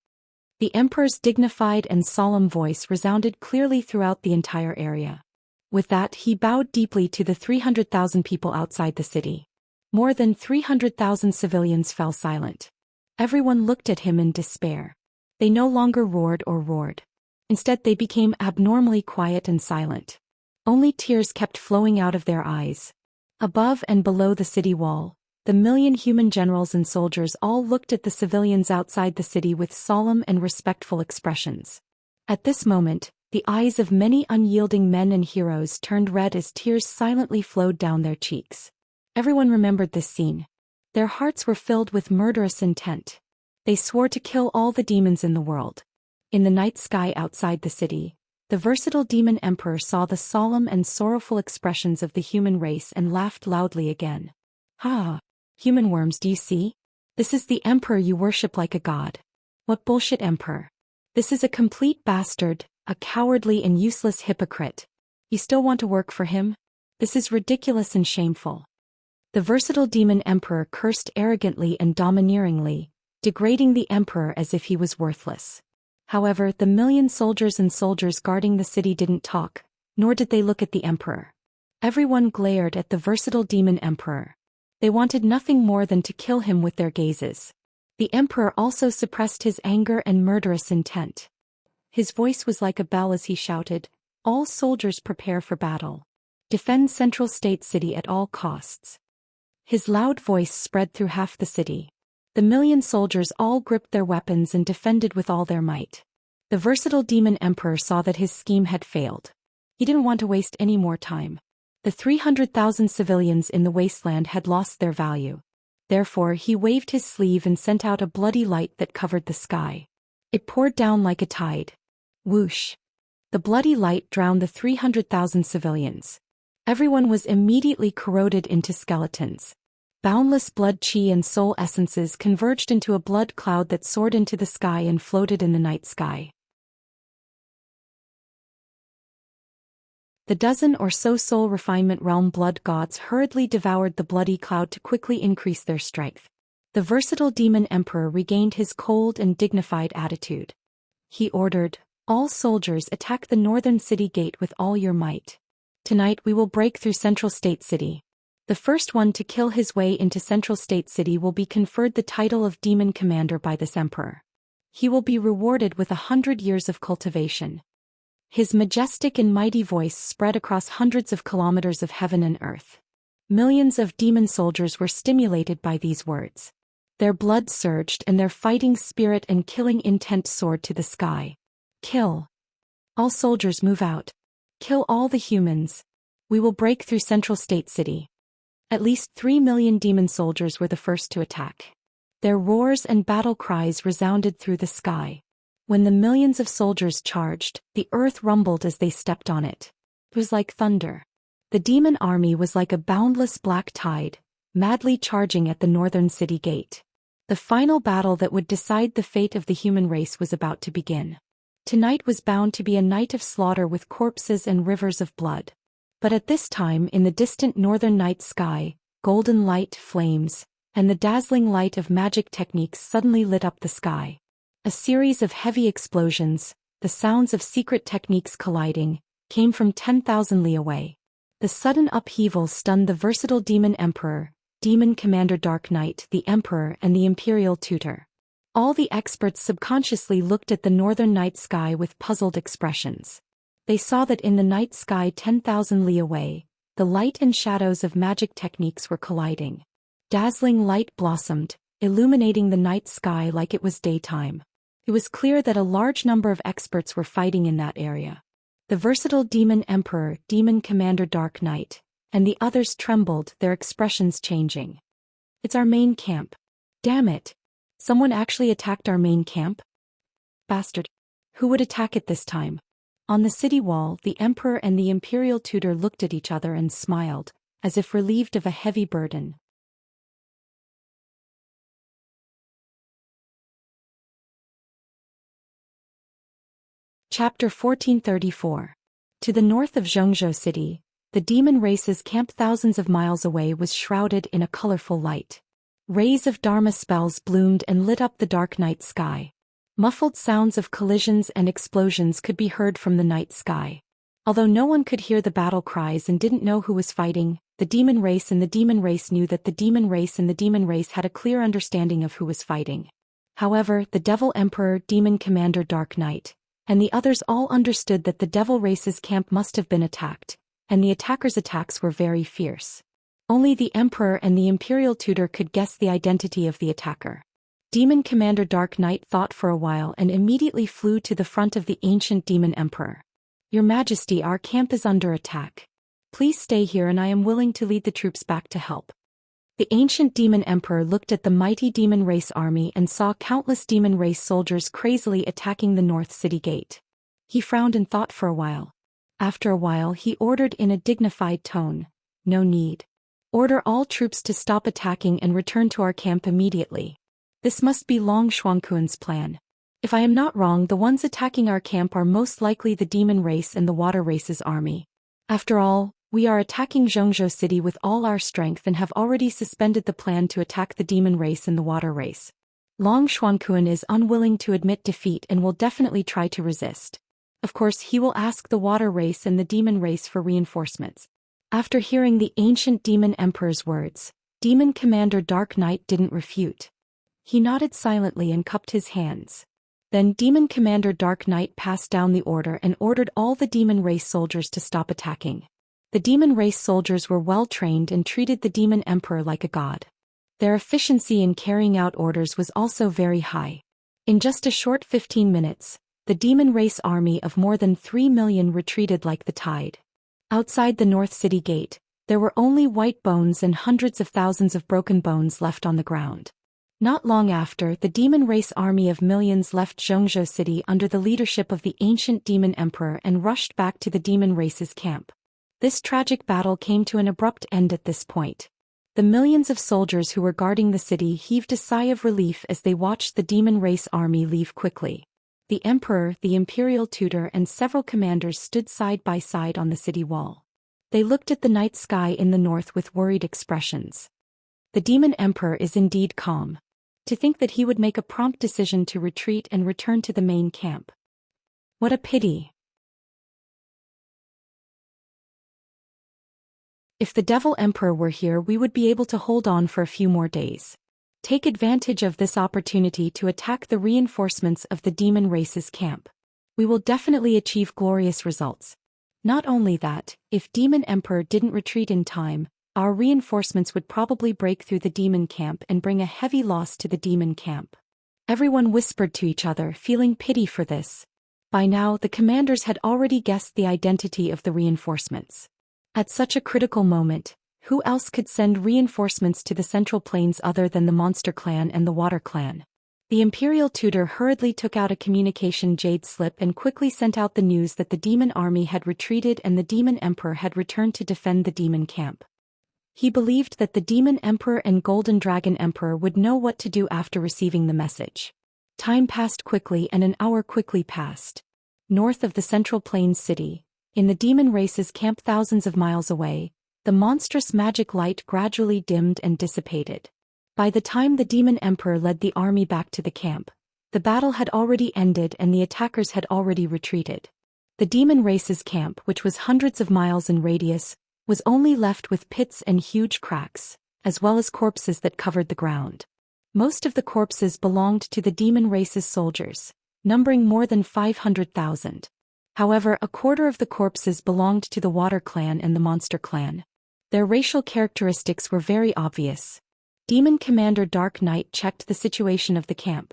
The emperor's dignified and solemn voice resounded clearly throughout the entire area. With that, he bowed deeply to the 300,000 people outside the city. More than 300,000 civilians fell silent. Everyone looked at him in despair. They no longer roared or roared. Instead, they became abnormally quiet and silent. Only tears kept flowing out of their eyes. Above and below the city wall, the million human generals and soldiers all looked at the civilians outside the city with solemn and respectful expressions. At this moment, the eyes of many unyielding men and heroes turned red as tears silently flowed down their cheeks. Everyone remembered this scene. Their hearts were filled with murderous intent. They swore to kill all the demons in the world. In the night sky outside the city, the versatile demon emperor saw the solemn and sorrowful expressions of the human race and laughed loudly again. "Ha! Human worms, do you see? This is the emperor you worship like a god. What bullshit emperor! This is a complete bastard, a cowardly and useless hypocrite. You still want to work for him? This is ridiculous and shameful." The versatile demon emperor cursed arrogantly and domineeringly, degrading the emperor as if he was worthless. However, the million soldiers and soldiers guarding the city didn't talk, nor did they look at the emperor. Everyone glared at the versatile demon emperor. They wanted nothing more than to kill him with their gazes. The emperor also suppressed his anger and murderous intent. His voice was like a bell as he shouted, "All soldiers prepare for battle. Defend Central State City at all costs." His loud voice spread through half the city. The million soldiers all gripped their weapons and defended with all their might. The versatile demon emperor saw that his scheme had failed. He didn't want to waste any more time. The 300,000 civilians in the wasteland had lost their value. Therefore, he waved his sleeve and sent out a bloody light that covered the sky. It poured down like a tide. Whoosh! The bloody light drowned the 300,000 civilians. Everyone was immediately corroded into skeletons. Boundless blood chi and soul essences converged into a blood cloud that soared into the sky and floated in the night sky. The dozen or so soul refinement realm blood gods hurriedly devoured the bloody cloud to quickly increase their strength. The versatile demon emperor regained his cold and dignified attitude. He ordered, "All soldiers attack the northern city gate with all your might. Tonight we will break through Central State City. The first one to kill his way into Central State City will be conferred the title of Demon Commander by this emperor. He will be rewarded with 100 years of cultivation." His majestic and mighty voice spread across hundreds of kilometers of heaven and earth. Millions of demon soldiers were stimulated by these words. Their blood surged and their fighting spirit and killing intent soared to the sky. "Kill! All soldiers move out! Kill all the humans! We will break through Central State City. At least 3 million demon soldiers were the first to attack. Their roars and battle cries resounded through the sky. When the millions of soldiers charged, the earth rumbled as they stepped on it. It was like thunder. The demon army was like a boundless black tide, madly charging at the northern city gate. The final battle that would decide the fate of the human race was about to begin. Tonight was bound to be a night of slaughter with corpses and rivers of blood. But at this time in the distant northern night sky, golden light, flames, and the dazzling light of magic techniques suddenly lit up the sky. A series of heavy explosions, the sounds of secret techniques colliding, came from 10,000 li away. The sudden upheaval stunned the versatile demon emperor, demon commander Dark Knight, the emperor and the imperial tutor. All the experts subconsciously looked at the northern night sky with puzzled expressions. They saw that in the night sky 10,000 li away, the light and shadows of magic techniques were colliding. Dazzling light blossomed, illuminating the night sky like it was daytime. It was clear that a large number of experts were fighting in that area. The versatile demon emperor, demon commander Dark Knight, and the others trembled, their expressions changing. It's our main camp. Damn it. Someone actually attacked our main camp? Bastard. Who would attack it this time? On the city wall, the emperor and the imperial tutor looked at each other and smiled, as if relieved of a heavy burden. Chapter 1434. To the north of Zhou City, the demon race's camp thousands of miles away was shrouded in a colorful light. Rays of Dharma spells bloomed and lit up the dark night sky. Muffled sounds of collisions and explosions could be heard from the night sky. Although no one could hear the battle cries and didn't know who was fighting, the demon race and the demon race knew that the demon race and the demon race had a clear understanding of who was fighting. However, the Devil Emperor, Demon Commander Dark Knight, and the others all understood that the Devil race's camp must have been attacked, and the attackers' attacks were very fierce. Only the Emperor and the Imperial Tutor could guess the identity of the attacker. Demon Commander Dark Knight thought for a while and immediately flew to the front of the ancient Demon Emperor. Your Majesty, our camp is under attack. Please stay here and I am willing to lead the troops back to help. The ancient Demon Emperor looked at the mighty demon race army and saw countless demon race soldiers crazily attacking the North City Gate. He frowned and thought for a while. After a while he ordered in a dignified tone, "No need. Order all troops to stop attacking and return to our camp immediately. This must be Long Xuanquan's plan. If I am not wrong, the ones attacking our camp are most likely the demon race and the water race's army. After all, we are attacking Zhou City with all our strength and have already suspended the plan to attack the demon race and the water race. Long Xuanquan is unwilling to admit defeat and will definitely try to resist. Of course, he will ask the water race and the demon race for reinforcements." After hearing the ancient demon emperor's words, Demon Commander Dark Knight didn't refute. He nodded silently and cupped his hands. Then Demon Commander Dark Knight passed down the order and ordered all the demon race soldiers to stop attacking. The demon race soldiers were well trained and treated the demon emperor like a god. Their efficiency in carrying out orders was also very high. In just a short 15 minutes, the demon race army of more than 3 million retreated like the tide. Outside the North City Gate, there were only white bones and hundreds of thousands of broken bones left on the ground. Not long after, the demon race army of millions left Zhou City under the leadership of the ancient demon emperor and rushed back to the demon race's camp. This tragic battle came to an abrupt end at this point. The millions of soldiers who were guarding the city heaved a sigh of relief as they watched the demon race army leave quickly. The emperor, the imperial tutor and several commanders stood side by side on the city wall. They looked at the night sky in the north with worried expressions. The demon emperor is indeed calm. To think that he would make a prompt decision to retreat and return to the main camp. What a pity. If the Devil Emperor were here, we would be able to hold on for a few more days. Take advantage of this opportunity to attack the reinforcements of the demon race's camp. We will definitely achieve glorious results. Not only that, if Demon Emperor didn't retreat in time, our reinforcements would probably break through the demon camp and bring a heavy loss to the demon camp. Everyone whispered to each other, feeling pity for this. By now, the commanders had already guessed the identity of the reinforcements. At such a critical moment, who else could send reinforcements to the Central Plains other than the Monster Clan and the Water Clan? The Imperial tutor hurriedly took out a communication jade slip and quickly sent out the news that the demon army had retreated and the demon emperor had returned to defend the demon camp. He believed that the demon emperor and golden dragon emperor would know what to do after receiving the message. Time passed quickly and an hour quickly passed. North of the Central Plains city, in the demon race's camp thousands of miles away, the monstrous magic light gradually dimmed and dissipated. By the time the demon emperor led the army back to the camp, the battle had already ended and the attackers had already retreated. The demon race's camp, which was hundreds of miles in radius, was only left with pits and huge cracks, as well as corpses that covered the ground. Most of the corpses belonged to the demon race's soldiers, numbering more than 500,000. However, a quarter of the corpses belonged to the Water Clan and the Monster Clan. Their racial characteristics were very obvious. Demon Commander Dark Knight checked the situation of the camp.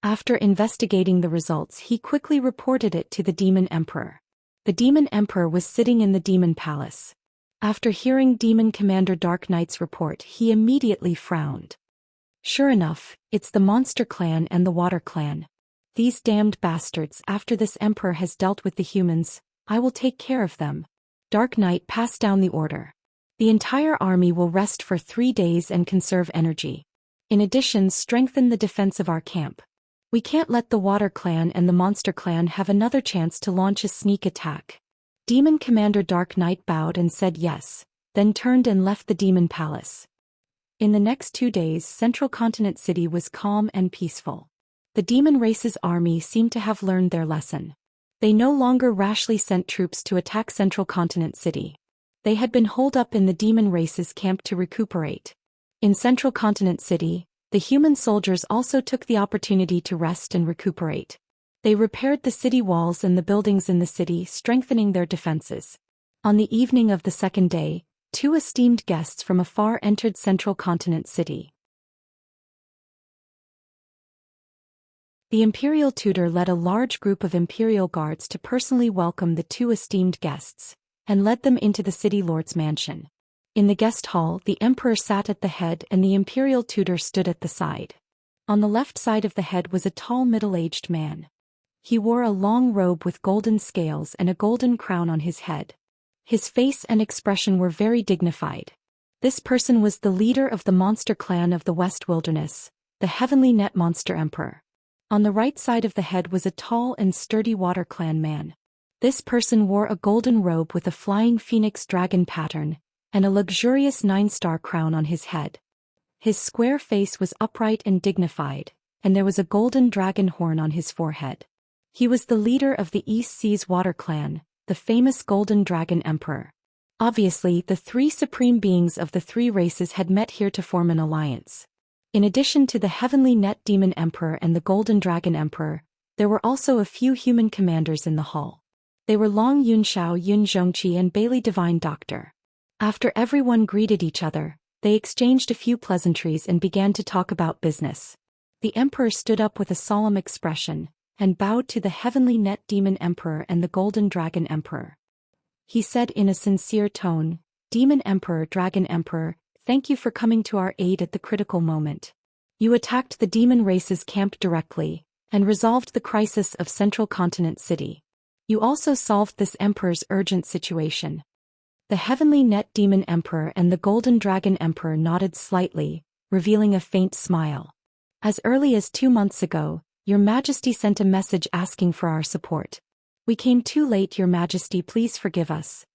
After investigating the results, he quickly reported it to the Demon Emperor. The Demon Emperor was sitting in the Demon Palace. After hearing Demon Commander Dark Knight's report, he immediately frowned. Sure enough, it's the Monster Clan and the Water Clan. These damned bastards, after this emperor has dealt with the humans, I will take care of them. Dark Knight passed down the order. The entire army will rest for 3 days and conserve energy. In addition, strengthen the defense of our camp. We can't let the Water Clan and the Monster Clan have another chance to launch a sneak attack. Demon Commander Dark Knight bowed and said yes, then turned and left the Demon Palace. In the next 2 days, Central Continent City was calm and peaceful. The demon race's army seemed to have learned their lesson. They no longer rashly sent troops to attack Central Continent City. They had been holed up in the demon race's camp to recuperate. In Central Continent City, the human soldiers also took the opportunity to rest and recuperate. They repaired the city walls and the buildings in the city, strengthening their defenses. On the evening of the second day, 2 esteemed guests from afar entered Central Continent City. The Imperial tutor led a large group of Imperial guards to personally welcome the 2 esteemed guests, and led them into the city lord's mansion. In the guest hall, the emperor sat at the head and the Imperial tutor stood at the side. On the left side of the head was a tall middle-aged man. He wore a long robe with golden scales and a golden crown on his head. His face and expression were very dignified. This person was the leader of the Monster Clan of the West Wilderness, the Heavenly Net Monster Emperor. On the right side of the head was a tall and sturdy Water Clan man. This person wore a golden robe with a flying phoenix dragon pattern, and a luxurious 9-star crown on his head. His square face was upright and dignified, and there was a golden dragon horn on his forehead. He was the leader of the East Seas Water Clan, the famous Golden Dragon Emperor. Obviously, the 3 supreme beings of the 3 races had met here to form an alliance. In addition to the Heavenly Net Demon Emperor and the Golden Dragon Emperor, there were also a few human commanders in the hall. They were Long Yunxiao, Yun Zhongqi and Bailey Divine Doctor. After everyone greeted each other, they exchanged a few pleasantries and began to talk about business. The Emperor stood up with a solemn expression, and bowed to the Heavenly Net Demon Emperor and the Golden Dragon Emperor. He said in a sincere tone, "Demon Emperor, Dragon Emperor, thank you for coming to our aid at the critical moment. You attacked the demon race's camp directly, and resolved the crisis of Central Continent City. You also solved this Emperor's urgent situation." The Heavenly Net Demon Emperor and the Golden Dragon Emperor nodded slightly, revealing a faint smile. "As early as 2 months ago, Your Majesty sent a message asking for our support. We came too late, Your Majesty, please forgive us.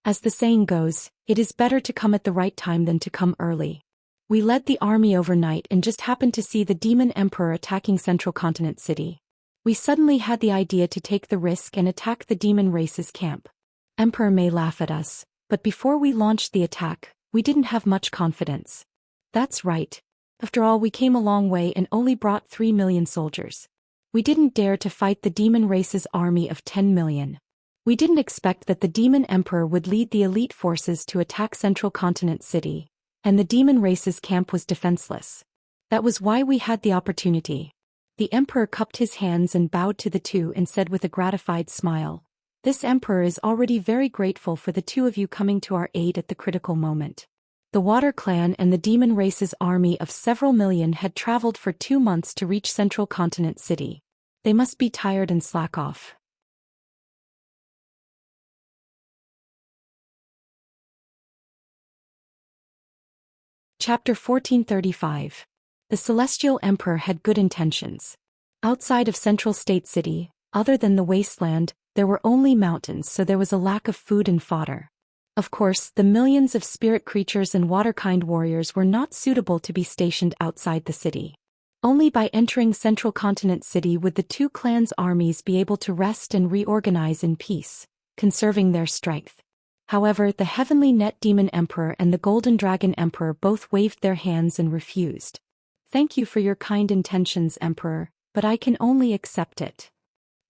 As the saying goes, it is better to come at the right time than to come early. We led the army overnight and just happened to see the Demon Emperor attacking Central Continent City. We suddenly had the idea to take the risk and attack the demon race's camp. Emperor may laugh at us, but before we launched the attack, we didn't have much confidence." "That's right. After all, we came a long way and only brought 3 million soldiers. We didn't dare to fight the demon race's army of 10 million. We didn't expect that the Demon Emperor would lead the elite forces to attack Central Continent City, and the demon race's camp was defenseless. That was why we had the opportunity." The Emperor cupped his hands and bowed to the 2 and said with a gratified smile, This emperor is already very grateful for the two of you coming to our aid at the critical moment. The Water Clan and the Demon Race's army of several million had traveled for 2 months to reach Central Continent City. They must be tired and slack off. Chapter 1435. The Celestial Emperor had good intentions. Outside of Central State City, other than the wasteland, there were only mountains, so there was a lack of food and fodder. Of course, the millions of spirit creatures and waterkind warriors were not suitable to be stationed outside the city. Only by entering Central Continent City would the two clans' armies be able to rest and reorganize in peace, conserving their strength. However, the Heavenly Net Demon Emperor and the Golden Dragon Emperor both waved their hands and refused. "Thank you for your kind intentions, Emperor, but I can only accept it.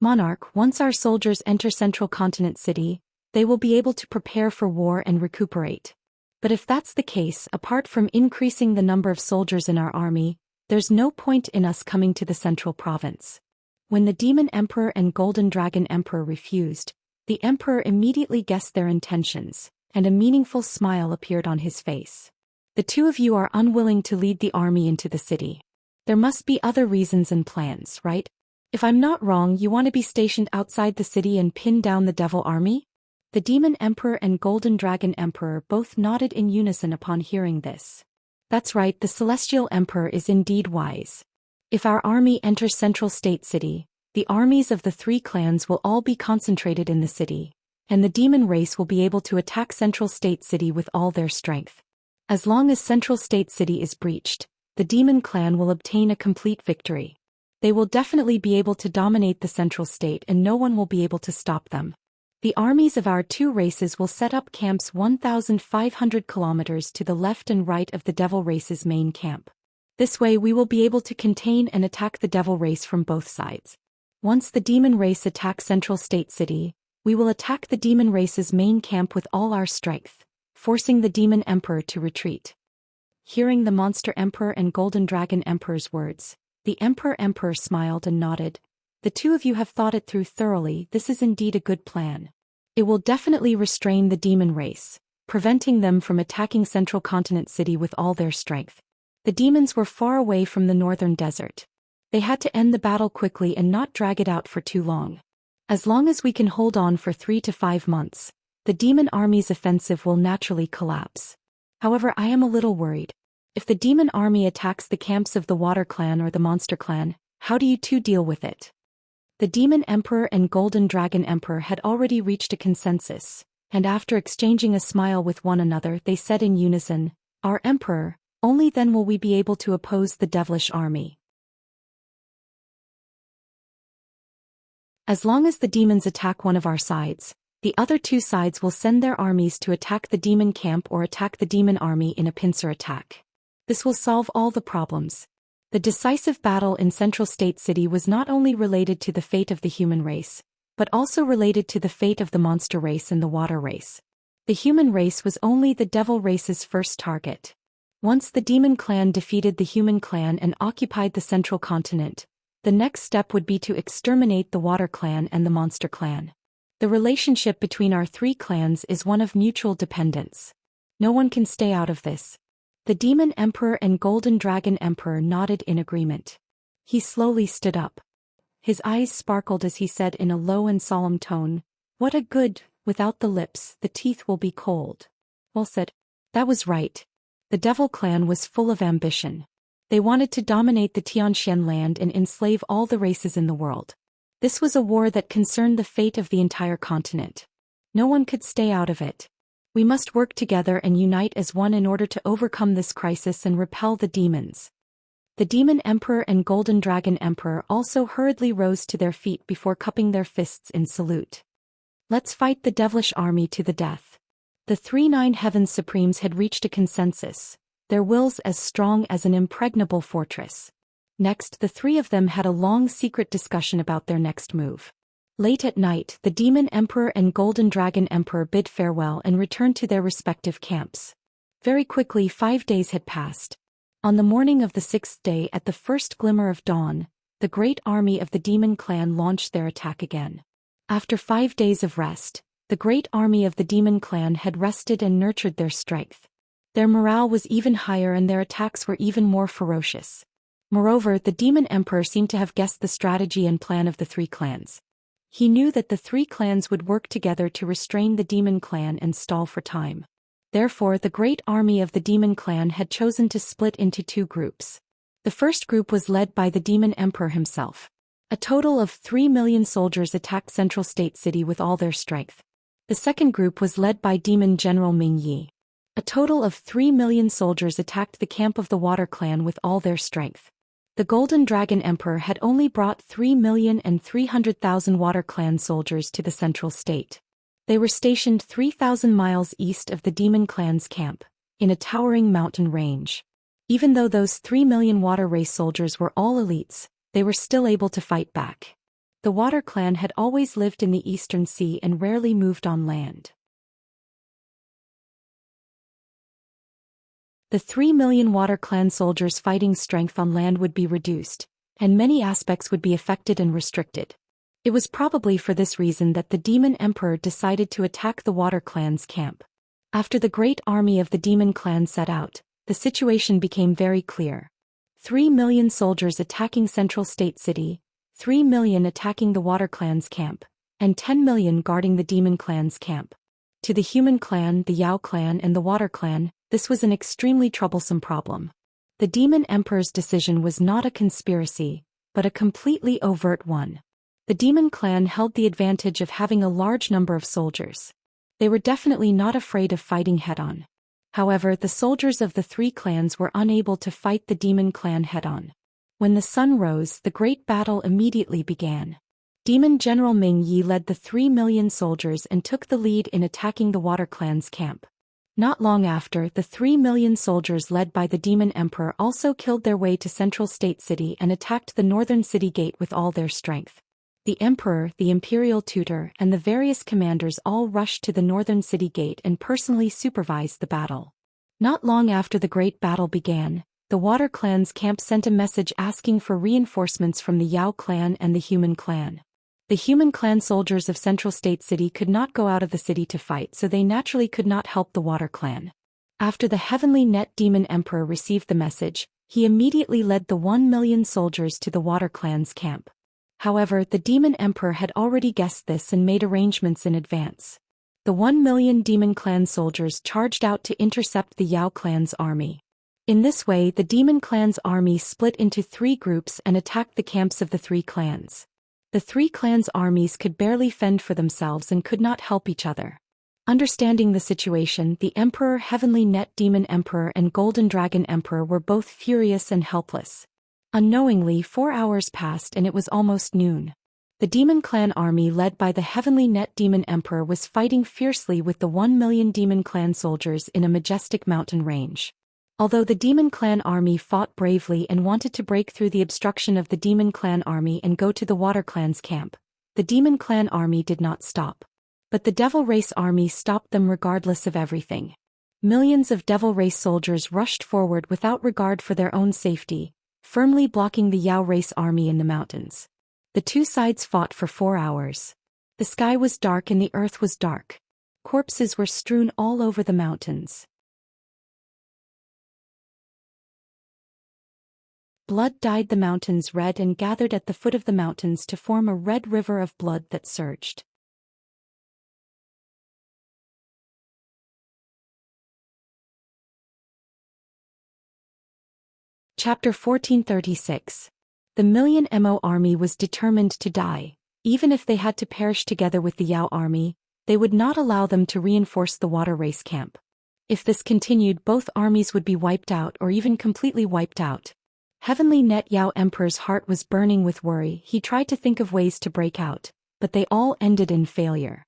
Monarch, once our soldiers enter Central Continent City, they will be able to prepare for war and recuperate. But if that's the case, apart from increasing the number of soldiers in our army, there's no point in us coming to the Central Province." When the Demon Emperor and Golden Dragon Emperor refused, the Emperor immediately guessed their intentions, and a meaningful smile appeared on his face. "The two of you are unwilling to lead the army into the city. There must be other reasons and plans, right? If I'm not wrong, you want to be stationed outside the city and pin down the Devil Army?" The Demon Emperor and Golden Dragon Emperor both nodded in unison upon hearing this. That's right, the Celestial Emperor is indeed wise. If our army enters Central State City, the armies of the three clans will all be concentrated in the city, and the demon race will be able to attack Central State City with all their strength. As long as Central State City is breached, the demon clan will obtain a complete victory. They will definitely be able to dominate the Central State and no one will be able to stop them. The armies of our two races will set up camps 1,500 kilometers to the left and right of the Devil Race's main camp. This way we will be able to contain and attack the Devil Race from both sides. Once the Demon Race attacks Central State City, we will attack the Demon Race's main camp with all our strength, forcing the Demon Emperor to retreat. Hearing the Monster Emperor and Golden Dragon Emperor's words, the Emperor smiled and nodded. "The two of you have thought it through thoroughly. This is indeed a good plan. It will definitely restrain the Demon Race, preventing them from attacking Central Continent City with all their strength." The demons were far away from the northern desert. They had to end the battle quickly and not drag it out for too long. As long as we can hold on for 3 to 5 months, the demon army's offensive will naturally collapse. However, I am a little worried. If the demon army attacks the camps of the Water Clan or the Monster Clan, how do you two deal with it? The Demon Emperor and Golden Dragon Emperor had already reached a consensus, and after exchanging a smile with one another they said in unison, "Our Emperor, only then will we be able to oppose the devilish army. As long as the demons attack one of our sides, the other two sides will send their armies to attack the demon camp or attack the demon army in a pincer attack. This will solve all the problems." The decisive battle in Central State City was not only related to the fate of the human race, but also related to the fate of the monster race and the water race. The human race was only the devil race's first target. Once the demon clan defeated the human clan and occupied the central continent, the next step would be to exterminate the water clan and the monster clan. The relationship between our three clans is one of mutual dependence. No one can stay out of this. The Demon Emperor and Golden Dragon Emperor nodded in agreement. He slowly stood up. His eyes sparkled as he said in a low and solemn tone, "What a good, without the lips, the teeth will be cold." Well said. That was right. The Devil Clan was full of ambition. They wanted to dominate the Xianxia land and enslave all the races in the world. This was a war that concerned the fate of the entire continent. No one could stay out of it. We must work together and unite as one in order to overcome this crisis and repel the demons. The Demon Emperor and Golden Dragon Emperor also hurriedly rose to their feet before cupping their fists in salute. Let's fight the devilish army to the death. The 3 Heavens Supremes had reached a consensus, their wills as strong as an impregnable fortress. Next, the three of them had a long secret discussion about their next move. Late at night, the Demon Emperor and Golden Dragon Emperor bid farewell and returned to their respective camps. Very quickly 5 days had passed. On the morning of the 6th day, at the first glimmer of dawn, the great army of the Demon Clan launched their attack again. After 5 days of rest, the great army of the demon clan had rested and nurtured their strength. Their morale was even higher and their attacks were even more ferocious. Moreover, the demon emperor seemed to have guessed the strategy and plan of the three clans. He knew that the three clans would work together to restrain the demon clan and stall for time. Therefore, the great army of the demon clan had chosen to split into two groups. The first group was led by the demon emperor himself. A total of 3 million soldiers attacked Central State City with all their strength. The second group was led by Demon General Ming Yi. A total of 3 million soldiers attacked the camp of the Water Clan with all their strength. The Golden Dragon Emperor had only brought 3,300,000 Water Clan soldiers to the Central State. They were stationed 3,000 miles east of the Demon Clan's camp, in a towering mountain range. Even though those 3 million Water Race soldiers were all elites, they were still able to fight back. The Water Clan had always lived in the Eastern Sea and rarely moved on land. The 3 million Water Clan soldiers' fighting strength on land would be reduced, and many aspects would be affected and restricted. It was probably for this reason that the Demon Emperor decided to attack the Water Clan's camp. After the great army of the Demon Clan set out, the situation became very clear. 3 million soldiers attacking Central State City, 3 million attacking the Water Clan's camp, and 10 million guarding the Demon Clan's camp. To the Human Clan, the Yao Clan and the Water Clan, this was an extremely troublesome problem. The Demon Emperor's decision was not a conspiracy, but a completely overt one. The Demon Clan held the advantage of having a large number of soldiers. They were definitely not afraid of fighting head-on. However, the soldiers of the three clans were unable to fight the Demon Clan head-on. When the sun rose, the great battle immediately began. Demon General Ming Yi led the 3 million soldiers and took the lead in attacking the Water Clan's camp. Not long after, the 3 million soldiers led by the Demon Emperor also killed their way to Central State City and attacked the northern city gate with all their strength. The Emperor, the Imperial Tutor, and the various commanders all rushed to the northern city gate and personally supervised the battle. Not long after the great battle began, the Water Clan's camp sent a message asking for reinforcements from the Yao Clan and the Human Clan. The Human Clan soldiers of Central State City could not go out of the city to fight, so they naturally could not help the Water Clan. After the Heavenly Net Demon Emperor received the message, he immediately led the 1 million soldiers to the Water Clan's camp. However, the Demon Emperor had already guessed this and made arrangements in advance. The 1 million Demon Clan soldiers charged out to intercept the Yao Clan's army. In this way, the Demon Clan's army split into 3 groups and attacked the camps of the 3 clans. The 3 clans' armies could barely fend for themselves and could not help each other. Understanding the situation, the Emperor, Heavenly Net Demon Emperor and Golden Dragon Emperor were both furious and helpless. Unknowingly, 4 hours passed and it was almost noon. The Demon Clan army led by the Heavenly Net Demon Emperor was fighting fiercely with the 1 million Demon Clan soldiers in a majestic mountain range. Although the Demon Clan army fought bravely and wanted to break through the obstruction of the Demon Clan army and go to the Water Clan's camp, the Demon Clan army did not stop. But the Devil Race army stopped them regardless of everything. Millions of Devil Race soldiers rushed forward without regard for their own safety, firmly blocking the Yao Race army in the mountains. The two sides fought for 4 hours. The sky was dark and the earth was dark. Corpses were strewn all over the mountains. Blood dyed the mountains red and gathered at the foot of the mountains to form a red river of blood that surged. Chapter 1436. The Million Mo army was determined to die. Even if they had to perish together with the Yao army, they would not allow them to reinforce the Water Race camp. If this continued, both armies would be wiped out or even completely wiped out. Heavenly Net Yao Emperor's heart was burning with worry. He tried to think of ways to break out, but they all ended in failure.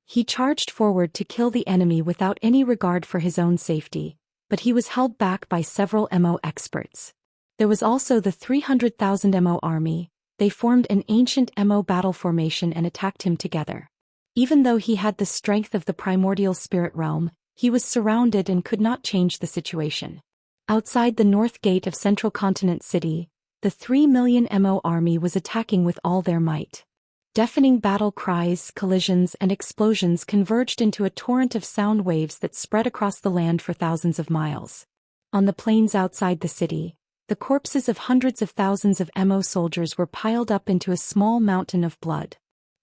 He charged forward to kill the enemy without any regard for his own safety, but he was held back by several Mo experts. There was also the 300,000 Mo army. They formed an ancient Mo battle formation and attacked him together. Even though he had the strength of the primordial spirit realm, he was surrounded and could not change the situation. Outside the north gate of Central Continent City, the 3 million Mo army was attacking with all their might. Deafening battle cries, collisions, and explosions converged into a torrent of sound waves that spread across the land for thousands of miles. On the plains outside the city, the corpses of hundreds of thousands of Mo soldiers were piled up into a small mountain of blood.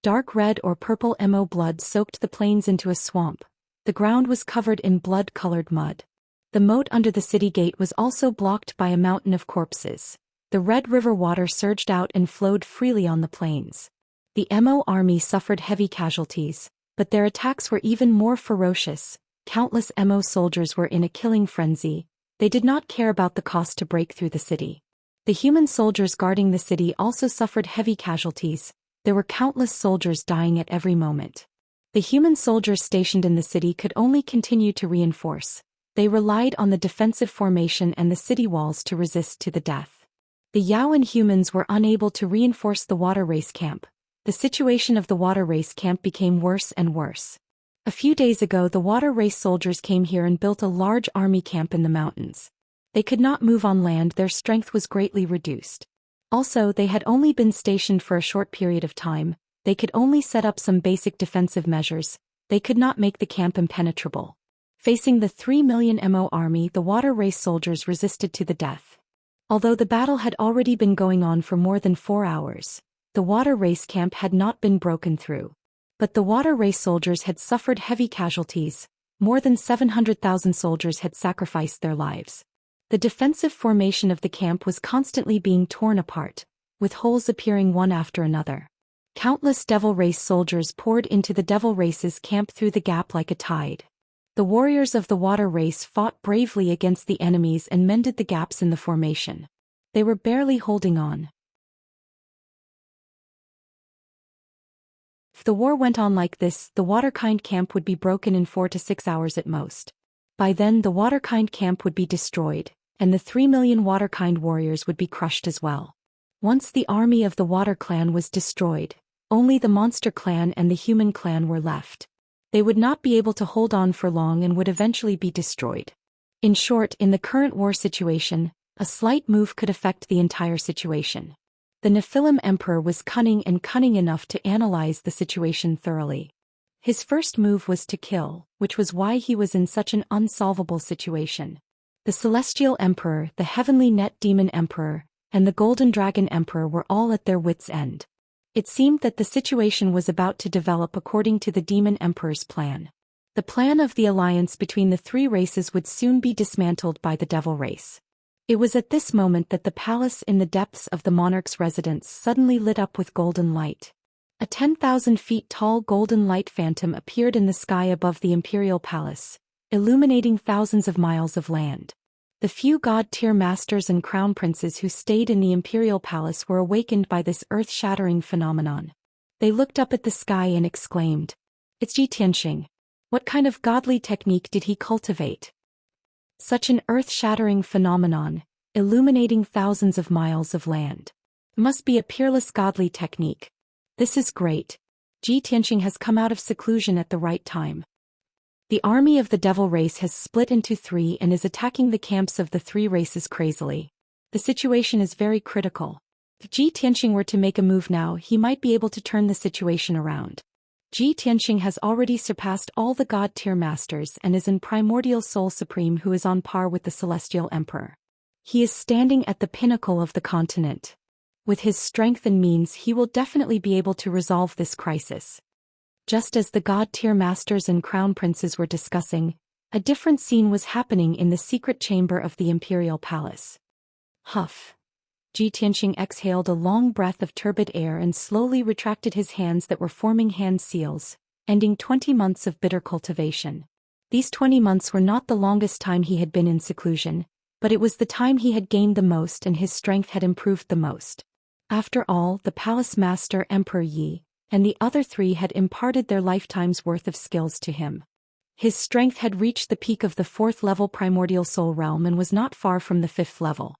Dark red or purple Mo blood soaked the plains into a swamp. The ground was covered in blood-colored mud. The moat under the city gate was also blocked by a mountain of corpses. The Red River water surged out and flowed freely on the plains. The Mo army suffered heavy casualties, but their attacks were even more ferocious. Countless Mo soldiers were in a killing frenzy. They did not care about the cost to break through the city. The human soldiers guarding the city also suffered heavy casualties. There were countless soldiers dying at every moment. The human soldiers stationed in the city could only continue to reinforce. They relied on the defensive formation and the city walls to resist to the death. The Yaoan humans were unable to reinforce the water race camp. The situation of the water race camp became worse and worse. A few days ago, the water race soldiers came here and built a large army camp in the mountains. They could not move on land, their strength was greatly reduced. Also, they had only been stationed for a short period of time. They could only set up some basic defensive measures. They could not make the camp impenetrable. Facing the 3 million Mo army, the water race soldiers resisted to the death. Although the battle had already been going on for more than 4 hours, the water race camp had not been broken through. But the water race soldiers had suffered heavy casualties. More than 700,000 soldiers had sacrificed their lives. The defensive formation of the camp was constantly being torn apart, with holes appearing one after another. Countless devil race soldiers poured into the devil race's camp through the gap like a tide. The warriors of the water race fought bravely against the enemies and mended the gaps in the formation. They were barely holding on. If the war went on like this, the Waterkind camp would be broken in 4 to 6 hours at most. By then the Waterkind camp would be destroyed, and the 3 million Waterkind warriors would be crushed as well. Once the army of the Water clan was destroyed, only the Monster clan and the Human clan were left. They would not be able to hold on for long and would eventually be destroyed. In short, in the current war situation, a slight move could affect the entire situation. The Nephilim Emperor was cunning enough to analyze the situation thoroughly. His first move was to kill, which was why he was in such an unsolvable situation. The Celestial Emperor, the Heavenly Net Demon Emperor, and the Golden Dragon Emperor were all at their wits' end. It seemed that the situation was about to develop according to the Demon Emperor's plan. The plan of the alliance between the 3 races would soon be dismantled by the Devil race. It was at this moment that the palace in the depths of the monarch's residence suddenly lit up with golden light. A 10,000 feet tall golden light phantom appeared in the sky above the imperial palace, illuminating thousands of miles of land. The few god-tier masters and crown princes who stayed in the imperial palace were awakened by this earth-shattering phenomenon. They looked up at the sky and exclaimed, "It's Zhi Tianxing. What kind of godly technique did he cultivate? Such an earth-shattering phenomenon, illuminating thousands of miles of land. It must be a peerless godly technique. This is great. Zhi Tianxing has come out of seclusion at the right time." The army of the devil race has split into 3 and is attacking the camps of the 3 races crazily. The situation is very critical. If Zhi Tianxing were to make a move now, he might be able to turn the situation around. Zhi Tianxing has already surpassed all the god-tier masters and is in primordial soul supreme, who is on par with the Celestial Emperor. He is standing at the pinnacle of the continent. With his strength and means, he will definitely be able to resolve this crisis. Just as the god-tier masters and crown princes were discussing, a different scene was happening in the secret chamber of the imperial palace. Huff. Zhi Tianxing exhaled a long breath of turbid air and slowly retracted his hands that were forming hand seals, ending 20 months of bitter cultivation. These 20 months were not the longest time he had been in seclusion, but it was the time he had gained the most and his strength had improved the most. After all, the palace master Emperor Yi and the other 3 had imparted their lifetime's worth of skills to him. His strength had reached the peak of the 4th level primordial soul realm and was not far from the 5th level.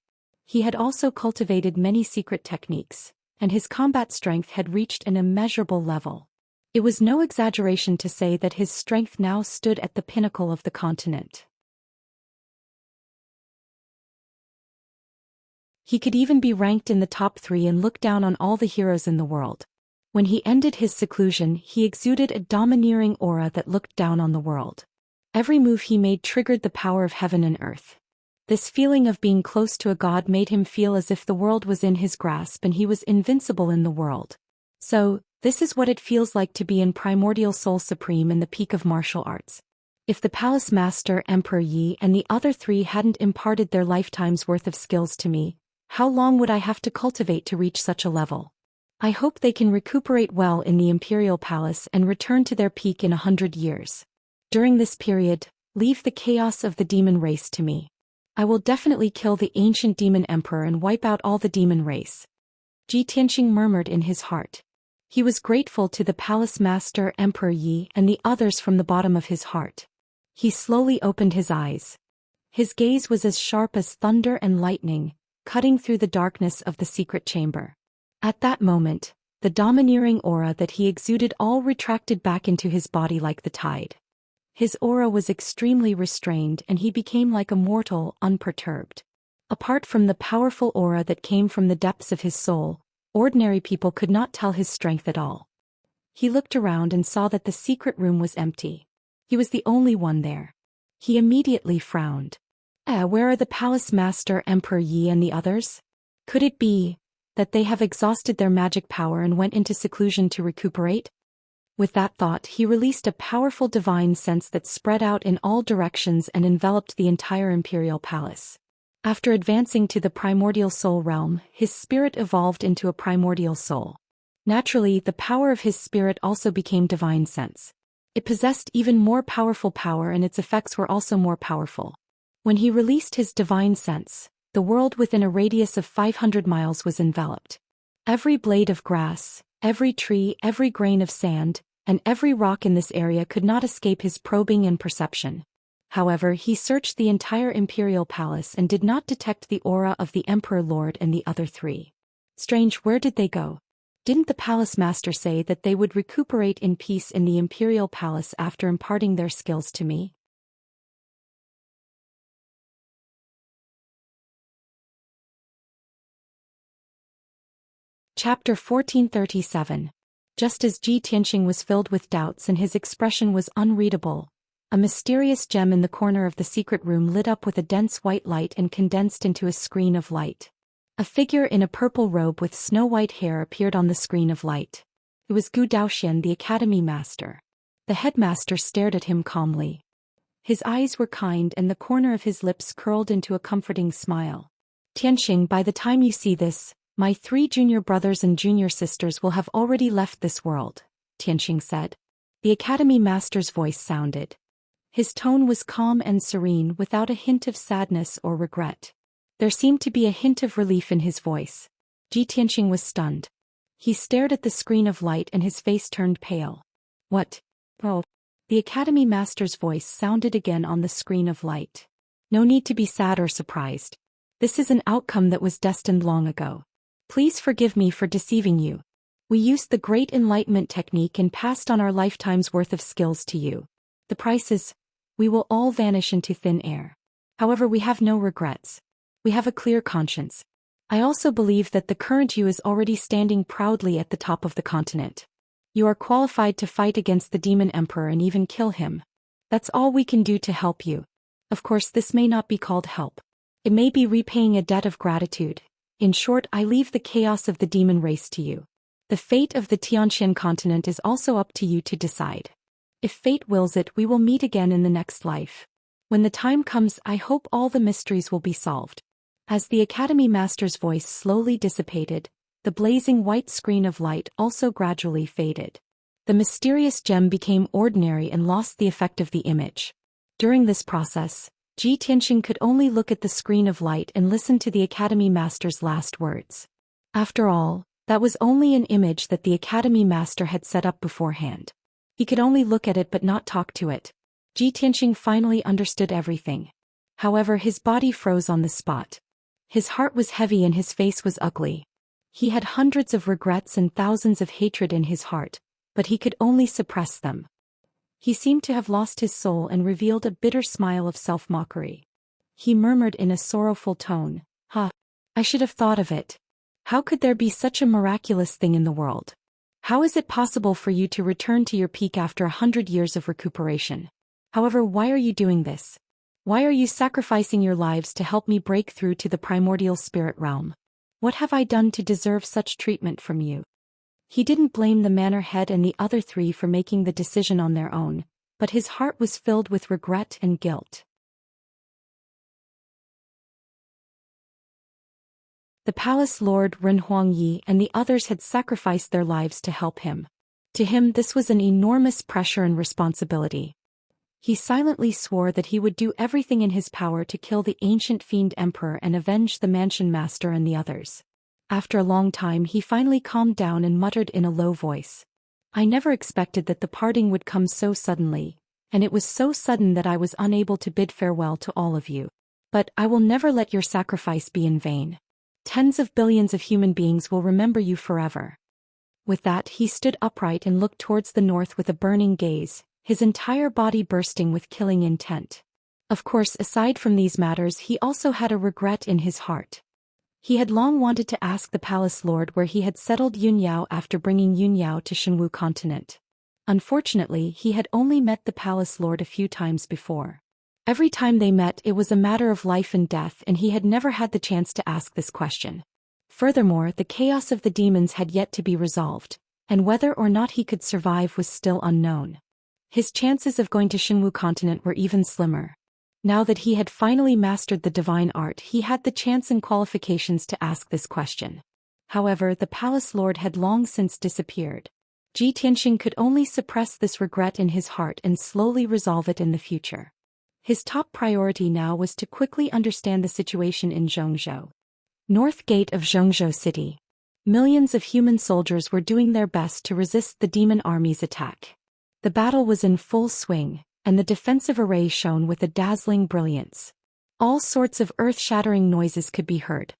He had also cultivated many secret techniques, and his combat strength had reached an immeasurable level. It was no exaggeration to say that his strength now stood at the pinnacle of the continent. He could even be ranked in the top 3 and look down on all the heroes in the world. When he ended his seclusion, he exuded a domineering aura that looked down on the world. Every move he made triggered the power of heaven and earth. This feeling of being close to a god made him feel as if the world was in his grasp and he was invincible in the world. So, this is what it feels like to be in primordial soul supreme in the peak of martial arts. If the palace master Emperor Yi and the other three hadn't imparted their lifetime's worth of skills to me, how long would I have to cultivate to reach such a level? I hope they can recuperate well in the imperial palace and return to their peak in 100 years. During this period, leave the chaos of the demon race to me. I will definitely kill the ancient demon emperor and wipe out all the demon race. Ji Tianxing murmured in his heart. He was grateful to the palace master Emperor Yi and the others from the bottom of his heart. He slowly opened his eyes. His gaze was as sharp as thunder and lightning, cutting through the darkness of the secret chamber. At that moment, the domineering aura that he exuded all retracted back into his body like the tide. His aura was extremely restrained and he became like a mortal, unperturbed. Apart from the powerful aura that came from the depths of his soul, ordinary people could not tell his strength at all. He looked around and saw that the secret room was empty. He was the only one there. He immediately frowned. Where are the palace master Emperor Yi and the others? Could it be that they have exhausted their magic power and went into seclusion to recuperate? With that thought, he released a powerful divine sense that spread out in all directions and enveloped the entire imperial palace. After advancing to the primordial soul realm, his spirit evolved into a primordial soul. Naturally, the power of his spirit also became divine sense. It possessed even more powerful power and its effects were also more powerful. When he released his divine sense, the world within a radius of 500 miles was enveloped. Every blade of grass, every tree, every grain of sand, and every rock in this area could not escape his probing and perception. However, he searched the entire imperial palace and did not detect the aura of the Emperor Lord and the other three. Strange, where did they go? Didn't the palace master say that they would recuperate in peace in the imperial palace after imparting their skills to me? Chapter 1437. Just as Ji Tianxing was filled with doubts and his expression was unreadable, a mysterious gem in the corner of the secret room lit up with a dense white light and condensed into a screen of light. A figure in a purple robe with snow-white hair appeared on the screen of light. It was Zhou Xian, the academy master. The headmaster stared at him calmly. His eyes were kind and the corner of his lips curled into a comforting smile. Tianxing, by the time you see this, my 3 junior brothers and junior sisters will have already left this world, Tianxing said. The academy master's voice sounded. His tone was calm and serene without a hint of sadness or regret. There seemed to be a hint of relief in his voice. Ji Tianxing was stunned. He stared at the screen of light and his face turned pale. What? Oh. The academy master's voice sounded again on the screen of light. No need to be sad or surprised. This is an outcome that was destined long ago. Please forgive me for deceiving you. We used the great enlightenment technique and passed on our lifetime's worth of skills to you. The price is, we will all vanish into thin air. However, we have no regrets. We have a clear conscience. I also believe that the current you is already standing proudly at the top of the continent. You are qualified to fight against the demon emperor and even kill him. That's all we can do to help you. Of course, this may not be called help. It may be repaying a debt of gratitude. In short, I leave the chaos of the demon race to you. The fate of the Xianxia continent is also up to you to decide. If fate wills it, we will meet again in the next life. When the time comes, I hope all the mysteries will be solved. As the academy master's voice slowly dissipated, the blazing white screen of light also gradually faded. The mysterious gem became ordinary and lost the effect of the image. During this process, Ji Tianxing could only look at the screen of light and listen to the academy master's last words. After all, that was only an image that the academy master had set up beforehand. He could only look at it but not talk to it. Ji Tianxing finally understood everything. However, his body froze on the spot. His heart was heavy and his face was ugly. He had hundreds of regrets and thousands of hatred in his heart, but he could only suppress them. He seemed to have lost his soul and revealed a bitter smile of self-mockery. He murmured in a sorrowful tone, I should have thought of it. How could there be such a miraculous thing in the world? How is it possible for you to return to your peak after 100 years of recuperation? However, why are you doing this? Why are you sacrificing your lives to help me break through to the primordial spirit realm? What have I done to deserve such treatment from you? He didn't blame the manor head and the other three for making the decision on their own, but his heart was filled with regret and guilt. The palace lord Ren Huangyi and the others had sacrificed their lives to help him. To him this was an enormous pressure and responsibility. He silently swore that he would do everything in his power to kill the ancient fiend emperor and avenge the mansion master and the others. After a long time he finally calmed down and muttered in a low voice. I never expected that the parting would come so suddenly, and it was so sudden that I was unable to bid farewell to all of you. But I will never let your sacrifice be in vain. Tens of billions of human beings will remember you forever. With that he stood upright and looked towards the north with a burning gaze, his entire body bursting with killing intent. Of course, aside from these matters, he also had a regret in his heart. He had long wanted to ask the palace lord where he had settled Yun Yao after bringing Yun Yao to Shenwu continent. Unfortunately, he had only met the palace lord a few times before. Every time they met it was a matter of life and death, and he had never had the chance to ask this question. Furthermore, the chaos of the demons had yet to be resolved, and whether or not he could survive was still unknown. His chances of going to Shenwu continent were even slimmer. Now that he had finally mastered the divine art, he had the chance and qualifications to ask this question. However, the palace lord had long since disappeared. Ji Tianxing could only suppress this regret in his heart and slowly resolve it in the future. His top priority now was to quickly understand the situation in Zhongzhou. North gate of Zhongzhou city. Millions of human soldiers were doing their best to resist the demon army's attack. The battle was in full swing, and the defensive array shone with a dazzling brilliance. All sorts of earth-shattering noises could be heard.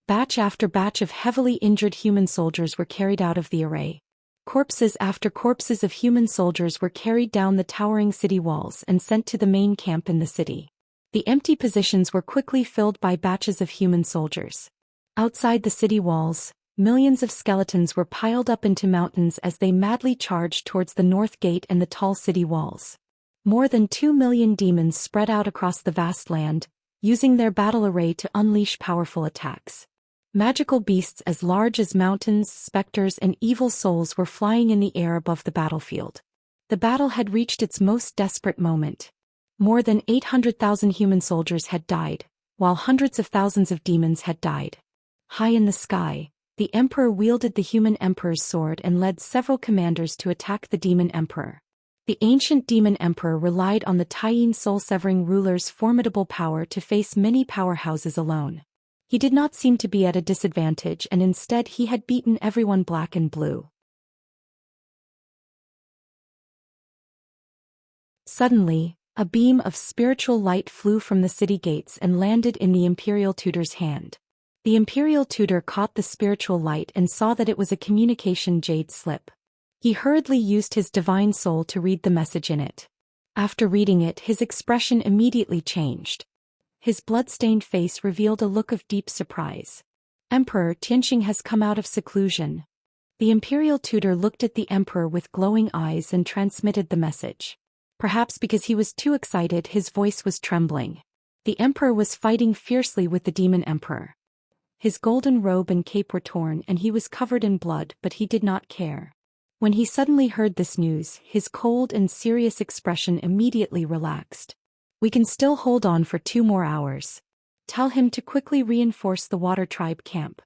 Batch after batch of heavily injured human soldiers were carried out of the array. Corpses after corpses of human soldiers were carried down the towering city walls and sent to the main camp in the city. The empty positions were quickly filled by batches of human soldiers. Outside the city walls, millions of skeletons were piled up into mountains as they madly charged towards the north gate and the tall city walls. More than 2 million demons spread out across the vast land, using their battle array to unleash powerful attacks. Magical beasts as large as mountains, specters, and evil souls were flying in the air above the battlefield. The battle had reached its most desperate moment. More than 800,000 human soldiers had died, while hundreds of thousands of demons had died. High in the sky, the emperor wielded the human emperor's sword and led several commanders to attack the demon emperor. The ancient demon emperor relied on the Taiyin soul-severing ruler's formidable power to face many powerhouses alone. He did not seem to be at a disadvantage, and instead he had beaten everyone black and blue. Suddenly, a beam of spiritual light flew from the city gates and landed in the imperial tutor's hand. The imperial tutor caught the spiritual light and saw that it was a communication jade slip. He hurriedly used his divine soul to read the message in it. After reading it, his expression immediately changed. His blood-stained face revealed a look of deep surprise. Emperor Tianxing has come out of seclusion. The imperial tutor looked at the emperor with glowing eyes and transmitted the message. Perhaps because he was too excited, his voice was trembling. The emperor was fighting fiercely with the demon emperor. His golden robe and cape were torn and he was covered in blood, but he did not care. When he suddenly heard this news, his cold and serious expression immediately relaxed. We can still hold on for 2 more hours. Tell him to quickly reinforce the water tribe camp.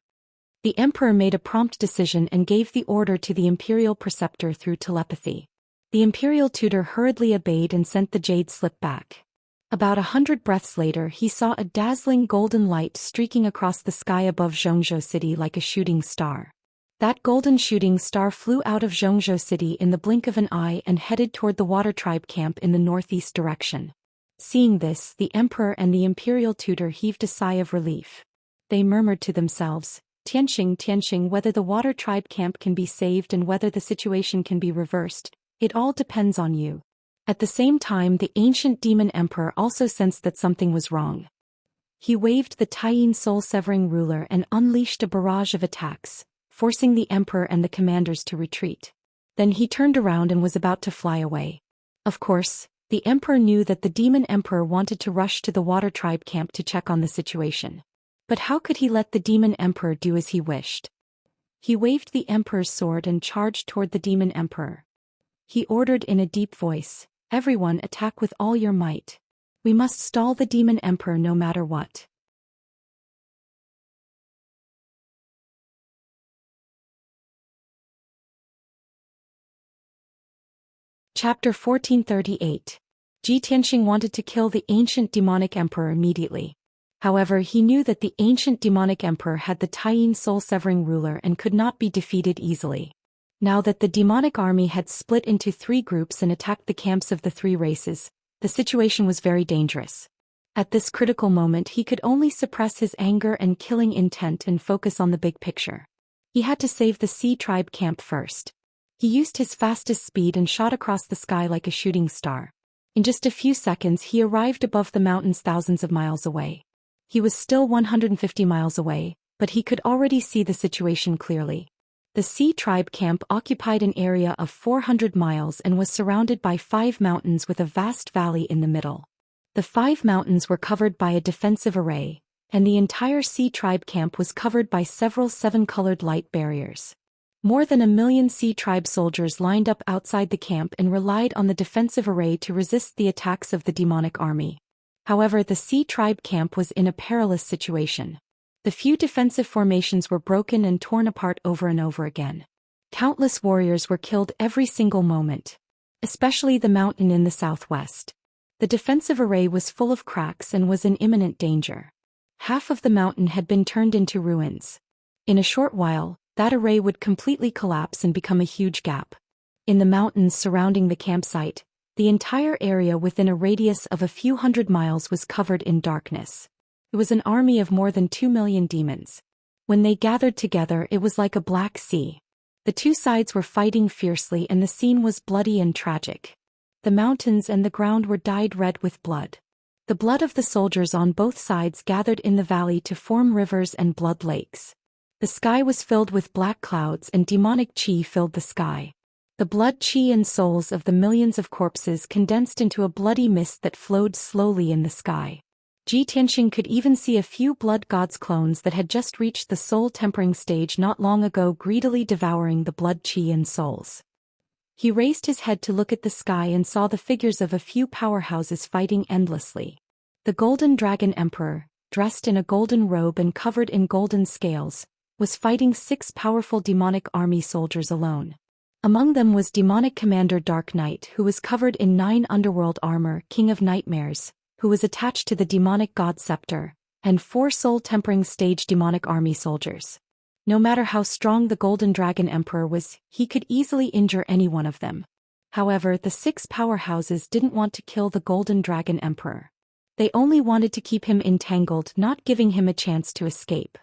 The emperor made a prompt decision and gave the order to the imperial preceptor through telepathy. The imperial tutor hurriedly obeyed and sent the jade slip back. About 100 breaths later, he saw a dazzling golden light streaking across the sky above Zhongzhou city like a shooting star. That golden shooting star flew out of Zhongzhou city in the blink of an eye and headed toward the water tribe camp in the northeast direction. Seeing this, the emperor and the imperial tutor heaved a sigh of relief. They murmured to themselves, Tianxing, whether the water tribe camp can be saved and whether the situation can be reversed, it all depends on you. At the same time, the ancient demon emperor also sensed that something was wrong. He waved the Taiyin soul-severing ruler and unleashed a barrage of attacks, forcing the emperor and the commanders to retreat. Then he turned around and was about to fly away. Of course, the emperor knew that the demon emperor wanted to rush to the water tribe camp to check on the situation. But how could he let the demon emperor do as he wished? He waved the emperor's sword and charged toward the demon emperor. He ordered in a deep voice, "Everyone attack with all your might. We must stall the demon emperor no matter what." Chapter 1438. Ji Tianxing wanted to kill the ancient demonic emperor immediately. However, he knew that the ancient demonic emperor had the Taiyin soul-severing ruler and could not be defeated easily. Now that the demonic army had split into 3 groups and attacked the camps of the 3 races, the situation was very dangerous. At this critical moment he could only suppress his anger and killing intent and focus on the big picture. He had to save the Sea Tribe camp first. He used his fastest speed and shot across the sky like a shooting star. In just a few seconds he arrived above the mountains thousands of miles away. He was still 150 miles away, but he could already see the situation clearly. The Sea Tribe camp occupied an area of 400 miles and was surrounded by 5 mountains with a vast valley in the middle. The 5 mountains were covered by a defensive array, and the entire Sea Tribe camp was covered by several 7-colored light barriers. More than 1 million Sea Tribe soldiers lined up outside the camp and relied on the defensive array to resist the attacks of the demonic army. However, the Sea Tribe camp was in a perilous situation. The few defensive formations were broken and torn apart over and over again. Countless warriors were killed every single moment, especially the mountain in the southwest. The defensive array was full of cracks and was in imminent danger. Half of the mountain had been turned into ruins. In a short while, that array would completely collapse and become a huge gap. In the mountains surrounding the campsite, the entire area within a radius of a few hundred miles was covered in darkness. It was an army of more than 2 million demons. When they gathered together, it was like a black sea. The 2 sides were fighting fiercely and the scene was bloody and tragic. The mountains and the ground were dyed red with blood. The blood of the soldiers on both sides gathered in the valley to form rivers and blood lakes. The sky was filled with black clouds and demonic chi filled the sky. The blood chi and souls of the millions of corpses condensed into a bloody mist that flowed slowly in the sky. Ji Tianxing could even see a few blood gods clones that had just reached the soul-tempering stage not long ago greedily devouring the blood chi and souls. He raised his head to look at the sky and saw the figures of a few powerhouses fighting endlessly. The Golden Dragon Emperor, dressed in a golden robe and covered in golden scales, was fighting 6 powerful demonic army soldiers alone. Among them was demonic commander Dark Knight, who was covered in 9 underworld armor, King of Nightmares, who was attached to the demonic god scepter, and 4 soul-tempering stage demonic army soldiers. No matter how strong the Golden Dragon Emperor was, he could easily injure any one of them. However, the 6 powerhouses didn't want to kill the Golden Dragon Emperor. They only wanted to keep him entangled, not giving him a chance to escape.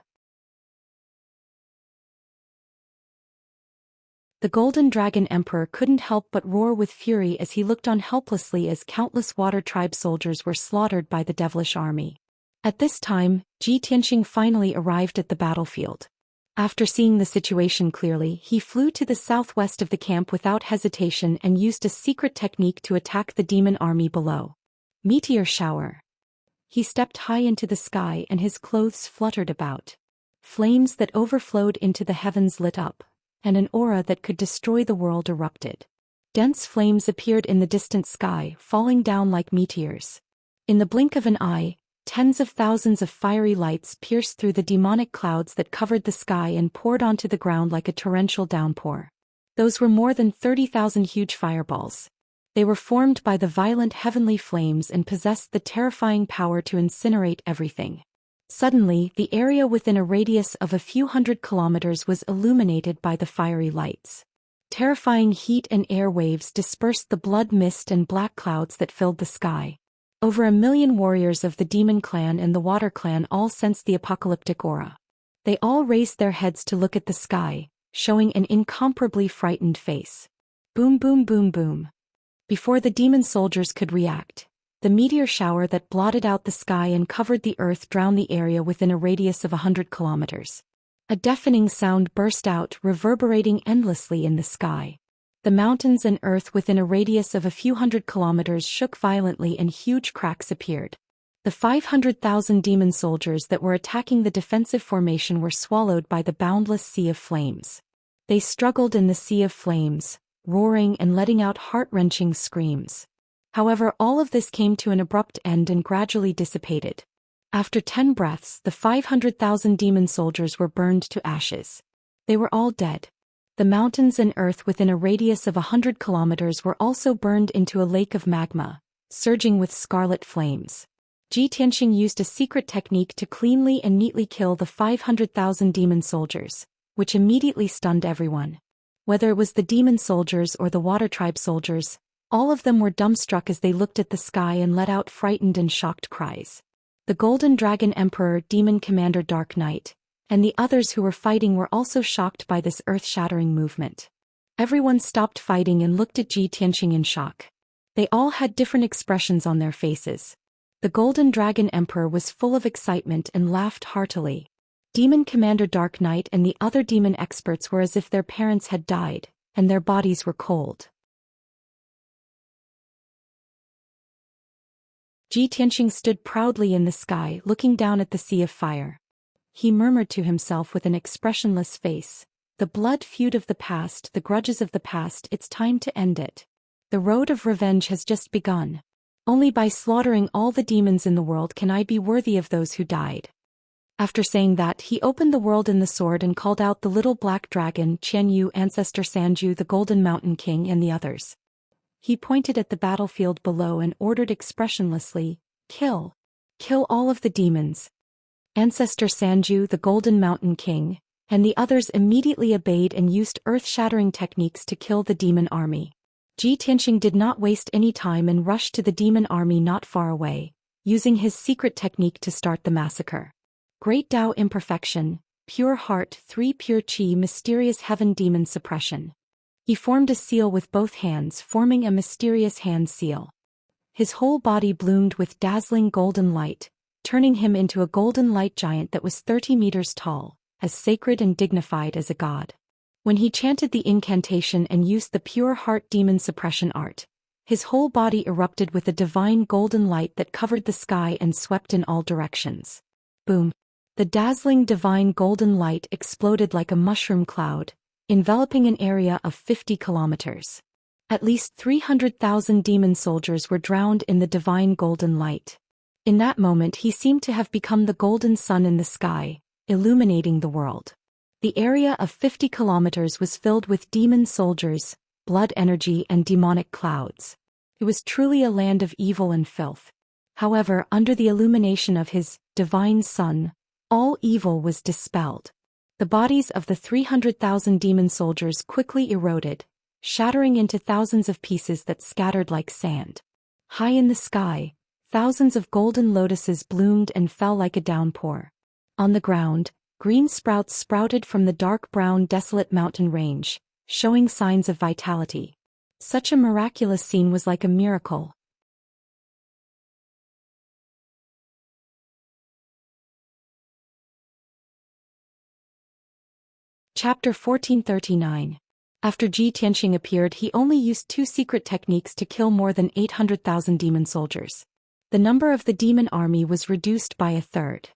The Golden Dragon Emperor couldn't help but roar with fury as he looked on helplessly as countless Water Tribe soldiers were slaughtered by the devilish army. At this time, Ji Tianxing finally arrived at the battlefield. After seeing the situation clearly, he flew to the southwest of the camp without hesitation and used a secret technique to attack the demon army below. Meteor shower. He stepped high into the sky and his clothes fluttered about. Flames that overflowed into the heavens lit up, and an aura that could destroy the world erupted. Dense flames appeared in the distant sky, falling down like meteors. In the blink of an eye, tens of thousands of fiery lights pierced through the demonic clouds that covered the sky and poured onto the ground like a torrential downpour. Those were more than 30,000 huge fireballs. They were formed by the violent heavenly flames and possessed the terrifying power to incinerate everything. Suddenly, the area within a radius of a few hundred kilometers was illuminated by the fiery lights. Terrifying heat and air waves dispersed the blood mist and black clouds that filled the sky. Over 1 million warriors of the Demon Clan and the Water Clan all sensed the apocalyptic aura. They all raised their heads to look at the sky, showing an incomparably frightened face. Boom boom boom boom. Before the demon soldiers could react, the meteor shower that blotted out the sky and covered the earth drowned the area within a radius of 100 kilometers. A deafening sound burst out, reverberating endlessly in the sky. The mountains and earth within a radius of a few hundred kilometers shook violently and huge cracks appeared. The 500,000 demon soldiers that were attacking the defensive formation were swallowed by the boundless sea of flames. They struggled in the sea of flames, roaring and letting out heart-wrenching screams. However, all of this came to an abrupt end and gradually dissipated. After 10 breaths, the 500,000 demon soldiers were burned to ashes. They were all dead. The mountains and earth within a radius of 100 kilometers were also burned into a lake of magma, surging with scarlet flames. Ji Tianxing used a secret technique to cleanly and neatly kill the 500,000 demon soldiers, which immediately stunned everyone. Whether it was the demon soldiers or the water tribe soldiers, all of them were dumbstruck as they looked at the sky and let out frightened and shocked cries. The Golden Dragon Emperor, Demon Commander Dark Knight, and the others who were fighting were also shocked by this earth-shattering movement. Everyone stopped fighting and looked at Ji Tianxing in shock. They all had different expressions on their faces. The Golden Dragon Emperor was full of excitement and laughed heartily. Demon Commander Dark Knight and the other demon experts were as if their parents had died, and their bodies were cold. Ji Tianxing stood proudly in the sky, looking down at the sea of fire. He murmured to himself with an expressionless face, "The blood feud of the past, the grudges of the past, it's time to end it. The road of revenge has just begun. Only by slaughtering all the demons in the world can I be worthy of those who died." After saying that, he opened the world in the sword and called out the little black dragon, Qianyu, Ancestor Sanju, the Golden Mountain King, and the others. He pointed at the battlefield below and ordered expressionlessly, "Kill. Kill all of the demons." Ancestor Sanju, the Golden Mountain King, and the others immediately obeyed and used earth-shattering techniques to kill the demon army. Ji Tianxing did not waste any time and rushed to the demon army not far away, using his secret technique to start the massacre. Great Tao Imperfection, Pure Heart, 3 Pure Qi, Mysterious Heaven Demon Suppression. He formed a seal with both hands, forming a mysterious hand seal. His whole body bloomed with dazzling golden light, turning him into a golden light giant that was 30 meters tall, as sacred and dignified as a god. When he chanted the incantation and used the Pure Heart Demon Suppression art, his whole body erupted with a divine golden light that covered the sky and swept in all directions. Boom! The dazzling divine golden light exploded like a mushroom cloud, enveloping an area of 50 kilometers. At least 300,000 demon soldiers were drowned in the divine golden light. In that moment he seemed to have become the golden sun in the sky, illuminating the world. The area of 50 kilometers was filled with demon soldiers, blood energy and demonic clouds. It was truly a land of evil and filth. However, under the illumination of his divine sun, all evil was dispelled. The bodies of the 300,000 demon soldiers quickly eroded, shattering into thousands of pieces that scattered like sand. High in the sky, thousands of golden lotuses bloomed and fell like a downpour. On the ground, green sprouts sprouted from the dark brown desolate mountain range, showing signs of vitality. Such a miraculous scene was like a miracle. Chapter 1439. After Ji Tianxing appeared, he only used 2 secret techniques to kill more than 800,000 demon soldiers. The number of the demon army was reduced by a third.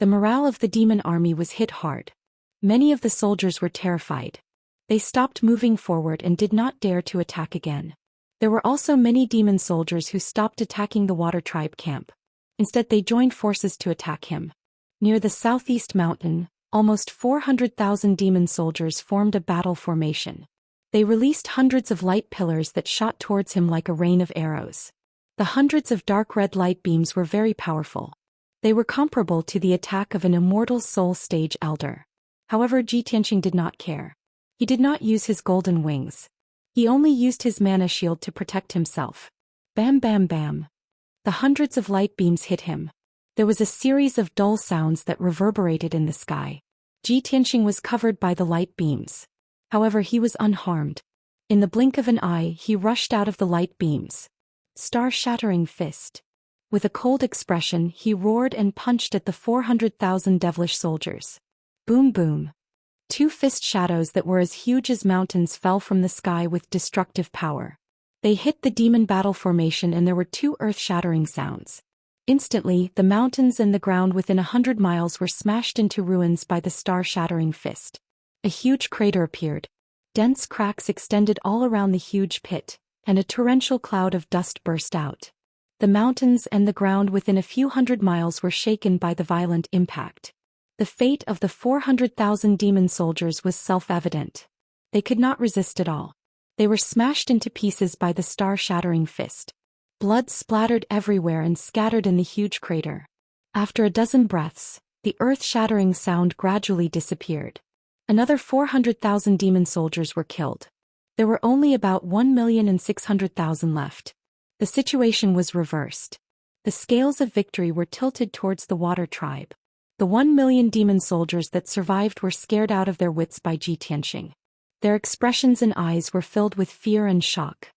The morale of the demon army was hit hard. Many of the soldiers were terrified. They stopped moving forward and did not dare to attack again. There were also many demon soldiers who stopped attacking the water tribe camp. Instead, they joined forces to attack him. Near the southeast mountain, almost 400,000 demon soldiers formed a battle formation. They released hundreds of light pillars that shot towards him like a rain of arrows. The hundreds of dark red light beams were very powerful. They were comparable to the attack of an immortal soul stage elder. However, Ji Tianxing did not care. He did not use his golden wings. He only used his mana shield to protect himself. Bam bam bam. The hundreds of light beams hit him. There was a series of dull sounds that reverberated in the sky. Ji Tianxing was covered by the light beams. However, he was unharmed. In the blink of an eye, he rushed out of the light beams. Star-shattering fist. With a cold expression, he roared and punched at the 400,000 devilish soldiers. Boom boom. Two fist shadows that were as huge as mountains fell from the sky with destructive power. They hit the demon battle formation and there were two earth-shattering sounds. Instantly, the mountains and the ground within 100 miles were smashed into ruins by the star-shattering fist. A huge crater appeared. Dense cracks extended all around the huge pit, and a torrential cloud of dust burst out. The mountains and the ground within a few hundred miles were shaken by the violent impact. The fate of the 400,000 demon soldiers was self-evident. They could not resist at all. They were smashed into pieces by the star-shattering fist. Blood splattered everywhere and scattered in the huge crater. After a dozen breaths, the earth-shattering sound gradually disappeared. Another 400,000 demon soldiers were killed. There were only about 1,600,000 left. The situation was reversed. The scales of victory were tilted towards the water tribe. The 1 million demon soldiers that survived were scared out of their wits by Xianxia. Their expressions and eyes were filled with fear and shock.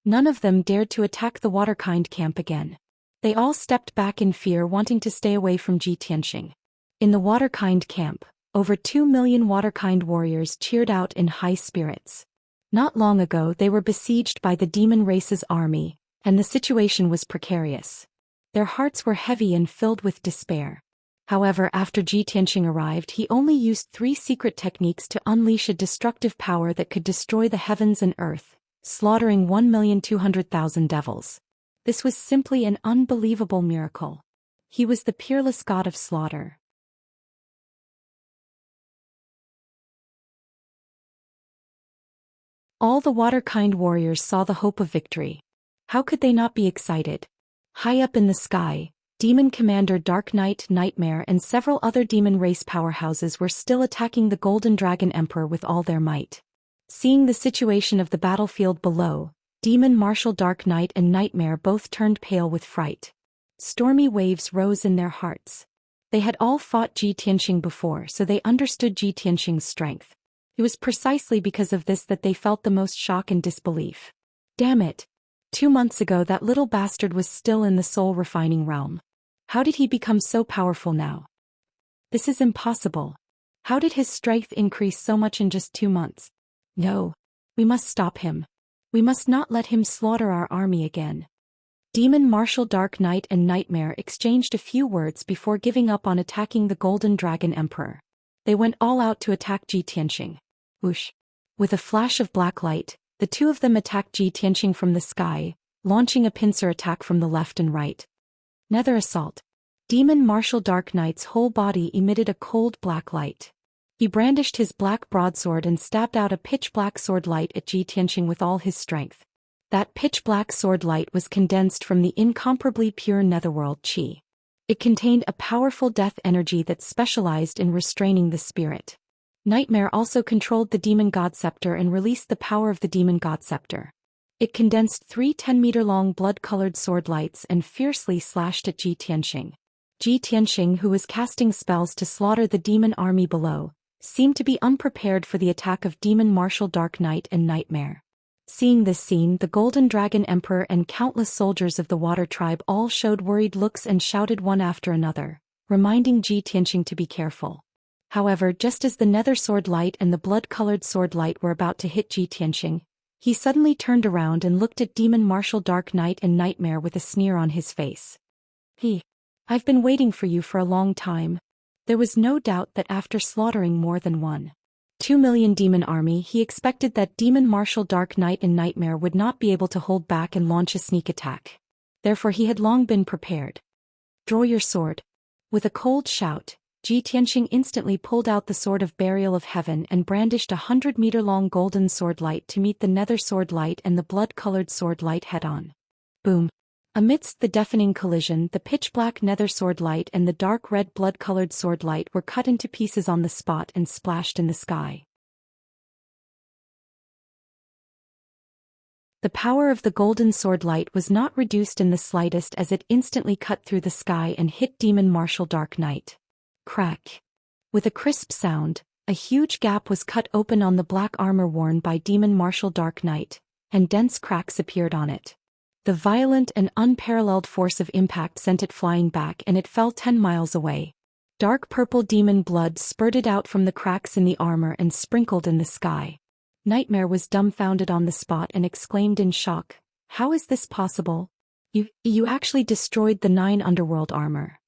None of them dared to attack the Waterkind camp again. They all stepped back in fear, wanting to stay away from Xianxia. In the Waterkind camp, over 2 million Waterkind warriors cheered out in high spirits. Not long ago they were besieged by the demon race's army, and the situation was precarious. Their hearts were heavy and filled with despair. However, after Xianxia arrived, he only used 3 secret techniques to unleash a destructive power that could destroy the heavens and earth, slaughtering 1,200,000 devils. This was simply an unbelievable miracle. He was the peerless god of slaughter. All the Waterkind warriors saw the hope of victory. How could they not be excited? High up in the sky, Demon Commander Dark Knight Nightmare and several other demon race powerhouses were still attacking the Golden Dragon Emperor with all their might. Seeing the situation of the battlefield below, Demon Marshal Dark Knight and Nightmare both turned pale with fright. Stormy waves rose in their hearts. They had all fought Xianxia before, so they understood Xianxia's strength. It was precisely because of this that they felt the most shock and disbelief. Damn it! 2 months ago that little bastard was still in the soul-refining realm. How did he become so powerful now? This is impossible. How did his strength increase so much in just 2 months? No. We must stop him. We must not let him slaughter our army again. Demon Marshal Dark Knight and Nightmare exchanged a few words before giving up on attacking the Golden Dragon Emperor. They went all out to attack Xianxia. Whoosh! With a flash of black light, the two of them attacked Xianxia from the sky, launching a pincer attack from the left and right. Nether assault. Demon Marshal Dark Knight's whole body emitted a cold black light. He brandished his black broadsword and stabbed out a pitch-black sword light at Xianxia with all his strength. That pitch-black sword light was condensed from the incomparably pure netherworld chi. It contained a powerful death energy that specialized in restraining the spirit. Nightmare also controlled the Demon God Scepter and released the power of the Demon God Scepter. It condensed 3 10-meter-long blood-colored sword lights and fiercely slashed at Xianxia. Xianxia, who was casting spells to slaughter the demon army below, seemed to be unprepared for the attack of Demon Marshal Dark Knight and Nightmare. Seeing this scene, the Golden Dragon Emperor and countless soldiers of the Water Tribe all showed worried looks and shouted one after another, reminding Xianxia to be careful. However, just as the nether sword light and the blood-colored sword light were about to hit Xianxia, he suddenly turned around and looked at Demon Marshal Dark Knight and Nightmare with a sneer on his face. I've been waiting for you for a long time. There was no doubt that after slaughtering more than 1.2 million demon army, he expected that Demon Marshal Dark Knight and Nightmare would not be able to hold back and launch a sneak attack. Therefore he had long been prepared. Draw your sword. With a cold shout, Xianxia instantly pulled out the Sword of Burial of Heaven and brandished a 100-meter-long golden sword light to meet the nether sword light and the blood-colored sword light head-on. Boom! Amidst the deafening collision, the pitch-black nether sword light and the dark red blood-colored sword light were cut into pieces on the spot and splashed in the sky. The power of the golden sword light was not reduced in the slightest as it instantly cut through the sky and hit Demon Marshal Dark Knight. Crack! With a crisp sound, a huge gap was cut open on the black armor worn by Demon Marshal Dark Knight, and dense cracks appeared on it. The violent and unparalleled force of impact sent it flying back and it fell 10 miles away. Dark purple demon blood spurted out from the cracks in the armor and sprinkled in the sky. Nightmare was dumbfounded on the spot and exclaimed in shock, "How is this possible? You actually destroyed the 9 underworld armor."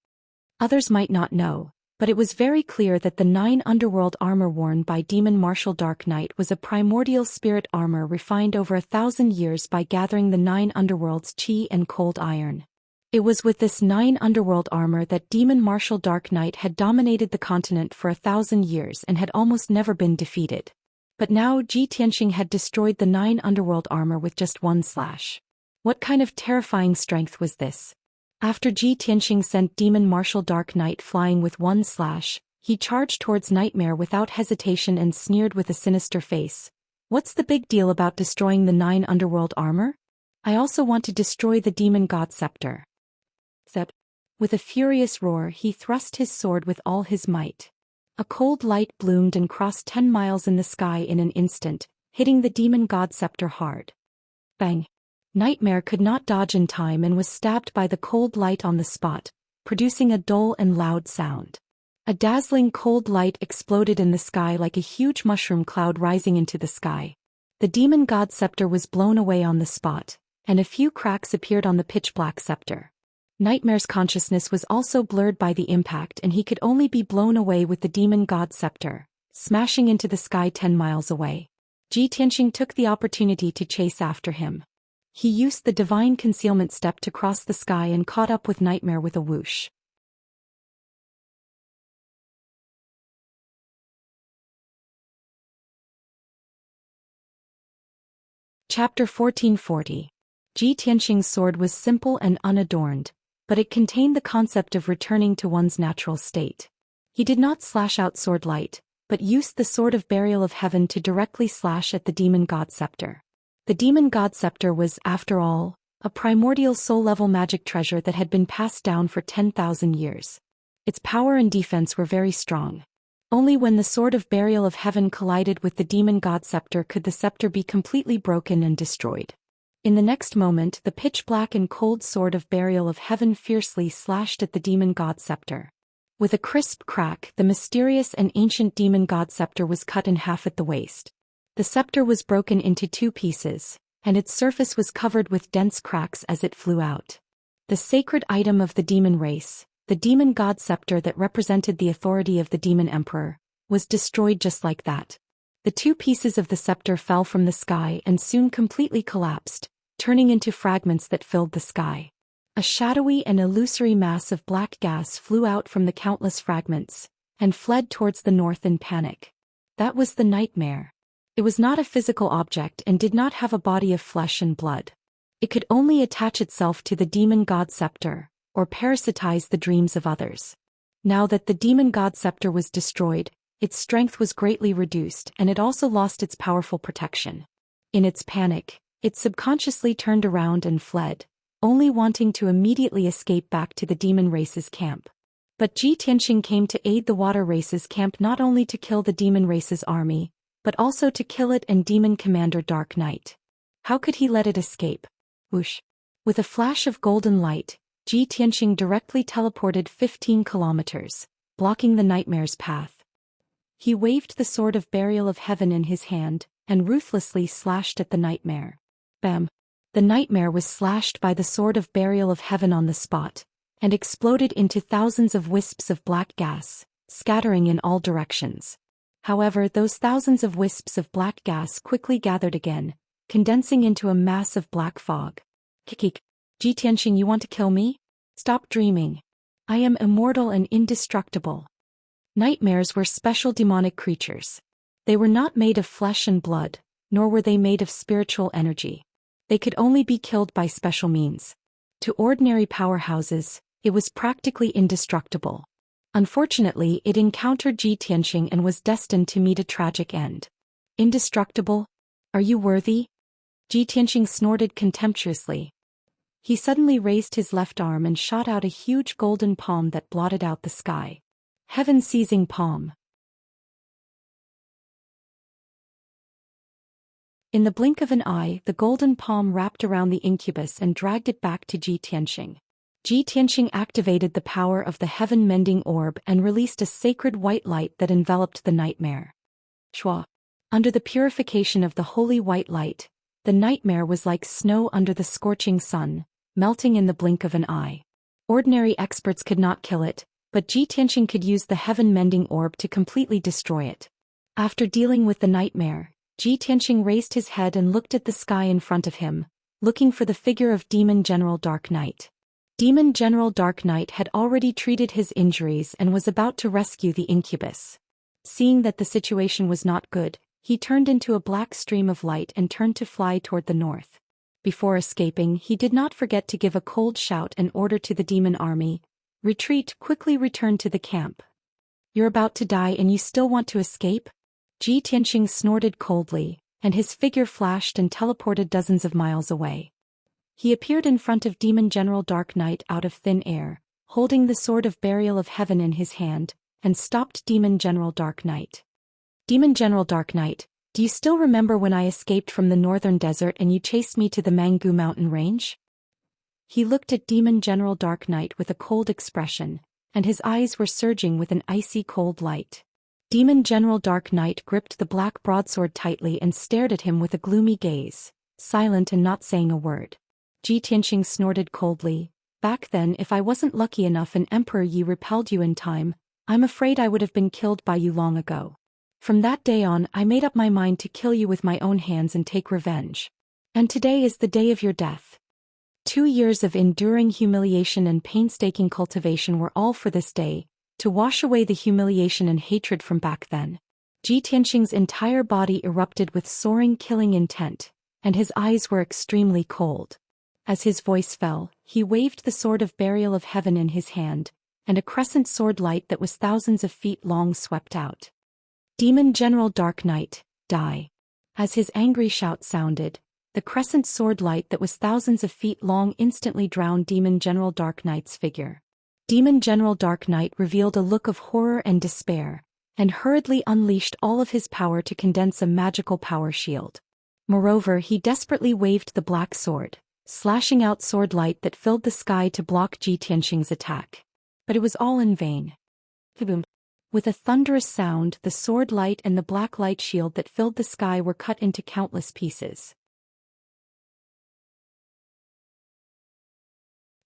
Others might not know, but it was very clear that the 9 underworld armor worn by Demon Martial Dark Knight was a primordial spirit armor refined over 1,000 years by gathering the 9 underworld's chi and cold iron. It was with this 9 underworld armor that Demon Martial Dark Knight had dominated the continent for 1,000 years and had almost never been defeated. But now Ji Tianxing had destroyed the 9 underworld armor with just one slash. What kind of terrifying strength was this? After Ji Tianxing sent Demon Martial Dark Knight flying with one slash, he charged towards Nightmare without hesitation and sneered with a sinister face. "What's the big deal about destroying the 9 underworld armor? I also want to destroy the Demon God Scepter." With a furious roar, he thrust his sword with all his might. A cold light bloomed and crossed 10 miles in the sky in an instant, hitting the Demon God Scepter hard. Bang! Nightmare could not dodge in time and was stabbed by the cold light on the spot, producing a dull and loud sound. A dazzling cold light exploded in the sky like a huge mushroom cloud rising into the sky. The Demon God Scepter was blown away on the spot, and a few cracks appeared on the pitch-black scepter. Nightmare's consciousness was also blurred by the impact and he could only be blown away with the Demon God Scepter, smashing into the sky 10 miles away. Ji Tianxing took the opportunity to chase after him. He used the Divine Concealment Step to cross the sky and caught up with Nightmare with a whoosh. Chapter 1440. Ji Tianxing's sword was simple and unadorned, but it contained the concept of returning to one's natural state. He did not slash out sword light, but used the Sword of Burial of Heaven to directly slash at the Demon God Scepter. The Demon God Scepter was, after all, a primordial soul-level magic treasure that had been passed down for 10,000 years. Its power and defense were very strong. Only when the Sword of Burial of Heaven collided with the Demon God Scepter could the scepter be completely broken and destroyed. In the next moment, the pitch-black and cold Sword of Burial of Heaven fiercely slashed at the Demon God Scepter. With a crisp crack, the mysterious and ancient Demon God Scepter was cut in half at the waist. The scepter was broken into 2 pieces, and its surface was covered with dense cracks as it flew out. The sacred item of the demon race, the Demon God Scepter that represented the authority of the Demon Emperor, was destroyed just like that. The 2 pieces of the scepter fell from the sky and soon completely collapsed, turning into fragments that filled the sky. A shadowy and illusory mass of black gas flew out from the countless fragments, and fled towards the north in panic. That was the Nightmare. It was not a physical object and did not have a body of flesh and blood. It could only attach itself to the Demon God Scepter, or parasitize the dreams of others. Now that the Demon God Scepter was destroyed, its strength was greatly reduced and it also lost its powerful protection. In its panic, it subconsciously turned around and fled, only wanting to immediately escape back to the demon race's camp. But Ji Tianxing came to aid the water race's camp not only to kill the demon race's army, but also to kill it and Demon Commander Dark Knight. How could he let it escape? Whoosh! With a flash of golden light, Ji Tianxing directly teleported 15 kilometers, blocking the Nightmare's path. He waved the Sword of Burial of Heaven in his hand, and ruthlessly slashed at the Nightmare. Bam! The Nightmare was slashed by the Sword of Burial of Heaven on the spot, and exploded into thousands of wisps of black gas, scattering in all directions. However, those thousands of wisps of black gas quickly gathered again, condensing into a mass of black fog. Kikik! Ji Tianxing, you want to kill me? Stop dreaming. I am immortal and indestructible. Nightmares were special demonic creatures. They were not made of flesh and blood, nor were they made of spiritual energy. They could only be killed by special means. To ordinary powerhouses, it was practically indestructible. Unfortunately, it encountered Ji Tianxing and was destined to meet a tragic end. Indestructible? Are you worthy? Ji Tianxing snorted contemptuously. He suddenly raised his left arm and shot out a huge golden palm that blotted out the sky. Heaven-seizing palm. In the blink of an eye, the golden palm wrapped around the incubus and dragged it back to Ji Tianxing. Ji Tianqing activated the power of the heaven-mending orb and released a sacred white light that enveloped the nightmare. Shua. Under the purification of the holy white light, the nightmare was like snow under the scorching sun, melting in the blink of an eye. Ordinary experts could not kill it, but Ji Tianqing could use the heaven-mending orb to completely destroy it. After dealing with the nightmare, Ji Tianqing raised his head and looked at the sky in front of him, looking for the figure of Demon General Dark Knight. Demon General Dark Knight had already treated his injuries and was about to rescue the incubus. Seeing that the situation was not good, he turned into a black stream of light and turned to fly toward the north. Before escaping, he did not forget to give a cold shout and order to the demon army, "Retreat, quickly return to the camp. You're about to die and you still want to escape?" Ji Tianqing snorted coldly, and his figure flashed and teleported dozens of miles away. He appeared in front of Demon General Dark Knight out of thin air, holding the Sword of Burial of Heaven in his hand, and stopped Demon General Dark Knight. "Demon General Dark Knight, do you still remember when I escaped from the northern desert and you chased me to the Mangu mountain range?" He looked at Demon General Dark Knight with a cold expression, and his eyes were surging with an icy cold light. Demon General Dark Knight gripped the black broadsword tightly and stared at him with a gloomy gaze, silent and not saying a word. Ji Tianqing snorted coldly, "Back then, if I wasn't lucky enough and Emperor Yi repelled you in time, I'm afraid I would have been killed by you long ago. From that day on, I made up my mind to kill you with my own hands and take revenge. And today is the day of your death." 2 years of enduring humiliation and painstaking cultivation were all for this day, to wash away the humiliation and hatred from back then. Ji Tianqing's entire body erupted with soaring killing intent, and his eyes were extremely cold. As his voice fell, he waved the Sword of Burial of Heaven in his hand, and a crescent sword light that was thousands of feet long swept out. "Demon General Dark Knight, die." As his angry shout sounded, the crescent sword light that was thousands of feet long instantly drowned Demon General Dark Knight's figure. Demon General Dark Knight revealed a look of horror and despair, and hurriedly unleashed all of his power to condense a magical power shield. Moreover, he desperately waved the black sword, slashing out sword light that filled the sky to block Ji Tianqing's attack. But it was all in vain. Boom! With a thunderous sound, the sword light and the black light shield that filled the sky were cut into countless pieces.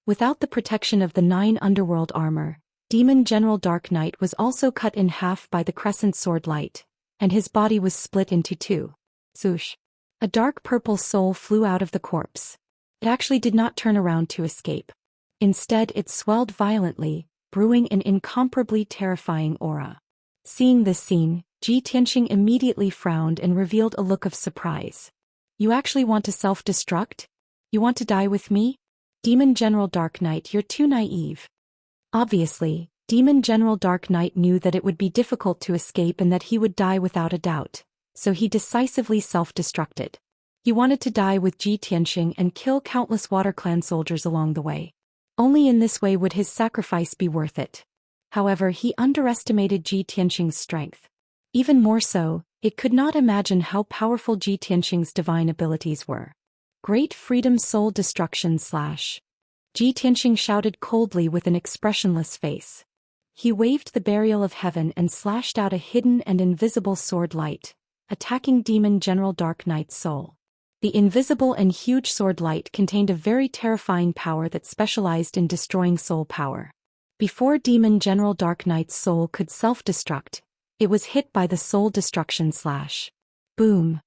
Without the protection of the 9 underworld armor, Demon General Dark Knight was also cut in half by the crescent sword light, and his body was split into 2. Swoosh! A dark purple soul flew out of the corpse. It actually did not turn around to escape. Instead, it swelled violently, brewing an incomparably terrifying aura. Seeing this scene, Ji Tianqing immediately frowned and revealed a look of surprise. "You actually want to self-destruct? You want to die with me? Demon General Dark Knight, you're too naive." Obviously, Demon General Dark Knight knew that it would be difficult to escape and that he would die without a doubt, so he decisively self-destructed. He wanted to die with Ji Tianqing and kill countless Water Clan soldiers along the way. Only in this way would his sacrifice be worth it. However, he underestimated Ji Tianqing's strength. Even more so, it could not imagine how powerful Ji Tianqing's divine abilities were. "Great freedom soul destruction /" Ji Tianqing shouted coldly with an expressionless face. He waved the Burial of Heaven and slashed out a hidden and invisible sword light, attacking Demon General Dark Knight's soul. The invisible and huge sword light contained a very terrifying power that specialized in destroying soul power. Before Demon General Dark Knight's soul could self-destruct, it was hit by the soul destruction /. Boom!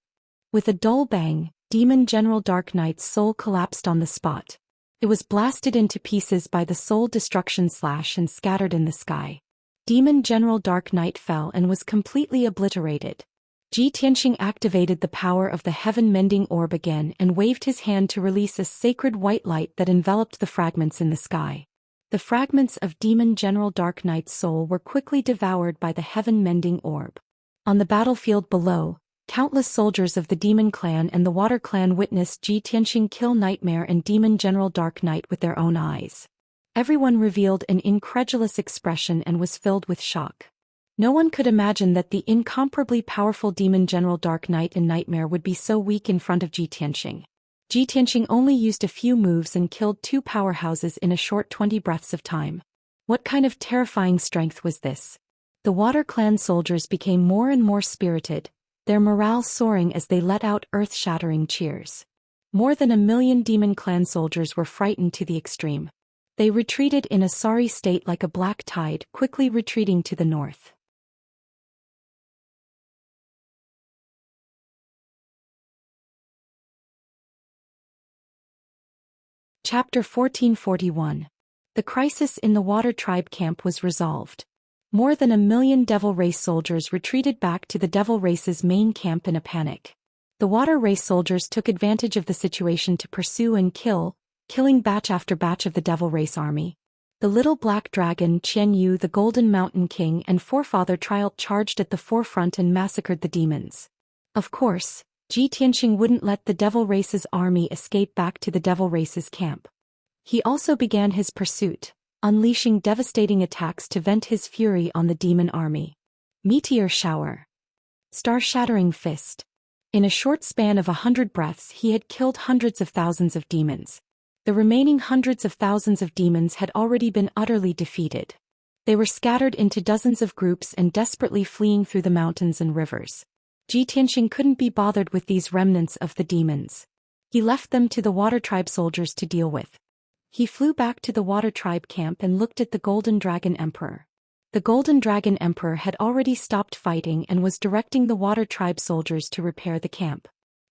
With a dull bang, Demon General Dark Knight's soul collapsed on the spot. It was blasted into pieces by the soul destruction / and scattered in the sky. Demon General Dark Knight fell and was completely obliterated. Ji Tianqing activated the power of the heaven-mending orb again and waved his hand to release a sacred white light that enveloped the fragments in the sky. The fragments of Demon General Dark Knight's soul were quickly devoured by the heaven-mending orb. On the battlefield below, countless soldiers of the Demon Clan and the Water Clan witnessed Ji Tianqing kill Nightmare and Demon General Dark Knight with their own eyes. Everyone revealed an incredulous expression and was filled with shock. No one could imagine that the incomparably powerful Demon General Dark Knight and Nightmare would be so weak in front of Ji Tianqing. Ji Tianqing only used a few moves and killed 2 powerhouses in a short 20 breaths of time. What kind of terrifying strength was this? The Water Clan soldiers became more and more spirited, their morale soaring as they let out earth-shattering cheers. More than 1,000,000 Demon Clan soldiers were frightened to the extreme. They retreated in a sorry state like a black tide, quickly retreating to the north. Chapter 1441. The crisis in the Water Tribe camp was resolved. More than 1,000,000 Devil Race soldiers retreated back to the Devil Race's main camp in a panic. The Water Race soldiers took advantage of the situation to pursue and killing batch after batch of the Devil Race army. The little black dragon Qian Yu, the Golden Mountain King and Forefather Trialt, charged at the forefront and massacred the demons. Of course, Ji Tianqing wouldn't let the Devil Race's army escape back to the Devil Race's camp. He also began his pursuit, unleashing devastating attacks to vent his fury on the demon army. Meteor shower. Star-shattering fist. In a short span of 100 breaths he had killed hundreds of thousands of demons. The remaining hundreds of thousands of demons had already been utterly defeated. They were scattered into dozens of groups and desperately fleeing through the mountains and rivers. Ji Tianqing couldn't be bothered with these remnants of the demons. He left them to the Water Tribe soldiers to deal with. He flew back to the Water Tribe camp and looked at the Golden Dragon Emperor. The Golden Dragon Emperor had already stopped fighting and was directing the Water Tribe soldiers to repair the camp.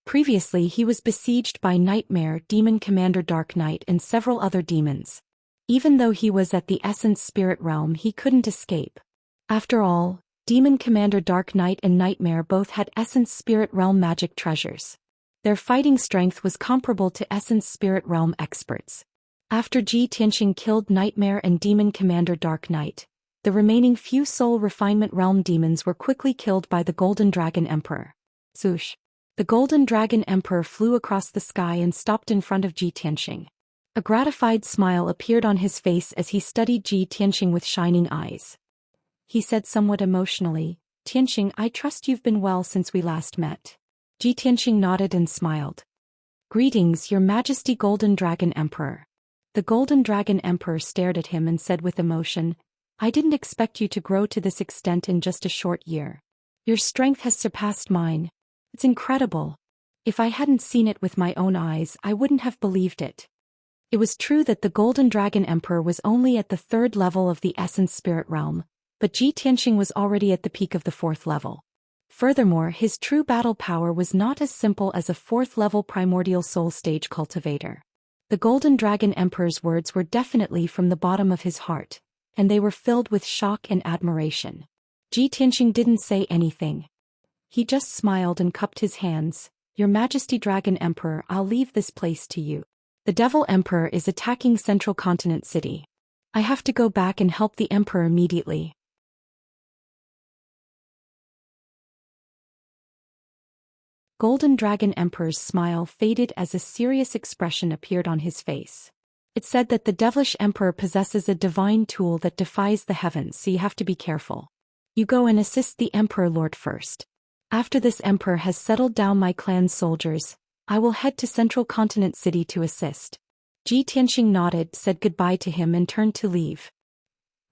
Previously he was besieged by Nightmare, Demon Commander Dark Knight and several other demons. Even though he was at the Essence Spirit Realm he couldn't escape. After all, Demon Commander Dark Knight and Nightmare both had Essence Spirit Realm magic treasures. Their fighting strength was comparable to Essence Spirit Realm experts. After Ji Tianqing killed Nightmare and Demon Commander Dark Knight, the remaining few Soul Refinement Realm demons were quickly killed by the Golden Dragon Emperor. Swoosh! The Golden Dragon Emperor flew across the sky and stopped in front of Ji Tianqing. A gratified smile appeared on his face as he studied Ji Tianqing with shining eyes. He said somewhat emotionally, "Tianqing, I trust you've been well since we last met." Ji Tianqing nodded and smiled. "Greetings, Your Majesty Golden Dragon Emperor." The Golden Dragon Emperor stared at him and said with emotion, "I didn't expect you to grow to this extent in just a short year. Your strength has surpassed mine. It's incredible. If I hadn't seen it with my own eyes, I wouldn't have believed it." It was true that the Golden Dragon Emperor was only at the 3rd level of the Essence Spirit Realm, but Ji Tianqing was already at the peak of the 4th level. Furthermore, his true battle power was not as simple as a 4th-level Primordial Soul Stage cultivator. The Golden Dragon Emperor's words were definitely from the bottom of his heart, and they were filled with shock and admiration. Ji Tianqing didn't say anything. He just smiled and cupped his hands. "Your Majesty Dragon Emperor, I'll leave this place to you. The Devil Emperor is attacking Central Continent City. I have to go back and help the Emperor immediately." Golden Dragon Emperor's smile faded as a serious expression appeared on his face. "It said that the Devilish Emperor possesses a divine tool that defies the heavens, so you have to be careful. You go and assist the Emperor Lord first. After this Emperor has settled down my clan's soldiers, I will head to Central Continent City to assist." Ji Tianqing nodded, said goodbye to him and turned to leave.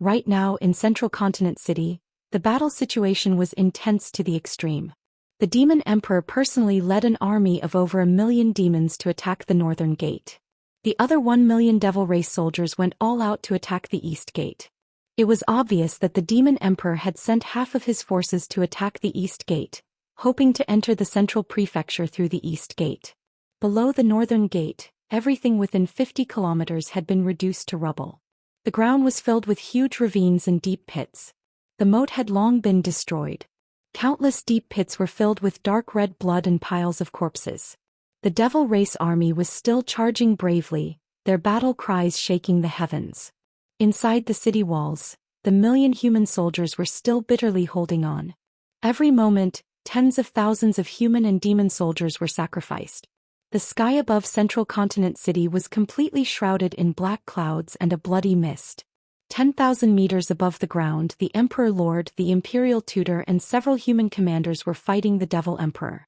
Right now in Central Continent City, the battle situation was intense to the extreme. The Demon Emperor personally led an army of over 1,000,000 demons to attack the Northern Gate. The other 1,000,000 Devil Race soldiers went all out to attack the East Gate. It was obvious that the Demon Emperor had sent half of his forces to attack the East Gate, hoping to enter the Central Prefecture through the East Gate. Below the Northern Gate, everything within 50 kilometers had been reduced to rubble. The ground was filled with huge ravines and deep pits. The moat had long been destroyed. Countless deep pits were filled with dark red blood and piles of corpses. The Devil Race army was still charging bravely, their battle cries shaking the heavens. Inside the city walls, the 1,000,000 human soldiers were still bitterly holding on. Every moment, tens of thousands of human and demon soldiers were sacrificed. The sky above Central Continent City was completely shrouded in black clouds and a bloody mist. 10,000 meters above the ground, the Emperor Lord, the Imperial Tutor and several human commanders were fighting the Devil Emperor.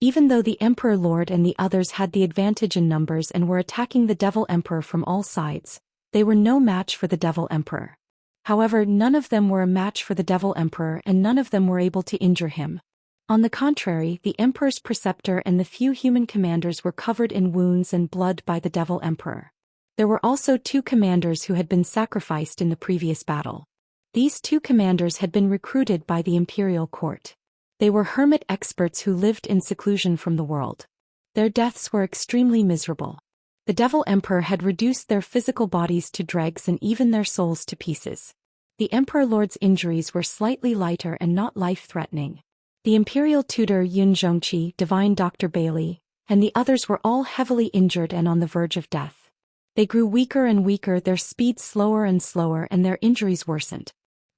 Even though the Emperor Lord and the others had the advantage in numbers and were attacking the Devil Emperor from all sides, they were no match for the Devil Emperor. However, none of them were a match for the Devil Emperor and none of them were able to injure him. On the contrary, the Emperor's preceptor and the few human commanders were covered in wounds and blood by the Devil Emperor. There were also 2 commanders who had been sacrificed in the previous battle. These 2 commanders had been recruited by the imperial court. They were hermit experts who lived in seclusion from the world. Their deaths were extremely miserable. The Devil Emperor had reduced their physical bodies to dregs and even their souls to pieces. The Emperor Lord's injuries were slightly lighter and not life-threatening. The imperial tutor Yun Zhongqi, divine Dr. Bailey, and the others were all heavily injured and on the verge of death. They grew weaker and weaker, their speed slower and slower, and their injuries worsened.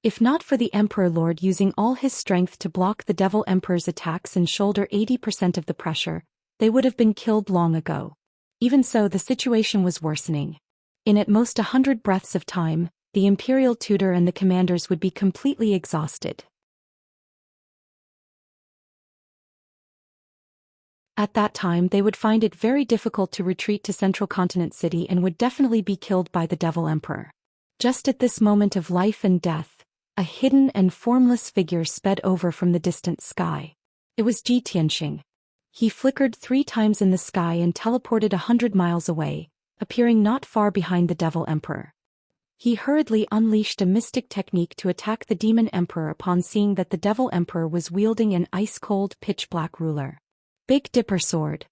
If not for the Emperor Lord using all his strength to block the Devil Emperor's attacks and shoulder 80% of the pressure, they would have been killed long ago. Even so, the situation was worsening. In at most 100 breaths of time, the imperial tutor and the commanders would be completely exhausted. At that time they would find it very difficult to retreat to Central Continent City and would definitely be killed by the Devil Emperor. Just at this moment of life and death, a hidden and formless figure sped over from the distant sky. It was Ji Tianxing. He flickered 3 times in the sky and teleported 100 miles away, appearing not far behind the Devil Emperor. He hurriedly unleashed a mystic technique to attack the Demon Emperor upon seeing that the Devil Emperor was wielding an ice-cold pitch-black ruler. Big Dipper Sword.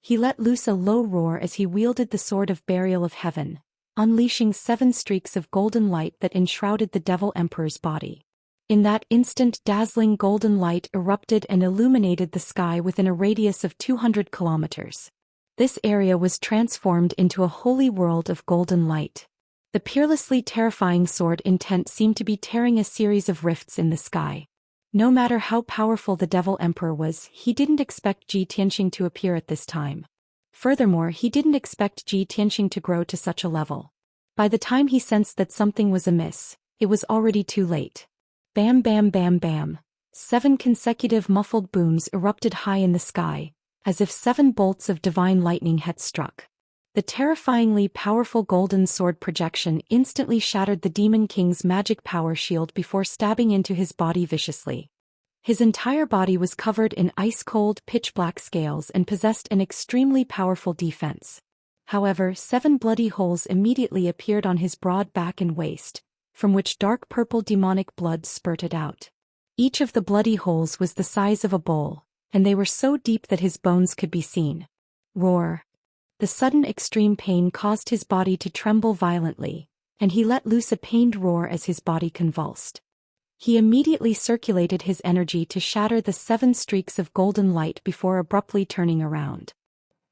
He let loose a low roar as he wielded the Sword of Burial of Heaven, unleashing 7 streaks of golden light that enshrouded the Devil Emperor's body. In that instant, dazzling golden light erupted and illuminated the sky within a radius of 200 kilometers. This area was transformed into a holy world of golden light. The peerlessly terrifying sword intent seemed to be tearing a series of rifts in the sky. No matter how powerful the Devil Emperor was, he didn't expect Ji Tianxing to appear at this time. Furthermore, he didn't expect Ji Tianxing to grow to such a level. By the time he sensed that something was amiss, it was already too late. Bam bam bam bam. 7 consecutive muffled booms erupted high in the sky, as if 7 bolts of divine lightning had struck. The terrifyingly powerful golden sword projection instantly shattered the Demon King's magic power shield before stabbing into his body viciously. His entire body was covered in ice-cold, pitch-black scales and possessed an extremely powerful defense. However, 7 bloody holes immediately appeared on his broad back and waist, from which dark purple demonic blood spurted out. Each of the bloody holes was the size of a bowl, and they were so deep that his bones could be seen. Roar. The sudden extreme pain caused his body to tremble violently, and he let loose a pained roar as his body convulsed. He immediately circulated his energy to shatter the 7 streaks of golden light before abruptly turning around.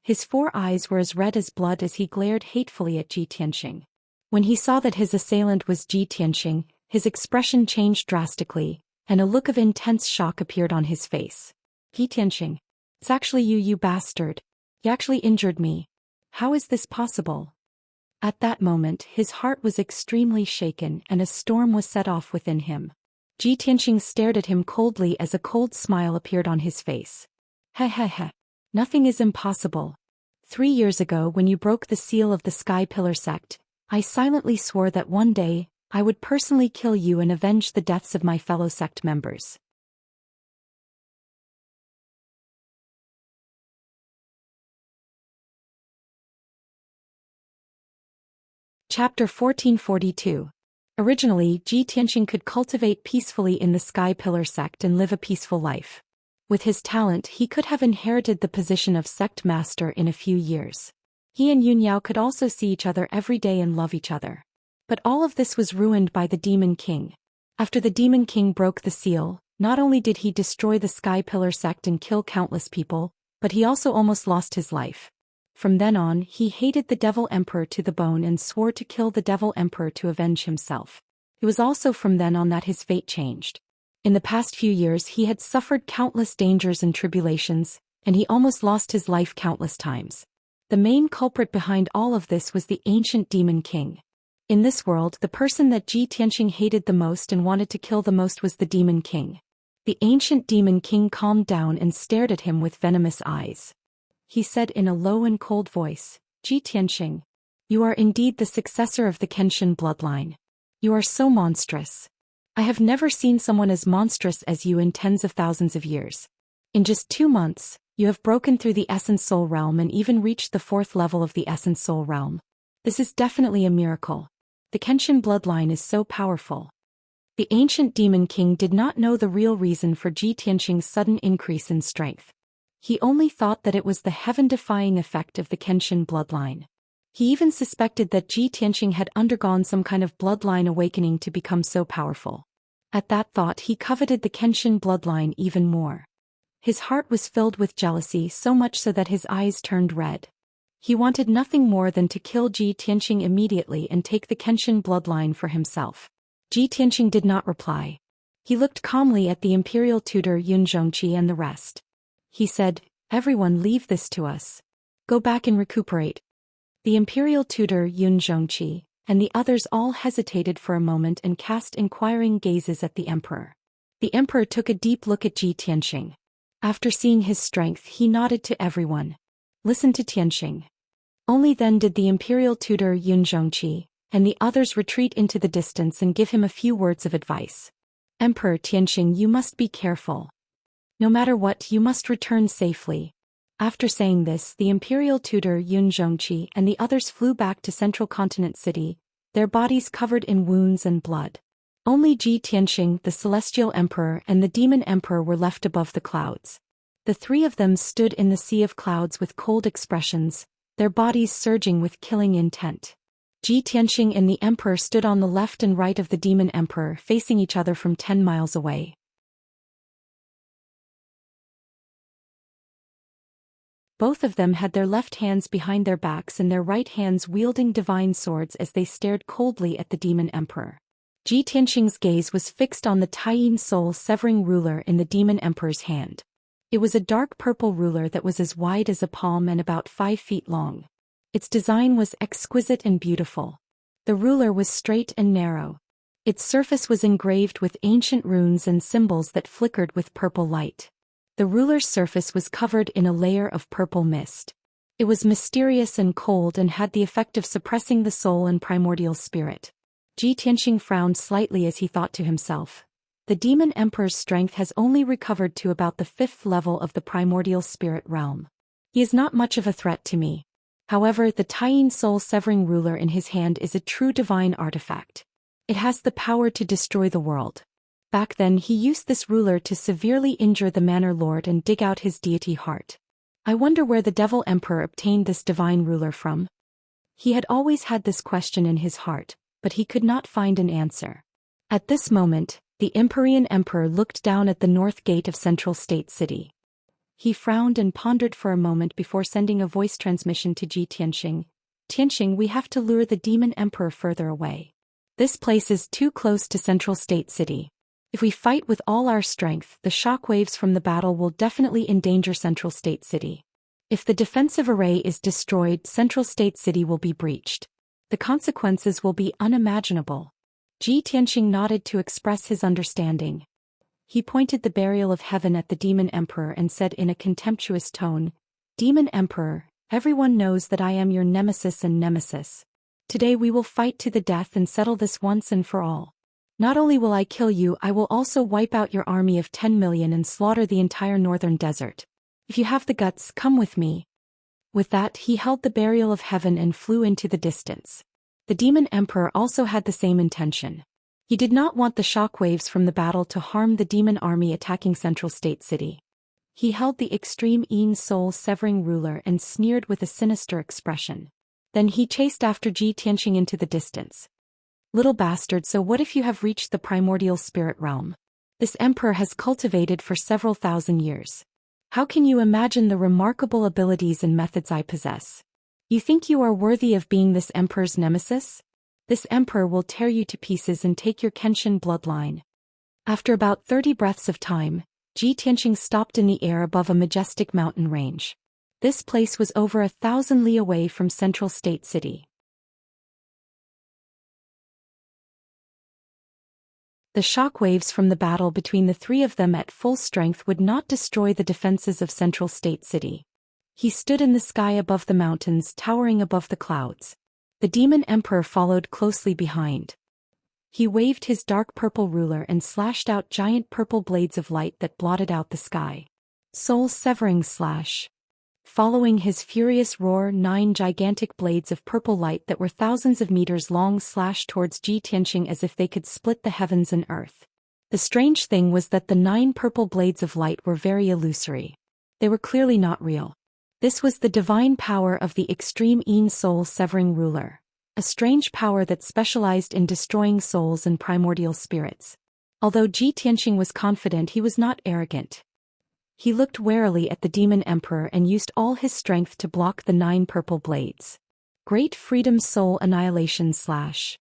His 4 eyes were as red as blood as he glared hatefully at Ji Tianxing. When he saw that his assailant was Ji Tianxing, his expression changed drastically, and a look of intense shock appeared on his face. Ji Tianxing. It's actually you, you bastard. You actually injured me. How is this possible? At that moment, his heart was extremely shaken and a storm was set off within him. Ji Tianxing stared at him coldly as a cold smile appeared on his face. Heh. Nothing is impossible. 3 years ago, when you broke the seal of the Sky Pillar sect, I silently swore that one day, I would personally kill you and avenge the deaths of my fellow sect members. Chapter 1442. Originally, Ji Tianxing could cultivate peacefully in the Sky Pillar sect and live a peaceful life. With his talent, he could have inherited the position of sect master in a few years. He and Yunyao could also see each other every day and love each other. But all of this was ruined by the Demon King. After the Demon King broke the seal, not only did he destroy the Sky Pillar sect and kill countless people, but he also almost lost his life. From then on, he hated the Devil Emperor to the bone and swore to kill the Devil Emperor to avenge himself. It was also from then on that his fate changed. In the past few years he had suffered countless dangers and tribulations, and he almost lost his life countless times. The main culprit behind all of this was the ancient Demon King. In this world, the person that Ji Tianxing hated the most and wanted to kill the most was the Demon King. The ancient demon king calmed down and stared at him with venomous eyes. He said in a low and cold voice, "Ji Tianxing, you are indeed the successor of the Kenshin bloodline. You are so monstrous. I have never seen someone as monstrous as you in tens of thousands of years. In just 2 months, you have broken through the Essence Soul realm and even reached the 4th level of the Essence Soul realm. This is definitely a miracle. The Kenshin bloodline is so powerful." The ancient demon king did not know the real reason for Ji Tianxing's sudden increase in strength. He only thought that it was the heaven-defying effect of the Kenshin bloodline. He even suspected that Ji Tianxing had undergone some kind of bloodline awakening to become so powerful. At that thought he coveted the Kenshin bloodline even more. His heart was filled with jealousy, so much so that his eyes turned red. He wanted nothing more than to kill Ji Tianxing immediately and take the Kenshin bloodline for himself. Ji Tianxing did not reply. He looked calmly at the imperial tutor Yun Zhongqi and the rest. He said, "Everyone leave this to us. Go back and recuperate." The imperial tutor Yun Zhongqi and the others all hesitated for a moment and cast inquiring gazes at the emperor. The emperor took a deep look at Ji Tianxing. After seeing his strength, he nodded to everyone. "Listen to Tianxing." Only then did the imperial tutor Yun Zhongqi and the others retreat into the distance and give him a few words of advice. "Emperor Tianxing, you must be careful. No matter what, you must return safely." After saying this, the imperial tutor Yun Zhongqi and the others flew back to Central Continent City, their bodies covered in wounds and blood. Only Ji Tianxing, the celestial emperor, and the demon emperor were left above the clouds. The 3 of them stood in the sea of clouds with cold expressions, their bodies surging with killing intent. Ji Tianxing and the emperor stood on the left and right of the demon emperor, facing each other from 10 miles away. Both of them had their left hands behind their backs and their right hands wielding divine swords as they stared coldly at the demon emperor. Ji Tianxing's gaze was fixed on the Taiyin soul-severing ruler in the demon emperor's hand. It was a dark purple ruler that was as wide as a palm and about 5 feet long. Its design was exquisite and beautiful. The ruler was straight and narrow. Its surface was engraved with ancient runes and symbols that flickered with purple light. The ruler's surface was covered in a layer of purple mist. It was mysterious and cold and had the effect of suppressing the soul and primordial spirit. Ji Tianxing frowned slightly as he thought to himself, "The demon emperor's strength has only recovered to about the 5th level of the primordial spirit realm. He is not much of a threat to me. However, the Taiyin soul-severing ruler in his hand is a true divine artifact. It has the power to destroy the world. Back then he used this ruler to severely injure the Manor Lord and dig out his deity heart. I wonder where the Devil Emperor obtained this divine ruler from." He had always had this question in his heart, but he could not find an answer. At this moment, the Empyrean Emperor looked down at the north gate of Central State City. He frowned and pondered for a moment before sending a voice transmission to Ji Tianxing. "Tianxing, we have to lure the demon emperor further away. This place is too close to Central State City. If we fight with all our strength, the shockwaves from the battle will definitely endanger Central State City. If the defensive array is destroyed, Central State City will be breached. The consequences will be unimaginable." Ji Tianxing nodded to express his understanding. He pointed the burial of heaven at the demon emperor and said in a contemptuous tone, "Demon Emperor, everyone knows that I am your nemesis and nemesis. Today we will fight to the death and settle this once and for all. Not only will I kill you, I will also wipe out your army of 10 million and slaughter the entire northern desert. If you have the guts, come with me." With that, he held the burial of heaven and flew into the distance. The demon emperor also had the same intention. He did not want the shockwaves from the battle to harm the demon army attacking Central State City. He held the extreme Yin soul-severing ruler and sneered with a sinister expression. Then he chased after Ji Tianxing into the distance. "Little bastard, so what if you have reached the primordial spirit realm? This emperor has cultivated for several thousand years. How can you imagine the remarkable abilities and methods I possess? You think you are worthy of being this emperor's nemesis? This emperor will tear you to pieces and take your Kenshin bloodline." After about 30 breaths of time, Ji Tianxing stopped in the air above a majestic mountain range. This place was over 1,000 li away from Central State City. The shock waves from the battle between the three of them at full strength would not destroy the defenses of Central State City. He stood in the sky above the mountains, towering above the clouds. The demon emperor followed closely behind. He waved his dark purple ruler and slashed out giant purple blades of light that blotted out the sky. Soul-severing slash. Following his furious roar, 9 gigantic blades of purple light that were thousands of meters long slashed towards Ji Tianxing as if they could split the heavens and earth. The strange thing was that the 9 purple blades of light were very illusory. They were clearly not real. This was the divine power of the extreme Yin soul-severing ruler, a strange power that specialized in destroying souls and primordial spirits. Although Ji Tianxing was confident, he was not arrogant. He looked warily at the demon emperor and used all his strength to block the 9 purple blades. Great freedom soul annihilation slash.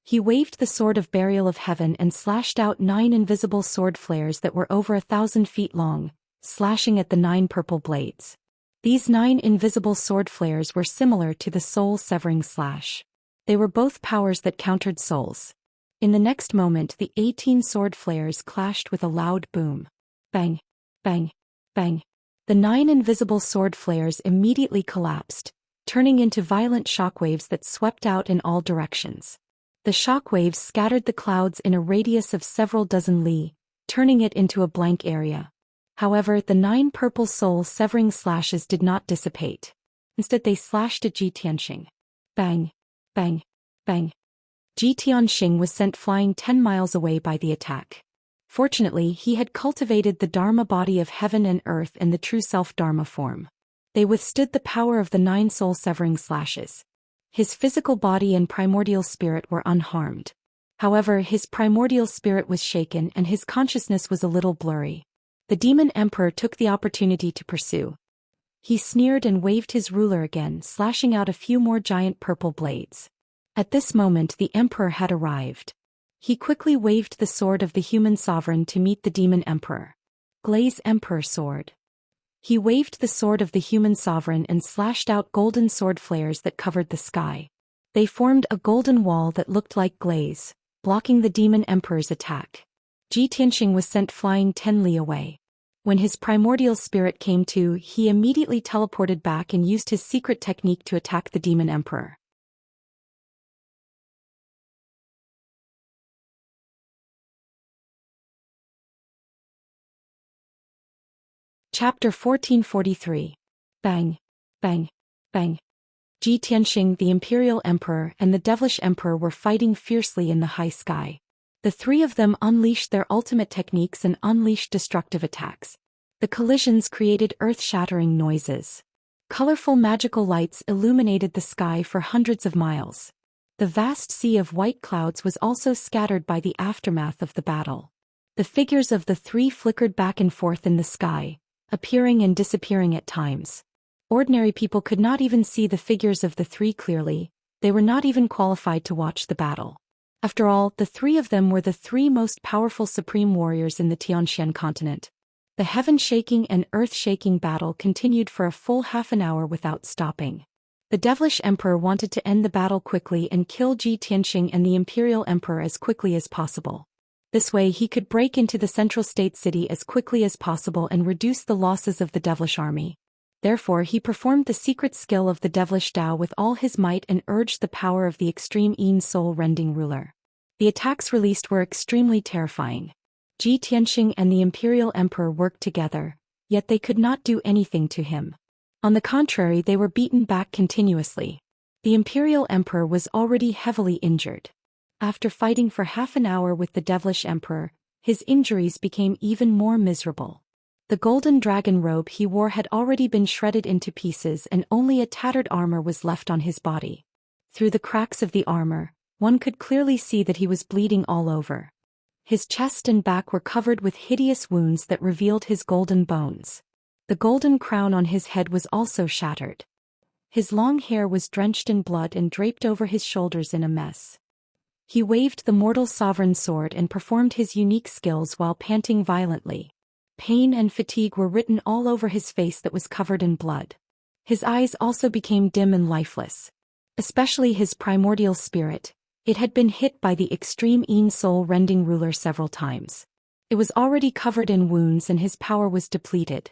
He waved the sword of burial of heaven and slashed out 9 invisible sword flares that were over 1,000 feet long, slashing at the 9 purple blades. These 9 invisible sword flares were similar to the soul-severing slash. They were both powers that countered souls. In the next moment, the 18 sword flares clashed with a loud boom. Bang, bang, bang. The 9 invisible sword flares immediately collapsed, turning into violent shockwaves that swept out in all directions. The shockwaves scattered the clouds in a radius of several dozen li, turning it into a blank area. However, the 9 purple soul-severing slashes did not dissipate. Instead, they slashed at Ji Tianxing. Bang, bang, bang. Ji Tianxing was sent flying 10 miles away by the attack. Fortunately, he had cultivated the Dharma body of heaven and earth in the true self-Dharma form. They withstood the power of the 9 soul-severing slashes. His physical body and primordial spirit were unharmed. However, his primordial spirit was shaken and his consciousness was a little blurry. The demon emperor took the opportunity to pursue. He sneered and waved his ruler again, slashing out a few more giant purple blades. At this moment, the emperor had arrived. He quickly waved the sword of the human sovereign to meet the demon emperor. Glaze Emperor Sword. He waved the sword of the human sovereign and slashed out golden sword flares that covered the sky. They formed a golden wall that looked like glaze, blocking the demon emperor's attack. Ji Tianxing was sent flying 10 li away. When his primordial spirit came to, he immediately teleported back and used his secret technique to attack the demon emperor. Chapter 1443. Bang, bang, bang. Ji Tianxing, the imperial emperor, and the devilish emperor were fighting fiercely in the high sky. The three of them unleashed their ultimate techniques and unleashed destructive attacks. The collisions created earth-shattering noises. Colorful magical lights illuminated the sky for hundreds of miles. The vast sea of white clouds was also scattered by the aftermath of the battle. The figures of the three flickered back and forth in the sky, appearing and disappearing at times. Ordinary people could not even see the figures of the three clearly. They were not even qualified to watch the battle. After all, the three of them were the 3 most powerful supreme warriors in the Xianxia continent. The heaven-shaking and earth-shaking battle continued for a full half an hour without stopping. The devilish emperor wanted to end the battle quickly and kill Ji Tianxing and the imperial emperor as quickly as possible. This way he could break into the central state city as quickly as possible and reduce the losses of the devilish army. Therefore he performed the secret skill of the devilish Tao with all his might and urged the power of the extreme Yin soul-rending ruler. The attacks released were extremely terrifying. Ji Tianxing and the imperial emperor worked together, yet they could not do anything to him. On the contrary, they were beaten back continuously. The imperial emperor was already heavily injured. After fighting for half an hour with the devilish emperor, his injuries became even more miserable. The golden dragon robe he wore had already been shredded into pieces and only a tattered armor was left on his body. Through the cracks of the armor, one could clearly see that he was bleeding all over. His chest and back were covered with hideous wounds that revealed his golden bones. The golden crown on his head was also shattered. His long hair was drenched in blood and draped over his shoulders in a mess. He waved the mortal sovereign sword and performed his unique skills while panting violently. Pain and fatigue were written all over his face that was covered in blood. His eyes also became dim and lifeless. Especially his primordial spirit, It had been hit by the extreme soul-rending ruler several times. It was already covered in wounds and his power was depleted.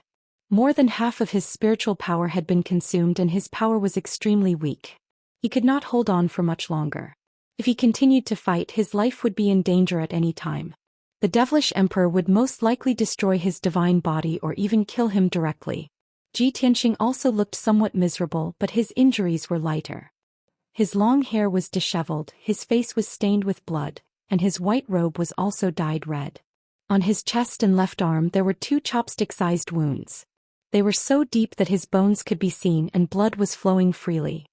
More than half of his spiritual power had been consumed and his power was extremely weak. He could not hold on for much longer. If he continued to fight, his life would be in danger at any time. The devilish emperor would most likely destroy his divine body or even kill him directly. Xianxia also looked somewhat miserable, but his injuries were lighter. His long hair was disheveled, his face was stained with blood, and his white robe was also dyed red. On his chest and left arm there were 2 chopstick-sized wounds. They were so deep that his bones could be seen and blood was flowing freely.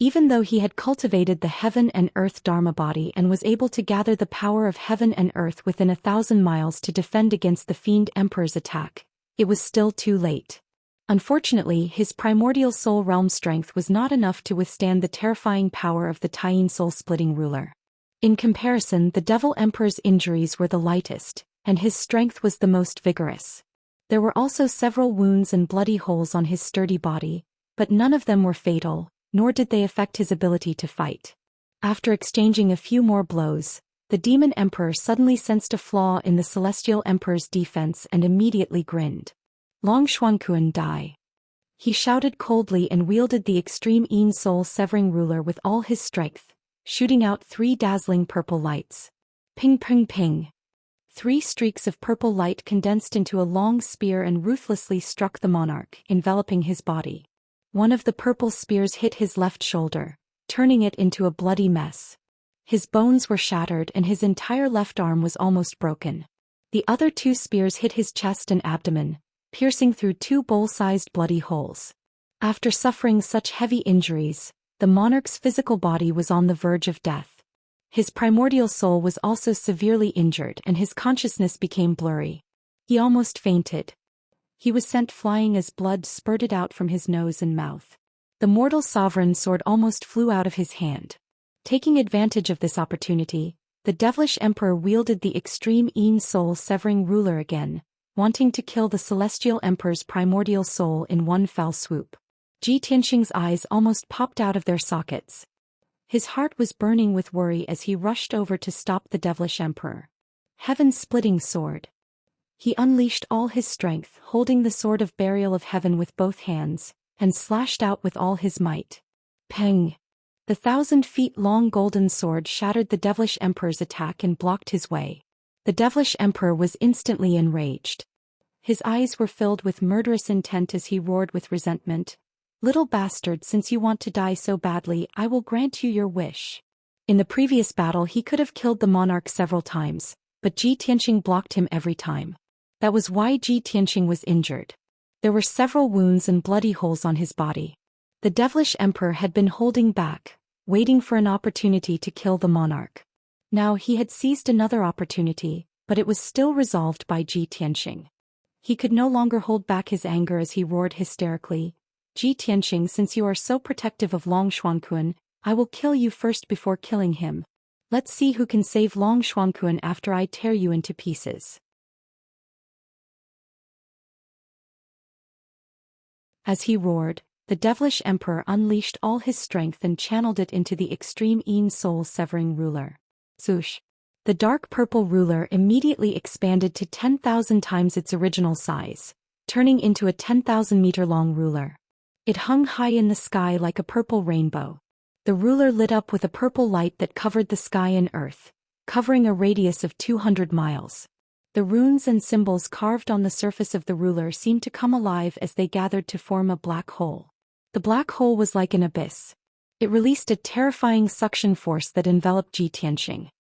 Even though he had cultivated the heaven and earth Dharma body and was able to gather the power of heaven and earth within 1,000 miles to defend against the Fiend Emperor's attack, it was still too late. Unfortunately, his primordial soul realm strength was not enough to withstand the terrifying power of the Taiyin soul-splitting ruler. In comparison, the Devil Emperor's injuries were the lightest, and his strength was the most vigorous. There were also several wounds and bloody holes on his sturdy body, but none of them were fatal, nor did they affect his ability to fight. After exchanging a few more blows, the Demon Emperor suddenly sensed a flaw in the Celestial Emperor's defense and immediately grinned. Long Xuanquan die. He shouted coldly and wielded the extreme soul-severing ruler with all his strength, shooting out 3 dazzling purple lights. Ping ping ping. 3 streaks of purple light condensed into a long spear and ruthlessly struck the monarch, enveloping his body. One of the purple spears hit his left shoulder, turning it into a bloody mess. His bones were shattered and his entire left arm was almost broken. The other 2 spears hit his chest and abdomen, piercing through 2 bowl-sized bloody holes. After suffering such heavy injuries, the monarch's physical body was on the verge of death. His primordial soul was also severely injured and his consciousness became blurry. He almost fainted. He was sent flying as blood spurted out from his nose and mouth. The mortal sovereign sword almost flew out of his hand. Taking advantage of this opportunity, the devilish emperor wielded the extreme soul-severing ruler again, wanting to kill the celestial emperor's primordial soul in one fell swoop. Xianxia's eyes almost popped out of their sockets. His heart was burning with worry as he rushed over to stop the devilish emperor. Heaven-splitting sword. He unleashed all his strength, holding the sword of burial of heaven with both hands, and slashed out with all his might. Peng! The 1,000-feet-long golden sword shattered the devilish emperor's attack and blocked his way. The devilish emperor was instantly enraged. His eyes were filled with murderous intent as he roared with resentment. "Little bastard, since you want to die so badly, I will grant you your wish." In the previous battle he could have killed the monarch several times, but Xianxia blocked him every time. That was why Xianxia was injured. There were several wounds and bloody holes on his body. The devilish emperor had been holding back, waiting for an opportunity to kill the monarch. Now he had seized another opportunity, but it was still resolved by Xianxia. He could no longer hold back his anger as he roared hysterically, "Xianxia, since you are so protective of Long Xuanquan, I will kill you first before killing him. Let's see who can save Long Xuanquan after I tear you into pieces." As he roared, the devilish emperor unleashed all his strength and channeled it into the extreme soul-severing ruler. Swoosh! The dark purple ruler immediately expanded to 10,000 times its original size, turning into a 10,000-meter-long ruler. It hung high in the sky like a purple rainbow. The ruler lit up with a purple light that covered the sky and earth, covering a radius of 200 miles. The runes and symbols carved on the surface of the ruler seemed to come alive as they gathered to form a black hole. The black hole was like an abyss. It released a terrifying suction force that enveloped Xianxia.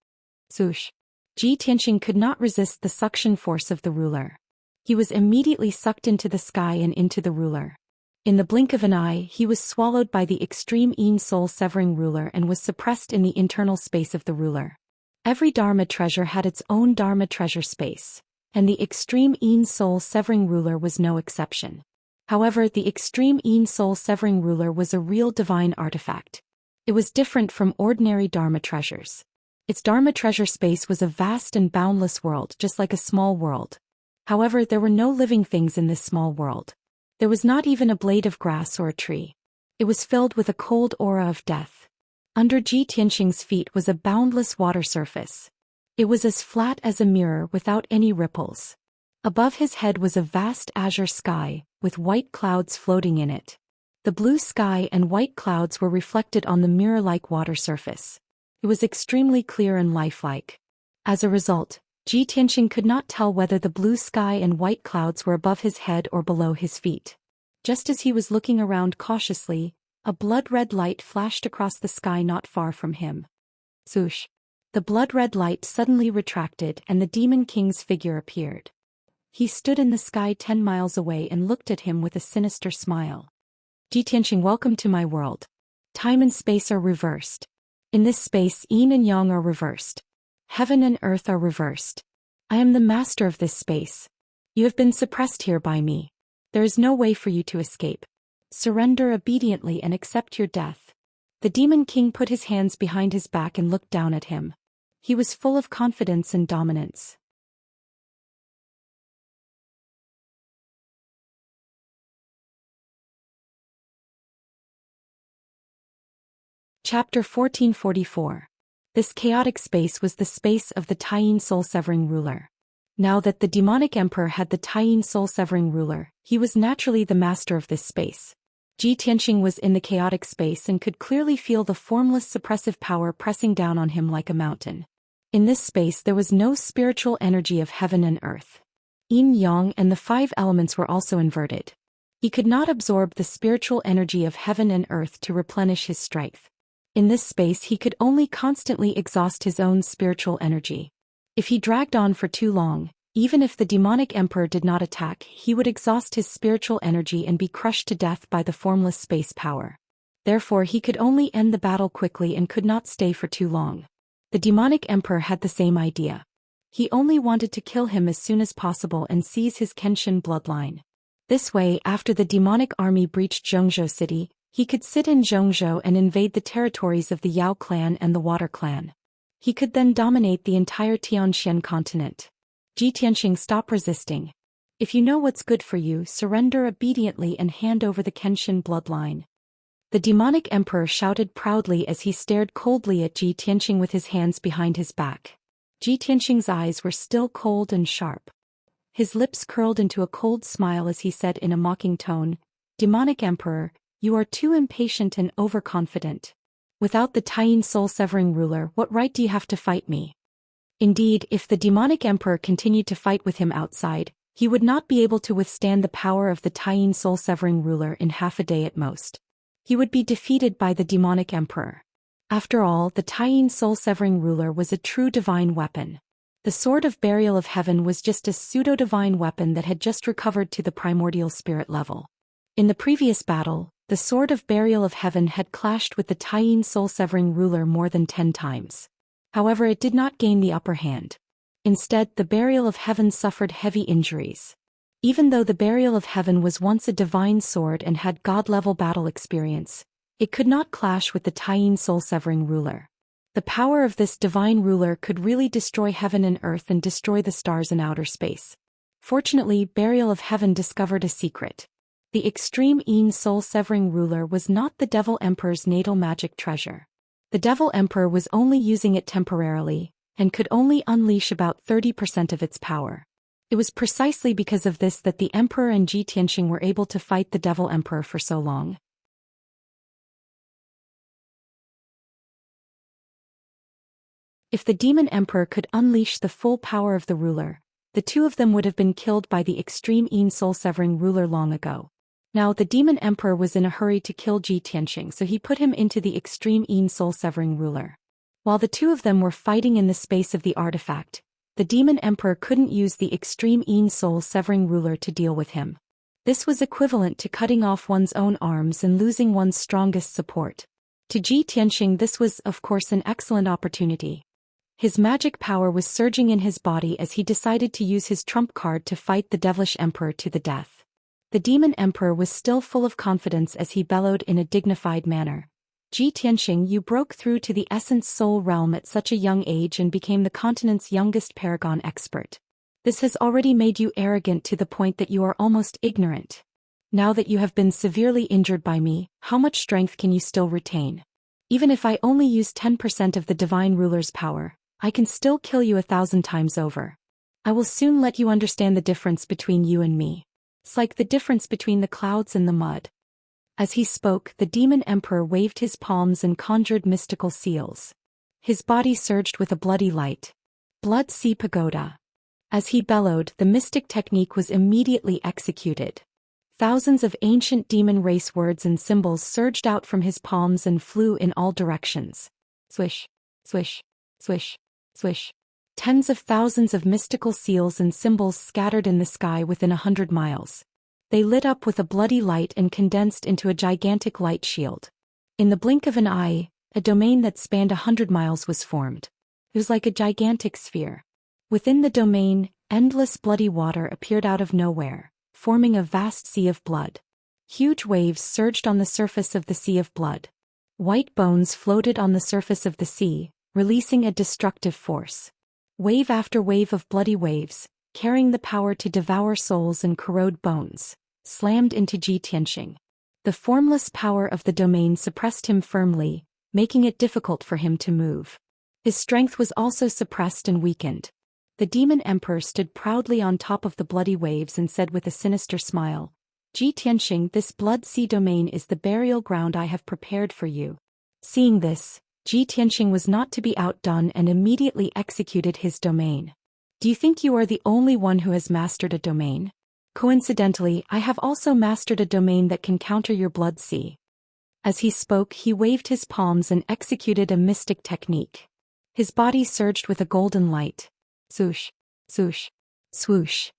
Swoosh! Xianxia could not resist the suction force of the ruler. He was immediately sucked into the sky and into the ruler. In the blink of an eye, he was swallowed by the extreme soul-severing ruler and was suppressed in the internal space of the ruler. Every Dharma treasure had its own Dharma treasure space, and the extreme soul-severing ruler was no exception. However, the extreme soul-severing ruler was a real divine artifact. It was different from ordinary Dharma treasures. Its Dharma treasure space was a vast and boundless world, just like a small world. However, there were no living things in this small world. There was not even a blade of grass or a tree. It was filled with a cold aura of death. Under Ji Tianqing's feet was a boundless water surface. It was as flat as a mirror without any ripples. Above his head was a vast azure sky, with white clouds floating in it. The blue sky and white clouds were reflected on the mirror-like water surface. It was extremely clear and lifelike. As a result, Ji Tianqing could not tell whether the blue sky and white clouds were above his head or below his feet. Just as he was looking around cautiously, a blood-red light flashed across the sky not far from him. Swoosh! The blood-red light suddenly retracted and the Demon King's figure appeared. He stood in the sky 10 miles away and looked at him with a sinister smile. Ji Tianqing, welcome to my world. Time and space are reversed. In this space, yin and yang are reversed. Heaven and earth are reversed. I am the master of this space. You have been suppressed here by me. There is no way for you to escape. Surrender obediently and accept your death. The Demon King put his hands behind his back and looked down at him. He was full of confidence and dominance. Chapter 1444. This chaotic space was the space of the Taiyin soul-severing ruler. Now that the demonic emperor had the Taiyin soul-severing ruler, he was naturally the master of this space. Ji Tianqing was in the chaotic space and could clearly feel the formless suppressive power pressing down on him like a mountain. In this space there was no spiritual energy of heaven and earth. Yin-yang and the 5 elements were also inverted. He could not absorb the spiritual energy of heaven and earth to replenish his strength. In this space he could only constantly exhaust his own spiritual energy. If he dragged on for too long, even if the demonic emperor did not attack, he would exhaust his spiritual energy and be crushed to death by the formless space power. Therefore he could only end the battle quickly and could not stay for too long. The demonic emperor had the same idea. He only wanted to kill him as soon as possible and seize his Kenshin bloodline. This way, after the demonic army breached Zhou City, he could sit in Zhou and invade the territories of the Yao clan and the Water clan. He could then dominate the entire Tianxian continent. Ji Tianqing, stop resisting. If you know what's good for you, surrender obediently and hand over the Kenshin bloodline. The demonic emperor shouted proudly as he stared coldly at Ji Tianqing with his hands behind his back. Ji Tianqing's eyes were still cold and sharp. His lips curled into a cold smile as he said in a mocking tone, "Demonic emperor, you are too impatient and overconfident. Without the Taiyin soul-severing ruler, what right do you have to fight me?" Indeed, if the demonic emperor continued to fight with him outside, he would not be able to withstand the power of the Taiyin soul-severing ruler in half a day at most. He would be defeated by the demonic emperor. After all, the Taiyin soul-severing ruler was a true divine weapon. The Sword of Burial of Heaven was just a pseudo-divine weapon that had just recovered to the primordial spirit level. In the previous battle, the Sword of Burial of Heaven had clashed with the Taiyin soul-severing ruler more than 10 times. However, it did not gain the upper hand. Instead, the Burial of Heaven suffered heavy injuries. Even though the Burial of Heaven was once a divine sword and had god-level battle experience, it could not clash with the Taiyin soul-severing ruler. The power of this divine ruler could really destroy heaven and earth and destroy the stars in outer space. Fortunately, Burial of Heaven discovered a secret. The extreme Yin soul-severing ruler was not the Devil Emperor's natal magic treasure. The Devil Emperor was only using it temporarily, and could only unleash about 30% of its power. It was precisely because of this that the Emperor and Ji Tianqing were able to fight the Devil Emperor for so long. If the Demon Emperor could unleash the full power of the ruler, the two of them would have been killed by the extreme Yin soul-severing ruler long ago. Now the Demon Emperor was in a hurry to kill Ji Tianqing, so he put him into the extreme Yin soul-severing ruler. While the two of them were fighting in the space of the artifact, the Demon Emperor couldn't use the extreme Yin soul-severing ruler to deal with him. This was equivalent to cutting off one's own arms and losing one's strongest support. To Ji Tianqing, this was, of course, an excellent opportunity. His magic power was surging in his body as he decided to use his trump card to fight the devilish emperor to the death. The Demon Emperor was still full of confidence as he bellowed in a dignified manner, "Ji Tianqing, you broke through to the Essence Soul realm at such a young age and became the continent's youngest paragon expert. This has already made you arrogant to the point that you are almost ignorant. Now that you have been severely injured by me, how much strength can you still retain? Even if I only use 10% of the Divine Ruler's power, I can still kill you 1,000 times over. I will soon let you understand the difference between you and me. It's like the difference between the clouds and the mud. As he spoke, the demon emperor waved his palms and conjured mystical seals. His body surged with a bloody light. Blood Sea Pagoda. As he bellowed, the mystic technique was immediately executed. Thousands of ancient demon race words and symbols surged out from his palms and flew in all directions. Swish, swish, swish, swish. Tens of thousands of mystical seals and symbols scattered in the sky within 100 miles. They lit up with a bloody light and condensed into a gigantic light shield. In the blink of an eye, a domain that spanned 100 miles was formed. It was like a gigantic sphere. Within the domain, endless bloody water appeared out of nowhere, forming a vast sea of blood. Huge waves surged on the surface of the sea of blood. White bones floated on the surface of the sea, releasing a destructive force. Wave after wave of bloody waves, carrying the power to devour souls and corrode bones, slammed into Ji Tianxing. The formless power of the domain suppressed him firmly, making it difficult for him to move. His strength was also suppressed and weakened. The demon emperor stood proudly on top of the bloody waves and said with a sinister smile, Ji Tianxing, this blood sea domain is the burial ground I have prepared for you. Seeing this, Ji Tianxing was not to be outdone and immediately executed his domain. Do you think you are the only one who has mastered a domain? Coincidentally, I have also mastered a domain that can counter your blood sea. As he spoke, he waved his palms and executed a mystic technique. His body surged with a golden light. Swoosh, swoosh, swoosh.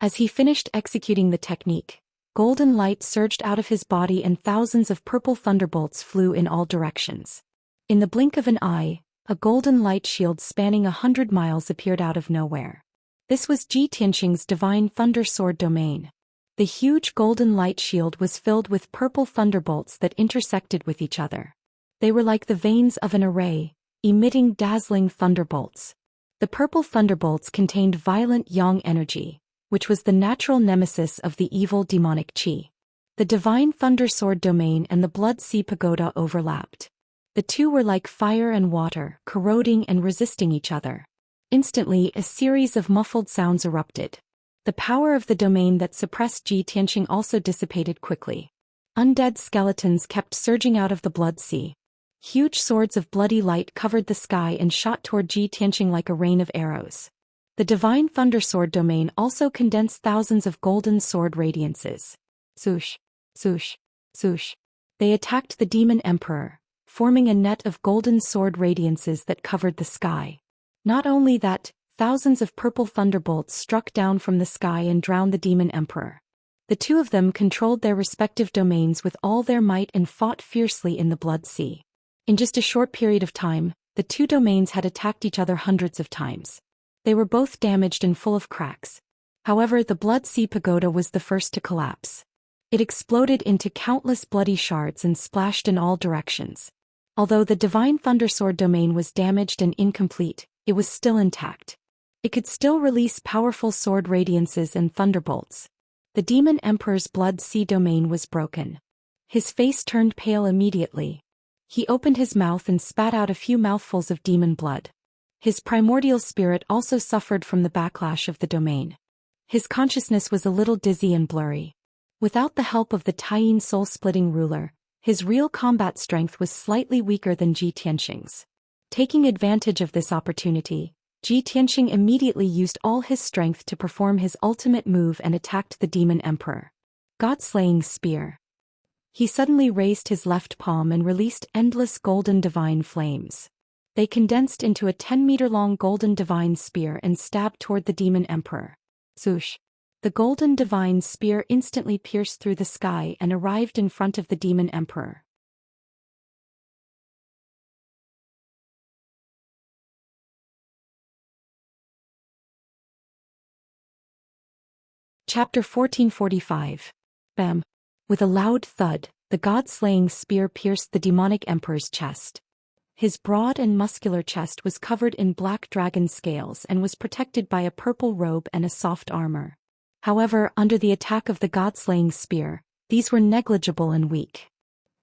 As he finished executing the technique, golden light surged out of his body and thousands of purple thunderbolts flew in all directions. In the blink of an eye, a golden light shield spanning 100 miles appeared out of nowhere. This was Ji Tianxing's divine thunder sword domain. The huge golden light shield was filled with purple thunderbolts that intersected with each other. They were like the veins of an array, emitting dazzling thunderbolts. The purple thunderbolts contained violent yang energy, which was the natural nemesis of the evil demonic qi. The divine thunder sword domain and the blood sea pagoda overlapped. The two were like fire and water, corroding and resisting each other. Instantly, a series of muffled sounds erupted. The power of the domain that suppressed Ji Tianxing also dissipated quickly. Undead skeletons kept surging out of the blood sea. Huge swords of bloody light covered the sky and shot toward Ji Tianxing like a rain of arrows. The divine thunder sword domain also condensed thousands of golden sword radiances. Swoosh, swoosh, swoosh. They attacked the demon emperor, forming a net of golden sword radiances that covered the sky. Not only that, thousands of purple thunderbolts struck down from the sky and drowned the demon emperor. The two of them controlled their respective domains with all their might and fought fiercely in the blood sea. In just a short period of time, the two domains had attacked each other hundreds of times. They were both damaged and full of cracks. However, the blood sea pagoda was the first to collapse. It exploded into countless bloody shards and splashed in all directions. Although the divine thundersword domain was damaged and incomplete, it was still intact. It could still release powerful sword radiances and thunderbolts. The demon emperor's blood sea domain was broken. His face turned pale immediately. He opened his mouth and spat out a few mouthfuls of demon blood. His primordial spirit also suffered from the backlash of the domain. His consciousness was a little dizzy and blurry. Without the help of the Taiyin soul-splitting ruler, his real combat strength was slightly weaker than Ji Tianxing's. Taking advantage of this opportunity, Ji Tianxing immediately used all his strength to perform his ultimate move and attacked the demon emperor. God-slaying spear. He suddenly raised his left palm and released endless golden divine flames. They condensed into a 10-meter-long golden divine spear and stabbed toward the demon emperor. Swoosh. The golden divine spear instantly pierced through the sky and arrived in front of the demon emperor. Chapter 1445. Bam. With a loud thud, the god-slaying spear pierced the demonic emperor's chest. His broad and muscular chest was covered in black dragon scales and was protected by a purple robe and a soft armor. However, under the attack of the god-slaying spear, these were negligible and weak.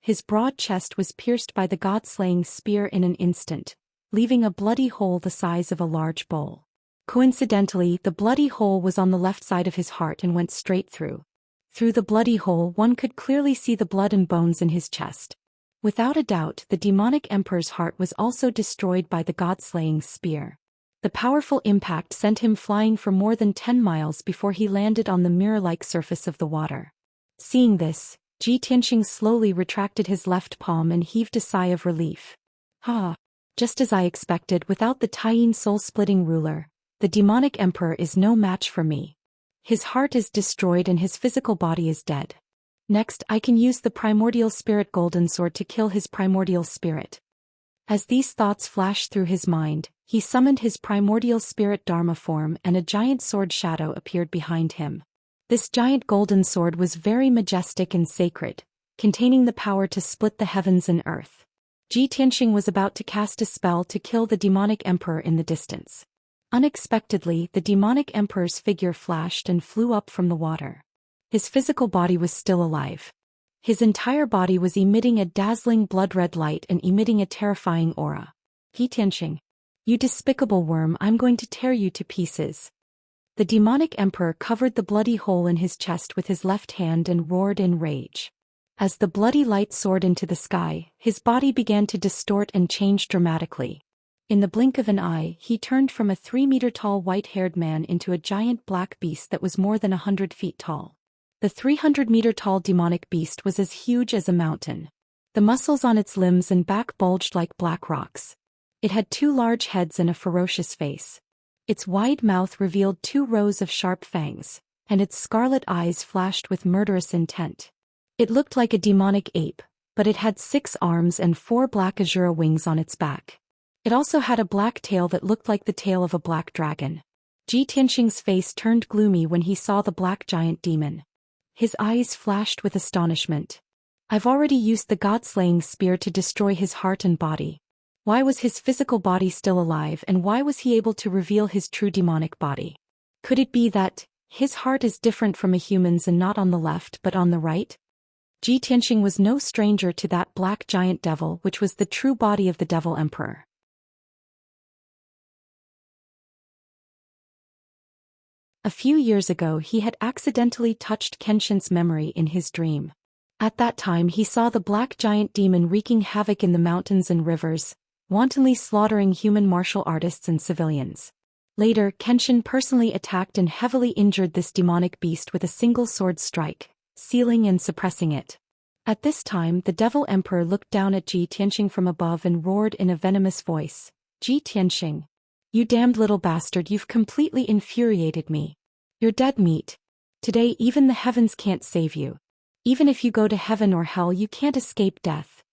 His broad chest was pierced by the god-slaying spear in an instant, leaving a bloody hole the size of a large bowl. Coincidentally, the bloody hole was on the left side of his heart and went straight through. Through the bloody hole one could clearly see the blood and bones in his chest. Without a doubt, the demonic emperor's heart was also destroyed by the god-slaying spear. The powerful impact sent him flying for more than 10 miles before he landed on the mirror-like surface of the water. Seeing this, Ji Tianxing slowly retracted his left palm and heaved a sigh of relief. Just as I expected, without the Taiyin soul-splitting ruler, the demonic emperor is no match for me. His heart is destroyed and his physical body is dead. Next, I can use the primordial spirit golden sword to kill his primordial spirit. As these thoughts flashed through his mind, he summoned his primordial spirit Dharma form and a giant sword shadow appeared behind him. This giant golden sword was very majestic and sacred, containing the power to split the heavens and earth. Ji Tianxing was about to cast a spell to kill the demonic emperor in the distance. Unexpectedly, the demonic emperor's figure flashed and flew up from the water. His physical body was still alive. His entire body was emitting a dazzling blood-red light and emitting a terrifying aura. Ji Tianxing, you despicable worm, I'm going to tear you to pieces. The demonic emperor covered the bloody hole in his chest with his left hand and roared in rage. As the bloody light soared into the sky, his body began to distort and change dramatically. In the blink of an eye, he turned from a 3-meter-tall white-haired man into a giant black beast that was more than 100 feet tall. The 300-meter-tall demonic beast was as huge as a mountain. The muscles on its limbs and back bulged like black rocks. It had 2 large heads and a ferocious face. Its wide mouth revealed 2 rows of sharp fangs, and its scarlet eyes flashed with murderous intent. It looked like a demonic ape, but it had 6 arms and 4 black azure wings on its back. It also had a black tail that looked like the tail of a black dragon. Ji Tianxing's face turned gloomy when he saw the black giant demon. His eyes flashed with astonishment. I've already used the god-slaying spear to destroy his heart and body. Why was his physical body still alive, and why was he able to reveal his true demonic body? Could it be that his heart is different from a human's and not on the left but on the right? Ji Tianxing was no stranger to that black giant devil, which was the true body of the devil emperor. A few years ago he had accidentally touched Kenshin's memory in his dream. At that time he saw the black giant demon wreaking havoc in the mountains and rivers, wantonly slaughtering human martial artists and civilians. Later, Kenshin personally attacked and heavily injured this demonic beast with a single sword strike, sealing and suppressing it. At this time the devil emperor looked down at Ji Tianxing from above and roared in a venomous voice, "Ji Tianxing, you damned little bastard, you've completely infuriated me. You're dead meat. Today even the heavens can't save you. Even if you go to heaven or hell you can't escape death."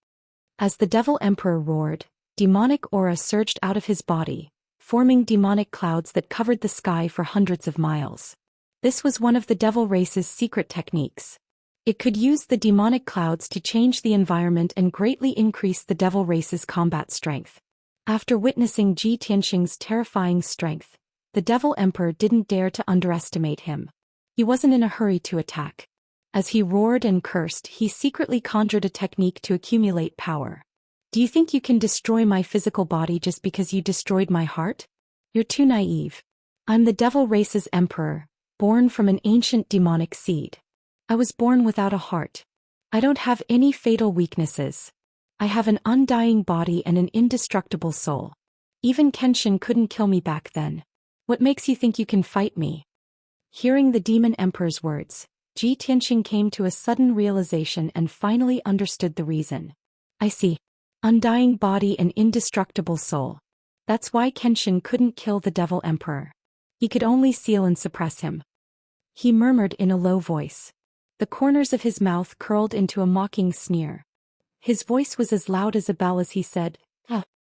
As the devil emperor roared, demonic aura surged out of his body, forming demonic clouds that covered the sky for hundreds of miles. This was one of the devil race's secret techniques. It could use the demonic clouds to change the environment and greatly increase the devil race's combat strength. After witnessing Ji Tianxing's terrifying strength, the devil emperor didn't dare to underestimate him. He wasn't in a hurry to attack. As he roared and cursed, he secretly conjured a technique to accumulate power. "Do you think you can destroy my physical body just because you destroyed my heart? You're too naive. I'm the devil race's emperor, born from an ancient demonic seed. I was born without a heart. I don't have any fatal weaknesses. I have an undying body and an indestructible soul. Even Kenshin couldn't kill me back then. What makes you think you can fight me?" Hearing the demon emperor's words, Ji Tianxing came to a sudden realization and finally understood the reason. "I see. Undying body and indestructible soul. That's why Kenshin couldn't kill the devil emperor. He could only seal and suppress him." He murmured in a low voice. The corners of his mouth curled into a mocking sneer. His voice was as loud as a bell as he said,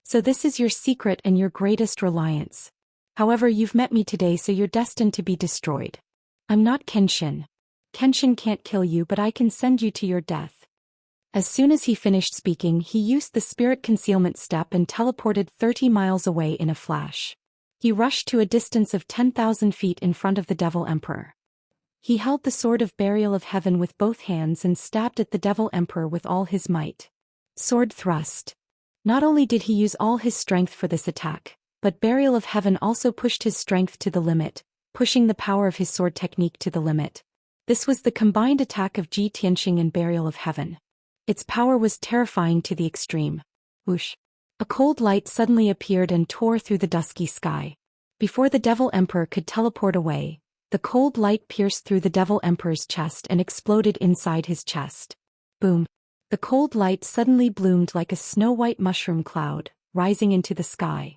"So this is your secret and your greatest reliance. However, you've met me today, so you're destined to be destroyed. I'm not Kenshin. Kenshin can't kill you, but I can send you to your death." As soon as he finished speaking, he used the spirit concealment step and teleported 30 miles away in a flash. He rushed to a distance of 10,000 feet in front of the Devil Emperor. He held the sword of burial of heaven with both hands and stabbed at the Devil Emperor with all his might. Sword thrust. Not only did he use all his strength for this attack, but burial of heaven also pushed his strength to the limit, pushing the power of his sword technique to the limit. This was the combined attack of Ji Tianxing and burial of heaven. Its power was terrifying to the extreme. Whoosh! A cold light suddenly appeared and tore through the dusky sky. Before the Devil Emperor could teleport away, the cold light pierced through the Devil Emperor's chest and exploded inside his chest. Boom! The cold light suddenly bloomed like a snow-white mushroom cloud, rising into the sky.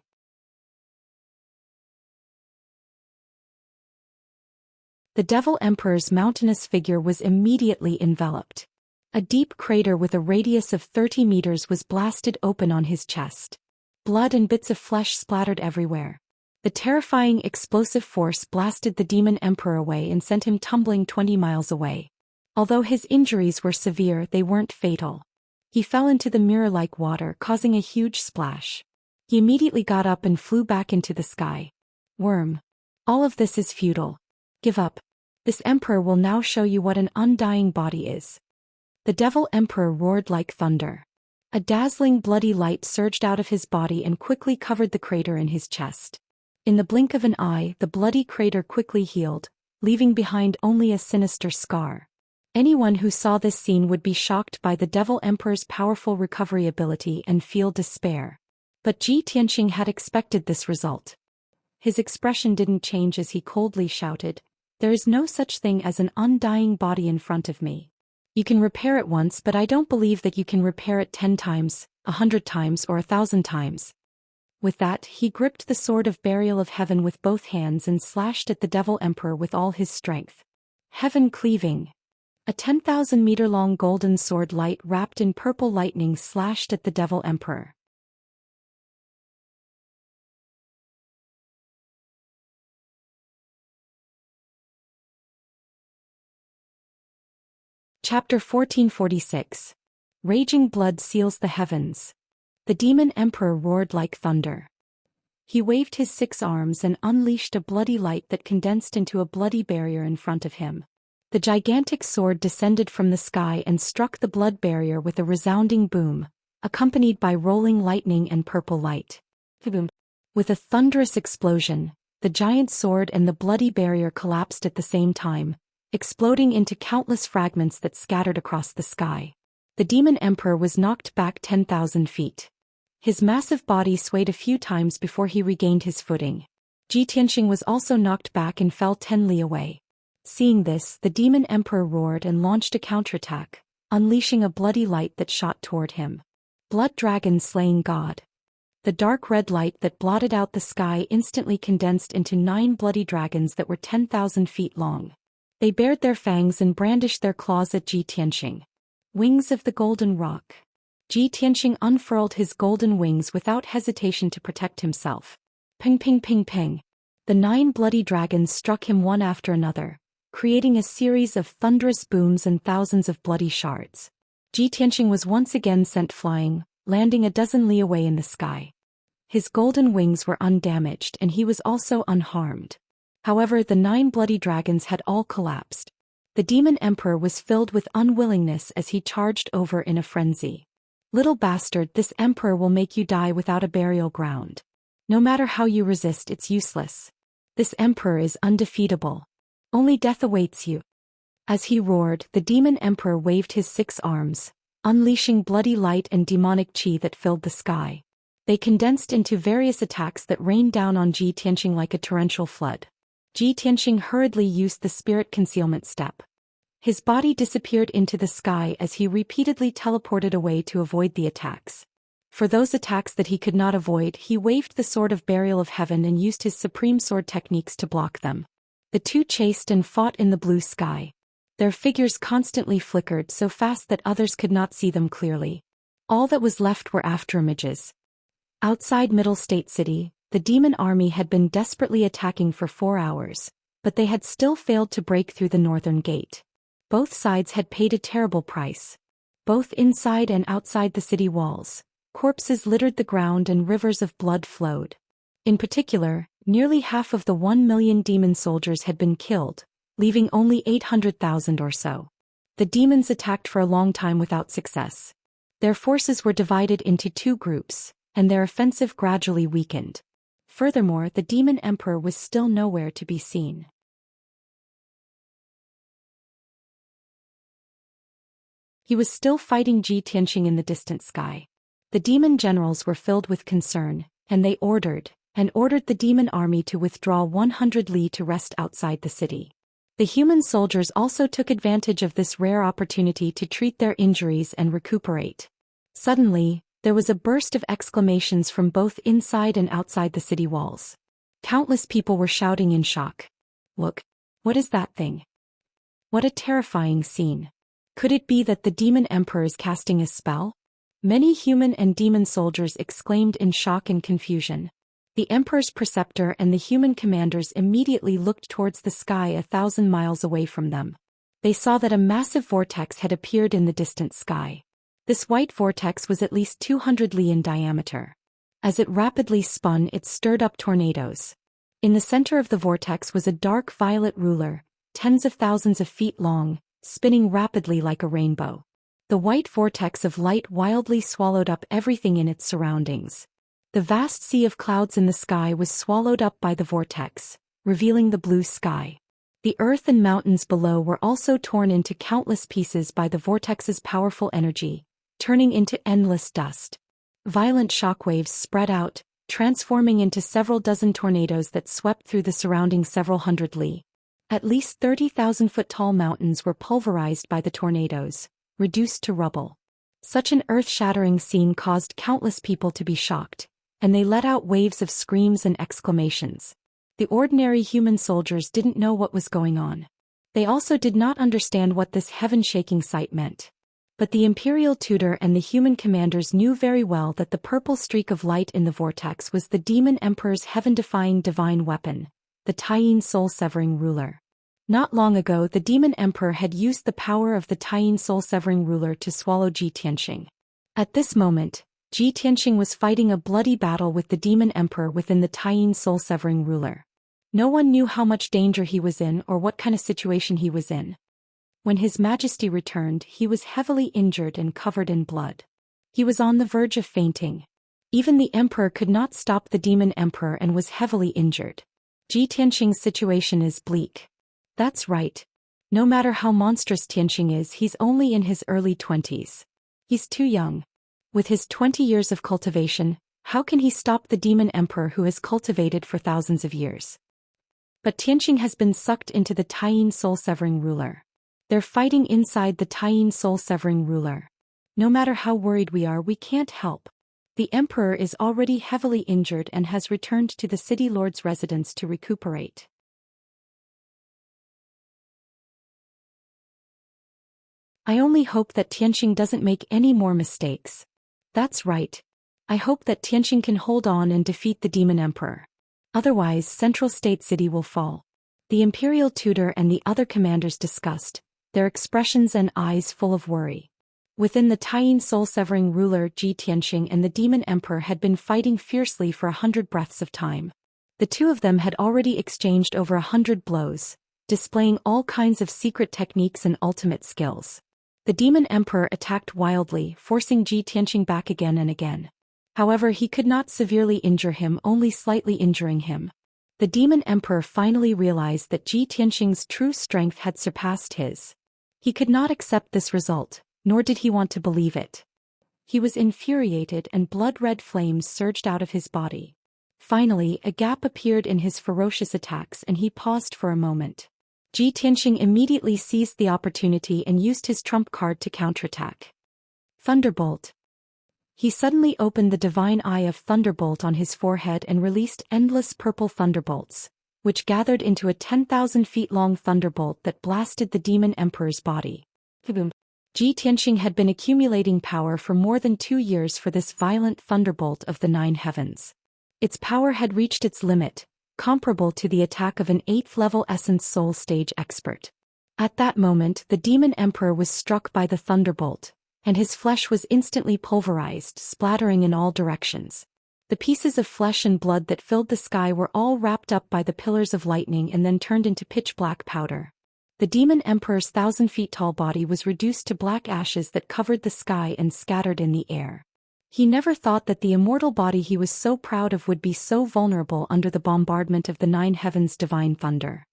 The Devil Emperor's mountainous figure was immediately enveloped. A deep crater with a radius of 30 meters was blasted open on his chest. Blood and bits of flesh splattered everywhere. The terrifying explosive force blasted the Demon Emperor away and sent him tumbling 20 miles away. Although his injuries were severe, they weren't fatal. He fell into the mirror-like water, causing a huge splash. He immediately got up and flew back into the sky. Worm. All of this is futile. Give up. This emperor will now show you what an undying body is. The Devil Emperor roared like thunder. A dazzling bloody light surged out of his body and quickly covered the crater in his chest. In the blink of an eye, the bloody crater quickly healed, leaving behind only a sinister scar. Anyone who saw this scene would be shocked by the Devil Emperor's powerful recovery ability and feel despair. But Ji Tianxing had expected this result. His expression didn't change as he coldly shouted, "There is no such thing as an undying body in front of me. You can repair it once, but I don't believe that you can repair it 10 times, 100 times, or 1,000 times." With that, he gripped the sword of burial of heaven with both hands and slashed at the Devil Emperor with all his strength. Heaven cleaving. A 10,000-meter-long golden sword light wrapped in purple lightning slashed at the Devil Emperor. Chapter 1446. Raging blood seals the heavens. The Demon Emperor roared like thunder. He waved his 6 arms and unleashed a bloody light that condensed into a bloody barrier in front of him. The gigantic sword descended from the sky and struck the blood barrier with a resounding boom, accompanied by rolling lightning and purple light. Boom! With a thunderous explosion, the giant sword and the bloody barrier collapsed at the same time, exploding into countless fragments that scattered across the sky. The Demon Emperor was knocked back 10,000 feet. His massive body swayed a few times before he regained his footing. Ji Tianxing was also knocked back and fell 10 li away. Seeing this, the Demon Emperor roared and launched a counterattack, unleashing a bloody light that shot toward him. Blood Dragon slaying God. The dark red light that blotted out the sky instantly condensed into 9 bloody dragons that were 10,000 feet long. They bared their fangs and brandished their claws at Ji Tianxing. Wings of the Golden Rock. Ji Tianxing unfurled his golden wings without hesitation to protect himself. Ping ping ping ping. The 9 bloody dragons struck him one after another, creating a series of thunderous booms and thousands of bloody shards. Ji Tianxing was once again sent flying, landing a dozen li away in the sky. His golden wings were undamaged and he was also unharmed. However, the 9 bloody dragons had all collapsed. The Demon Emperor was filled with unwillingness as he charged over in a frenzy. "Little bastard, this emperor will make you die without a burial ground. No matter how you resist, it's useless. This emperor is undefeatable. Only death awaits you." As he roared, the Demon Emperor waved his 6 arms, unleashing bloody light and demonic chi that filled the sky. They condensed into various attacks that rained down on Ji Tianxing like a torrential flood. Ji Tianxing hurriedly used the spirit concealment step. His body disappeared into the sky as he repeatedly teleported away to avoid the attacks. For those attacks that he could not avoid, he waved the sword of burial of heaven and used his supreme sword techniques to block them. The two chased and fought in the blue sky. Their figures constantly flickered so fast that others could not see them clearly. All that was left were afterimages. Outside Middle State City, the demon army had been desperately attacking for 4 hours, but they had still failed to break through the northern gate. Both sides had paid a terrible price. both inside and outside the city walls. Corpses littered the ground and rivers of blood flowed. In particular, nearly half of the 1 million demon soldiers had been killed, leaving only 800,000 or so. The demons attacked for a long time without success. Their forces were divided into two groups, and their offensive gradually weakened. Furthermore, the demon emperor was still nowhere to be seen. He was still fighting Ji Tianxing in the distant sky. The demon generals were filled with concern, and they ordered the demon army to withdraw 100 li to rest outside the city. The human soldiers also took advantage of this rare opportunity to treat their injuries and recuperate. Suddenly, there was a burst of exclamations from both inside and outside the city walls. Countless people were shouting in shock. "Look! What is that thing? What a terrifying scene! Could it be that the demon emperor is casting a spell?" Many human and demon soldiers exclaimed in shock and confusion. The emperor's preceptor and the human commanders immediately looked towards the sky 1,000 miles away from them. They saw that a massive vortex had appeared in the distant sky. This white vortex was at least 200 li in diameter. As it rapidly spun, it stirred up tornadoes. In the center of the vortex was a dark violet ruler, tens of thousands of feet long, spinning rapidly like a rainbow. The white vortex of light wildly swallowed up everything in its surroundings. The vast sea of clouds in the sky was swallowed up by the vortex, revealing the blue sky. The earth and mountains below were also torn into countless pieces by the vortex's powerful energy, turning into endless dust. Violent shockwaves spread out, transforming into several dozen tornadoes that swept through the surrounding several hundred li. At least 30,000-foot-tall mountains were pulverized by the tornadoes, reduced to rubble. Such an earth-shattering scene caused countless people to be shocked, and they let out waves of screams and exclamations. The ordinary human soldiers didn't know what was going on. They also did not understand what this heaven-shaking sight meant. But the imperial tutor and the human commanders knew very well that the purple streak of light in the vortex was the demon emperor's heaven-defying divine weapon, the Taiyin soul-severing ruler. Not long ago, the demon emperor had used the power of the Taiyin soul-severing ruler to swallow Ji Tianxing. At this moment, Ji Tianxing was fighting a bloody battle with the demon emperor within the Taiyin soul-severing ruler. No one knew how much danger he was in or what kind of situation he was in. When His Majesty returned, he was heavily injured and covered in blood. He was on the verge of fainting. Even the emperor could not stop the demon emperor and was heavily injured. Ji Tianxing's situation is bleak. That's right. No matter how monstrous Tianxing is, he's only in his early 20s. He's too young. With his 20 years of cultivation, how can he stop the demon emperor who has cultivated for thousands of years? But Tianxing has been sucked into the Taiyin soul-severing ruler. They're fighting inside the Taiyin soul-severing ruler. No matter how worried we are, we can't help. The emperor is already heavily injured and has returned to the city lord's residence to recuperate. I only hope that Tianxing doesn't make any more mistakes. That's right. I hope that Tianxing can hold on and defeat the demon emperor. Otherwise, Central State City will fall. The imperial tutor and the other commanders discussed, their expressions and eyes full of worry. Within the Taiyin soul-severing ruler, Ji Tianxing and the demon emperor had been fighting fiercely for 100 breaths of time. The two of them had already exchanged over 100 blows, displaying all kinds of secret techniques and ultimate skills. The demon emperor attacked wildly, forcing Ji Tianxing back again and again. However, he could not severely injure him, only slightly injuring him. The demon emperor finally realized that Ji Tianxing's true strength had surpassed his. He could not accept this result, nor did he want to believe it. He was infuriated and blood-red flames surged out of his body. Finally, a gap appeared in his ferocious attacks and he paused for a moment. Ji Tianxing immediately seized the opportunity and used his trump card to counterattack. Thunderbolt. He suddenly opened the divine eye of Thunderbolt on his forehead and released endless purple thunderbolts, which gathered into a 10,000 feet long thunderbolt that blasted the demon emperor's body. Kaboom! Ji Tianxing had been accumulating power for more than 2 years for this violent thunderbolt of the 9 heavens. Its power had reached its limit, comparable to the attack of an 8th-level Essence Soul stage expert. At that moment, the demon emperor was struck by the thunderbolt, and his flesh was instantly pulverized, splattering in all directions. The pieces of flesh and blood that filled the sky were all wrapped up by the pillars of lightning and then turned into pitch-black powder. The demon emperor's 1,000-feet-tall body was reduced to black ashes that covered the sky and scattered in the air. He never thought that the immortal body he was so proud of would be so vulnerable under the bombardment of the 9 heavens' divine thunder.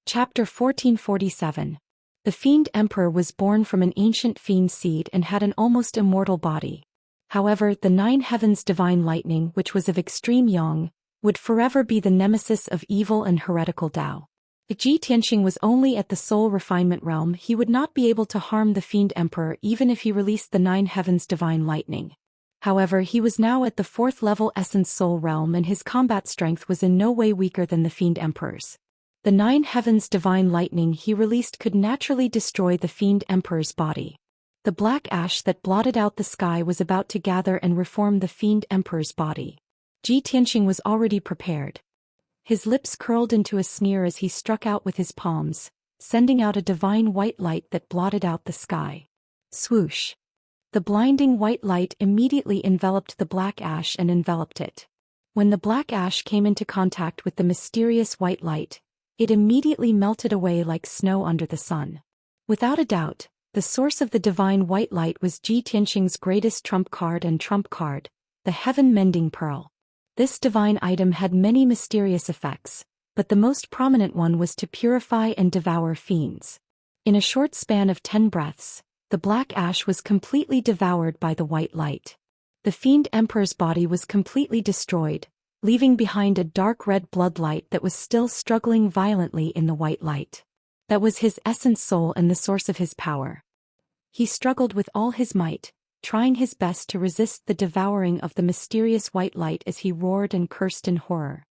Chapter 1447. The Fiend Emperor was born from an ancient fiend seed and had an almost immortal body. However, the 9 heavens' divine lightning, which was of extreme yang, would forever be the nemesis of evil and heretical Dao. If Ji Tianxing was only at the soul refinement realm, he would not be able to harm the Fiend Emperor even if he released the 9 heavens' divine lightning. However, he was now at the 4th level essence soul realm and his combat strength was in no way weaker than the Fiend Emperor's. The 9 heavens' divine lightning he released could naturally destroy the Fiend Emperor's body. The black ash that blotted out the sky was about to gather and reform the Fiend Emperor's body. Ji Tianxing was already prepared. His lips curled into a sneer as he struck out with his palms, sending out a divine white light that blotted out the sky. Swoosh! The blinding white light immediately enveloped the black ash and enveloped it. When the black ash came into contact with the mysterious white light, it immediately melted away like snow under the sun. Without a doubt, the source of the divine white light was Ji Tianxing's greatest trump card, the heaven-mending pearl. This divine item had many mysterious effects, but the most prominent one was to purify and devour fiends. In a short span of 10 breaths, the black ash was completely devoured by the white light. The Fiend Emperor's body was completely destroyed, leaving behind a dark red blood light that was still struggling violently in the white light. That was his essence soul and the source of his power. He struggled with all his might, trying his best to resist the devouring of the mysterious white light as he roared and cursed in horror.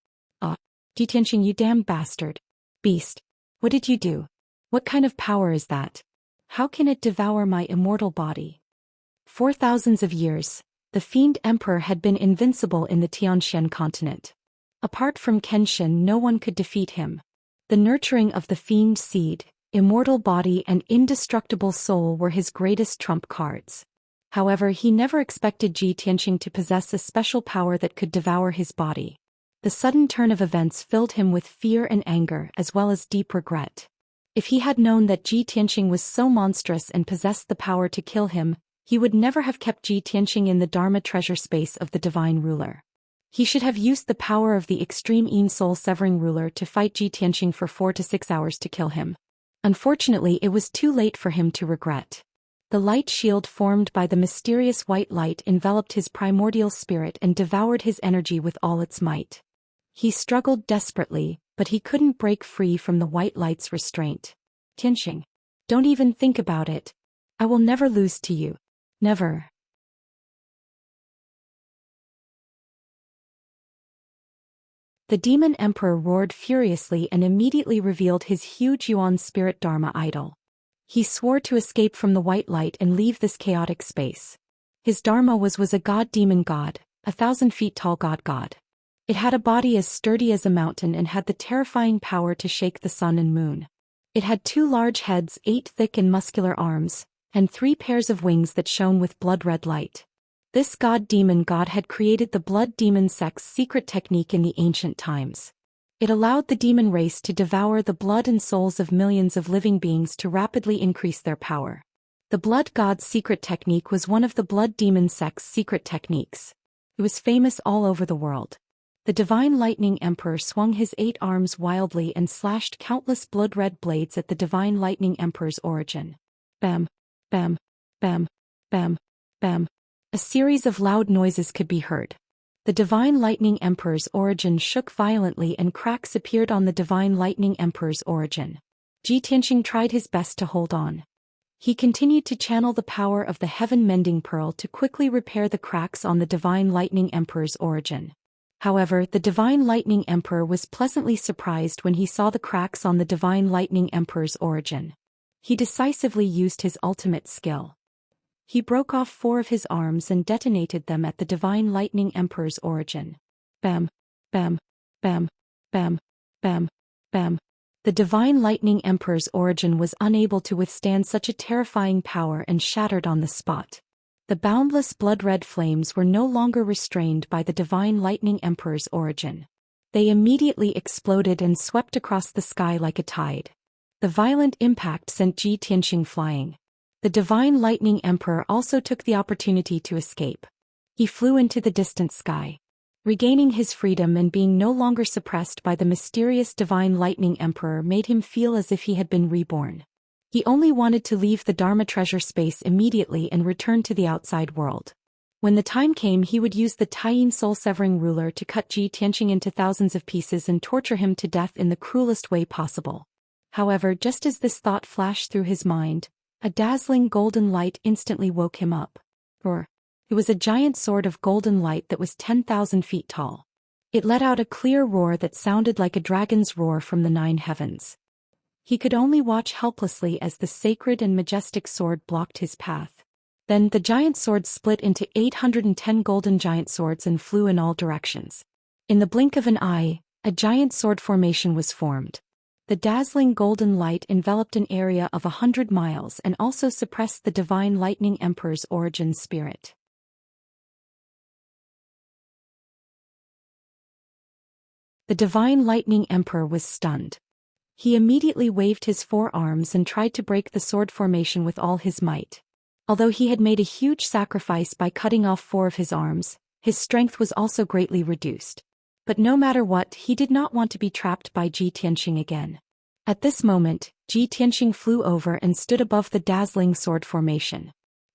"Ah, Ji Tianxing, you damn bastard! Beast! What did you do? What kind of power is that? How can it devour my immortal body?" For thousands of years, the Fiend Emperor had been invincible in the Tianxian continent. Apart from Kenshin, no one could defeat him. The nurturing of the fiend seed, immortal body and indestructible soul were his greatest trump cards. However, he never expected Ji Tianxing to possess a special power that could devour his body. The sudden turn of events filled him with fear and anger as well as deep regret. If he had known that Ji Tianxing was so monstrous and possessed the power to kill him, he would never have kept Ji Tianxing in the Dharma treasure space of the Divine Ruler. He should have used the power of the extreme Yin Soul Severing Ruler to fight Ji Tianxing for 4 to 6 hours to kill him. Unfortunately, it was too late for him to regret. The light shield formed by the mysterious white light enveloped his primordial spirit and devoured his energy with all its might. He struggled desperately, but he couldn't break free from the white light's restraint. "Tianxing, don't even think about it. I will never lose to you. Never." The demon emperor roared furiously and immediately revealed his huge Yuan spirit Dharma idol. He swore to escape from the white light and leave this chaotic space. His Dharma was a god-demon god, 1,000 feet tall god. It had a body as sturdy as a mountain and had the terrifying power to shake the sun and moon. It had 2 large heads, 8 thick and muscular arms, and 3 pairs of wings that shone with blood-red light. This god-demon god had created the blood demon sex secret technique in the ancient times. It allowed the demon race to devour the blood and souls of millions of living beings to rapidly increase their power. The blood god's secret technique was one of the blood demon sex secret techniques. It was famous all over the world. The divine lightning emperor swung his 8 arms wildly and slashed countless blood-red blades at the divine lightning emperor's origin. Bam, bam, bam, bam, bam. A series of loud noises could be heard. The divine lightning emperor's origin shook violently and cracks appeared on the divine lightning emperor's origin. Ji Tianxing tried his best to hold on. He continued to channel the power of the heaven-mending pearl to quickly repair the cracks on the divine lightning emperor's origin. However, the divine lightning emperor was pleasantly surprised when he saw the cracks on the divine lightning emperor's origin. He decisively used his ultimate skill. He broke off 4 of his arms and detonated them at the divine lightning emperor's origin. Bam, bam, bam, bam, bam, bam. The Divine Lightning Emperor's origin was unable to withstand such a terrifying power and shattered on the spot. The boundless blood-red flames were no longer restrained by the Divine Lightning Emperor's origin. They immediately exploded and swept across the sky like a tide. The violent impact sent Ji Tianxing flying. The Divine Lightning Emperor also took the opportunity to escape. He flew into the distant sky. Regaining his freedom and being no longer suppressed by the mysterious Divine Lightning Emperor made him feel as if he had been reborn. He only wanted to leave the Dharma treasure space immediately and return to the outside world. When the time came, he would use the Taiyin soul-severing ruler to cut Ji Tianxing into thousands of pieces and torture him to death in the cruelest way possible. However, just as this thought flashed through his mind, a dazzling golden light instantly woke him up. It was a giant sword of golden light that was 10,000 feet tall. It let out a clear roar that sounded like a dragon's roar from the 9 heavens. He could only watch helplessly as the sacred and majestic sword blocked his path. Then the giant sword split into 810 golden giant swords and flew in all directions. In the blink of an eye, a giant sword formation was formed. The dazzling golden light enveloped an area of 100 miles and also suppressed the Divine Lightning Emperor's origin spirit. The Divine Lightning Emperor was stunned. He immediately waved his 4 arms and tried to break the sword formation with all his might. Although he had made a huge sacrifice by cutting off 4 of his arms, his strength was also greatly reduced. But no matter what, he did not want to be trapped by Ji Tianxing again. At this moment, Ji Tianxing flew over and stood above the dazzling sword formation.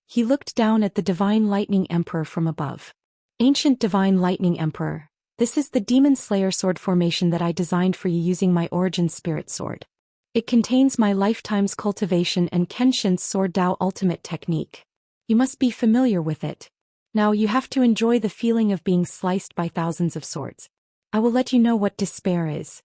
He looked down at the Divine Lightning Emperor from above. Ancient Divine Lightning Emperor, this is the Demon Slayer sword formation that I designed for you using my origin spirit sword. It contains my lifetime's cultivation and Kenshin's sword Dao ultimate technique. You must be familiar with it. Now you have to enjoy the feeling of being sliced by thousands of swords. I will let you know what despair is.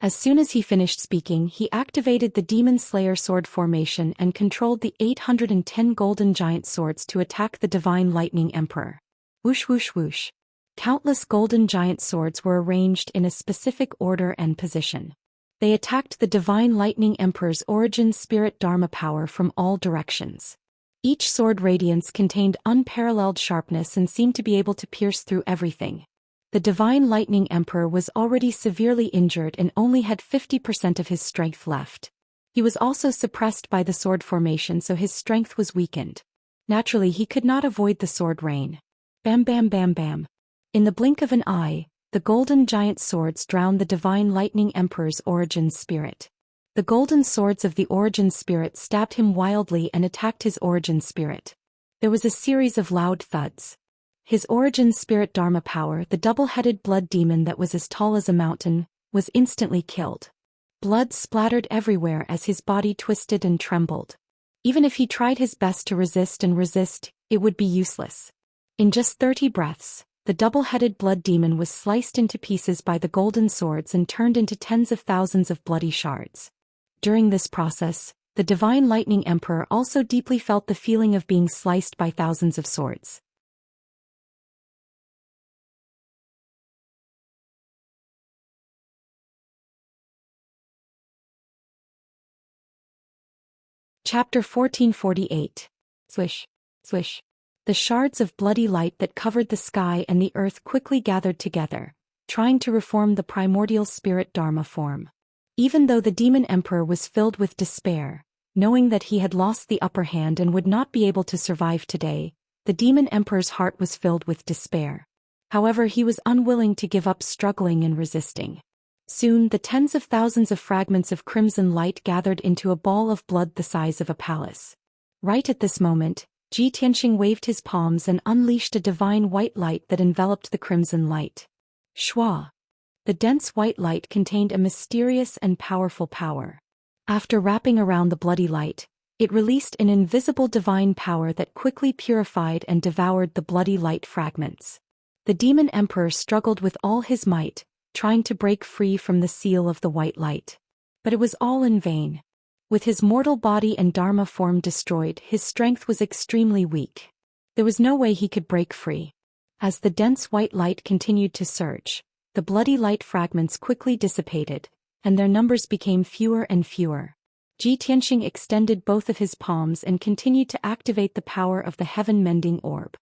As soon as he finished speaking, he activated the Demon Slayer sword formation and controlled the 810 golden giant swords to attack the Divine Lightning Emperor. Whoosh whoosh whoosh. Countless golden giant swords were arranged in a specific order and position. They attacked the Divine Lightning Emperor's origin spirit Dharma power from all directions. Each sword radiance contained unparalleled sharpness and seemed to be able to pierce through everything. The Divine Lightning Emperor was already severely injured and only had 50% of his strength left. He was also suppressed by the sword formation, so his strength was weakened. Naturally, he could not avoid the sword rain. Bam bam bam bam. In the blink of an eye, the golden giant swords drowned the Divine Lightning Emperor's origin spirit. The golden swords of the origin spirit stabbed him wildly and attacked his origin spirit. There was a series of loud thuds. His origin spirit Dharma power, the double-headed blood demon that was as tall as a mountain, was instantly killed. Blood splattered everywhere as his body twisted and trembled. Even if he tried his best to resist, it would be useless. In just 30 breaths, the double-headed blood demon was sliced into pieces by the golden swords and turned into tens of thousands of bloody shards. During this process, the Divine Lightning Emperor also deeply felt the feeling of being sliced by thousands of swords. Chapter 1448. Swish, swish. The shards of bloody light that covered the sky and the earth quickly gathered together, trying to reform the primordial spirit Dharma form. Even though the Demon Emperor was filled with despair, knowing that he had lost the upper hand and would not be able to survive today, the Demon Emperor's heart was filled with despair. However, he was unwilling to give up struggling and resisting. Soon the tens of thousands of fragments of crimson light gathered into a ball of blood the size of a palace. Right at this moment, Ji Tianxing waved his palms and unleashed a divine white light that enveloped the crimson light. Shwa! The dense white light contained a mysterious and powerful power. After wrapping around the bloody light, it released an invisible divine power that quickly purified and devoured the bloody light fragments. The Demon Emperor struggled with all his might, trying to break free from the seal of the white light. But it was all in vain. With his mortal body and Dharma form destroyed, his strength was extremely weak. There was no way he could break free. As the dense white light continued to surge, the bloody light fragments quickly dissipated, and their numbers became fewer and fewer. Ji Tianxing extended both of his palms and continued to activate the power of the heaven-mending orb.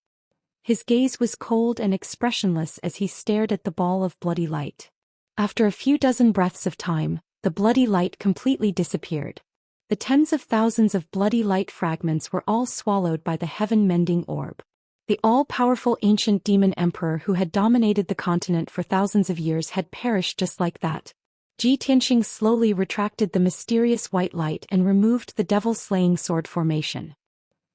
His gaze was cold and expressionless as he stared at the ball of bloody light. After a few dozen breaths of time, the bloody light completely disappeared. The tens of thousands of bloody light fragments were all swallowed by the heaven-mending orb. The all-powerful ancient demon emperor who had dominated the continent for thousands of years had perished just like that. Ji Tianxing slowly retracted the mysterious white light and removed the devil-slaying sword formation.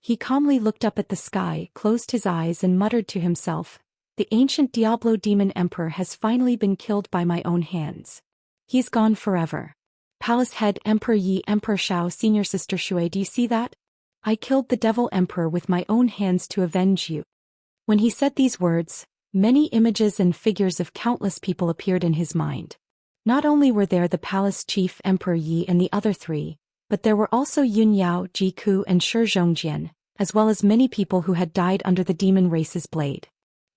He calmly looked up at the sky, closed his eyes and muttered to himself, "The ancient Diablo demon emperor has finally been killed by my own hands. He's gone forever. Palace head Emperor Yi, Emperor Shao, senior sister Shui, do you see that? I killed the devil emperor with my own hands to avenge you." When he said these words, many images and figures of countless people appeared in his mind. Not only were there the palace chief Emperor Yi and the other three, but there were also Yun Yao, Ji Ku and Zhou Xian, as well as many people who had died under the demon race's blade.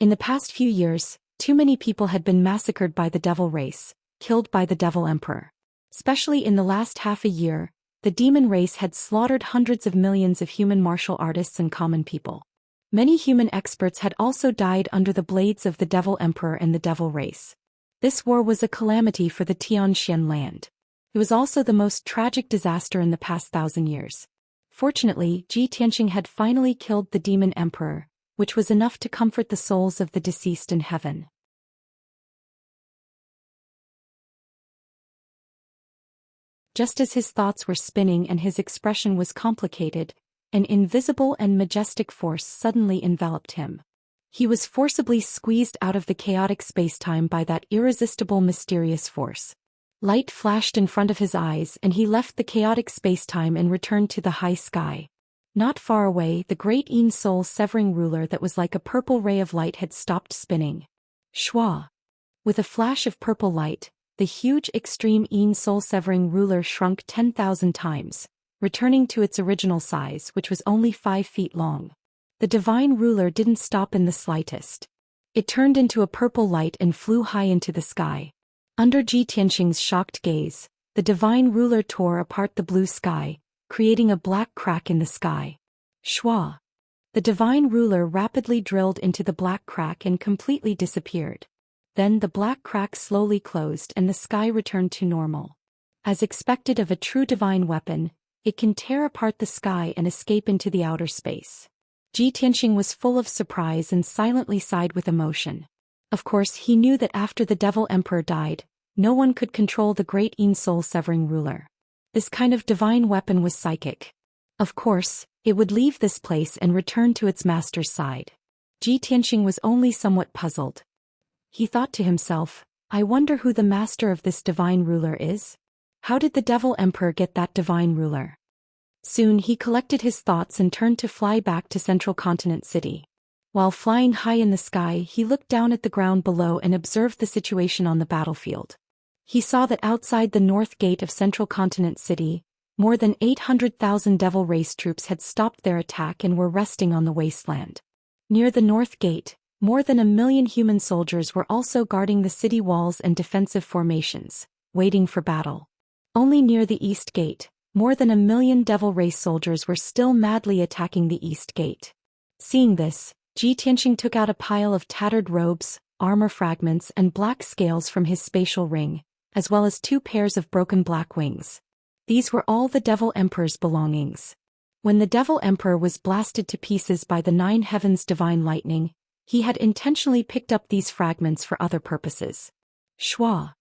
In the past few years, too many people had been massacred by the devil race, killed by the devil emperor. Especially in the last half a year, the demon race had slaughtered hundreds of millions of human martial artists and common people. Many human experts had also died under the blades of the devil emperor and the devil race. This war was a calamity for the Xianxia land. It was also the most tragic disaster in the past 1,000 years. Fortunately, Ji Tianxing had finally killed the demon emperor, which was enough to comfort the souls of the deceased in heaven. Just as his thoughts were spinning and his expression was complicated, an invisible and majestic force suddenly enveloped him. He was forcibly squeezed out of the chaotic spacetime by that irresistible mysterious force. Light flashed in front of his eyes and he left the chaotic spacetime and returned to the high sky. Not far away, the great Yin soul-severing ruler that was like a purple ray of light had stopped spinning. Shua! With a flash of purple light, the huge extreme Yin soul-severing ruler shrunk 10,000 times, returning to its original size, which was only 5 feet long. The divine ruler didn't stop in the slightest. It turned into a purple light and flew high into the sky. Under Ji Tianxing's shocked gaze, the divine ruler tore apart the blue sky, creating a black crack in the sky. Shua! The divine ruler rapidly drilled into the black crack and completely disappeared. Then the black crack slowly closed and the sky returned to normal. As expected of a true divine weapon, it can tear apart the sky and escape into the outer space. Ji Tianxing was full of surprise and silently sighed with emotion. Of course, he knew that after the devil emperor died, no one could control the great Yin soul-severing ruler. This kind of divine weapon was psychic. Of course, it would leave this place and return to its master's side. Ji Tianxing was only somewhat puzzled. He thought to himself, I wonder who the master of this divine ruler is? How did the devil emperor get that divine ruler? Soon he collected his thoughts and turned to fly back to Central Continent City. While flying high in the sky, he looked down at the ground below and observed the situation on the battlefield. He saw that outside the north gate of Central Continent City, more than 800,000 devil race troops had stopped their attack and were resting on the wasteland. Near the north gate, more than 1 million human soldiers were also guarding the city walls and defensive formations, waiting for battle. Only near the east gate, more than 1 million devil race soldiers were still madly attacking the east gate. Seeing this, Ji Tianxing took out a pile of tattered robes, armor fragments and black scales from his spatial ring, as well as 2 pairs of broken black wings. These were all the devil emperor's belongings. When the devil emperor was blasted to pieces by the 9 heavens' divine lightning, he had intentionally picked up these fragments for other purposes. Shua!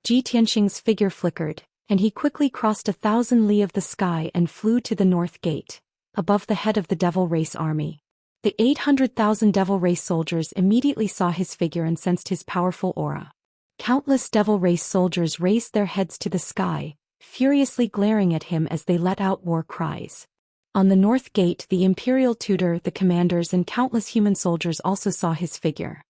Ji Tianxing's figure flickered, and he quickly crossed 1,000 li of the sky and flew to the north gate, above the head of the devil race army. The 800,000 devil race soldiers immediately saw his figure and sensed his powerful aura. Countless devil race soldiers raised their heads to the sky, furiously glaring at him as they let out war cries. On the north gate, the imperial tutor, the commanders and countless human soldiers also saw his figure.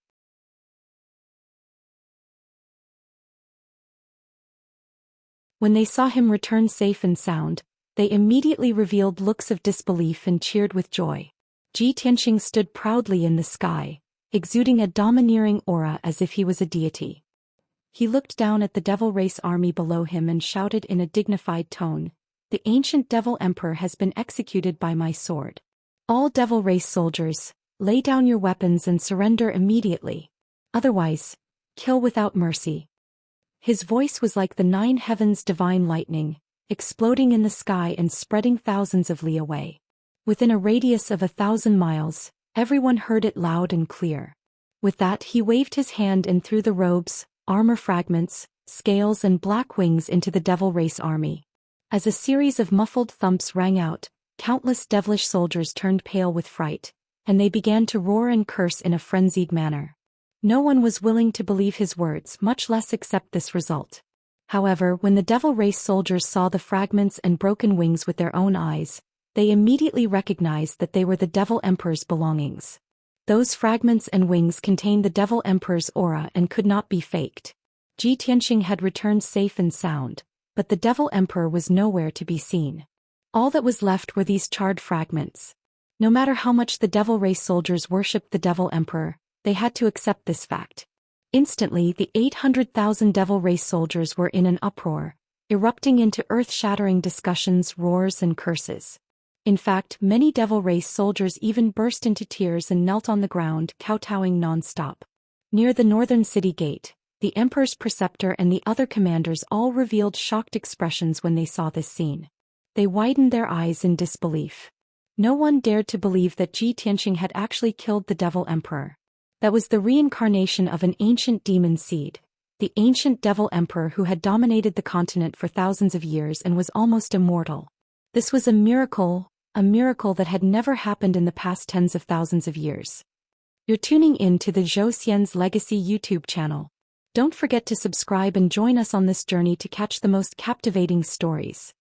When they saw him return safe and sound, they immediately revealed looks of disbelief and cheered with joy. Ji Tianxing stood proudly in the sky, exuding a domineering aura as if he was a deity. He looked down at the devil race army below him and shouted in a dignified tone, "The ancient devil emperor has been executed by my sword. All devil race soldiers, lay down your weapons and surrender immediately. Otherwise, kill without mercy." His voice was like the nine heavens' divine lightning, exploding in the sky and spreading thousands of li away. Within a radius of 1,000 miles, everyone heard it loud and clear. With that he waved his hand and threw the robes, armor fragments, scales and black wings into the devil race army. As a series of muffled thumps rang out, countless devilish soldiers turned pale with fright, and they began to roar and curse in a frenzied manner. No one was willing to believe his words, much less accept this result. However, when the devil race soldiers saw the fragments and broken wings with their own eyes, they immediately recognized that they were the devil emperor's belongings. Those fragments and wings contained the devil emperor's aura and could not be faked. Xianxia had returned safe and sound, but the devil emperor was nowhere to be seen. All that was left were these charred fragments. No matter how much the devil race soldiers worshipped the devil emperor, they had to accept this fact. Instantly, the 800,000 devil race soldiers were in an uproar, erupting into earth-shattering discussions, roars, and curses. In fact, many devil race soldiers even burst into tears and knelt on the ground, kowtowing non-stop. Near the northern city gate, the emperor's preceptor and the other commanders all revealed shocked expressions when they saw this scene. They widened their eyes in disbelief. No one dared to believe that Xianxia had actually killed the devil emperor. That was the reincarnation of an ancient demon seed, the ancient devil emperor who had dominated the continent for thousands of years and was almost immortal. This was a miracle that had never happened in the past tens of thousands of years. You're tuning in to the Zhou Xian's Legacy YouTube channel. Don't forget to subscribe and join us on this journey to catch the most captivating stories.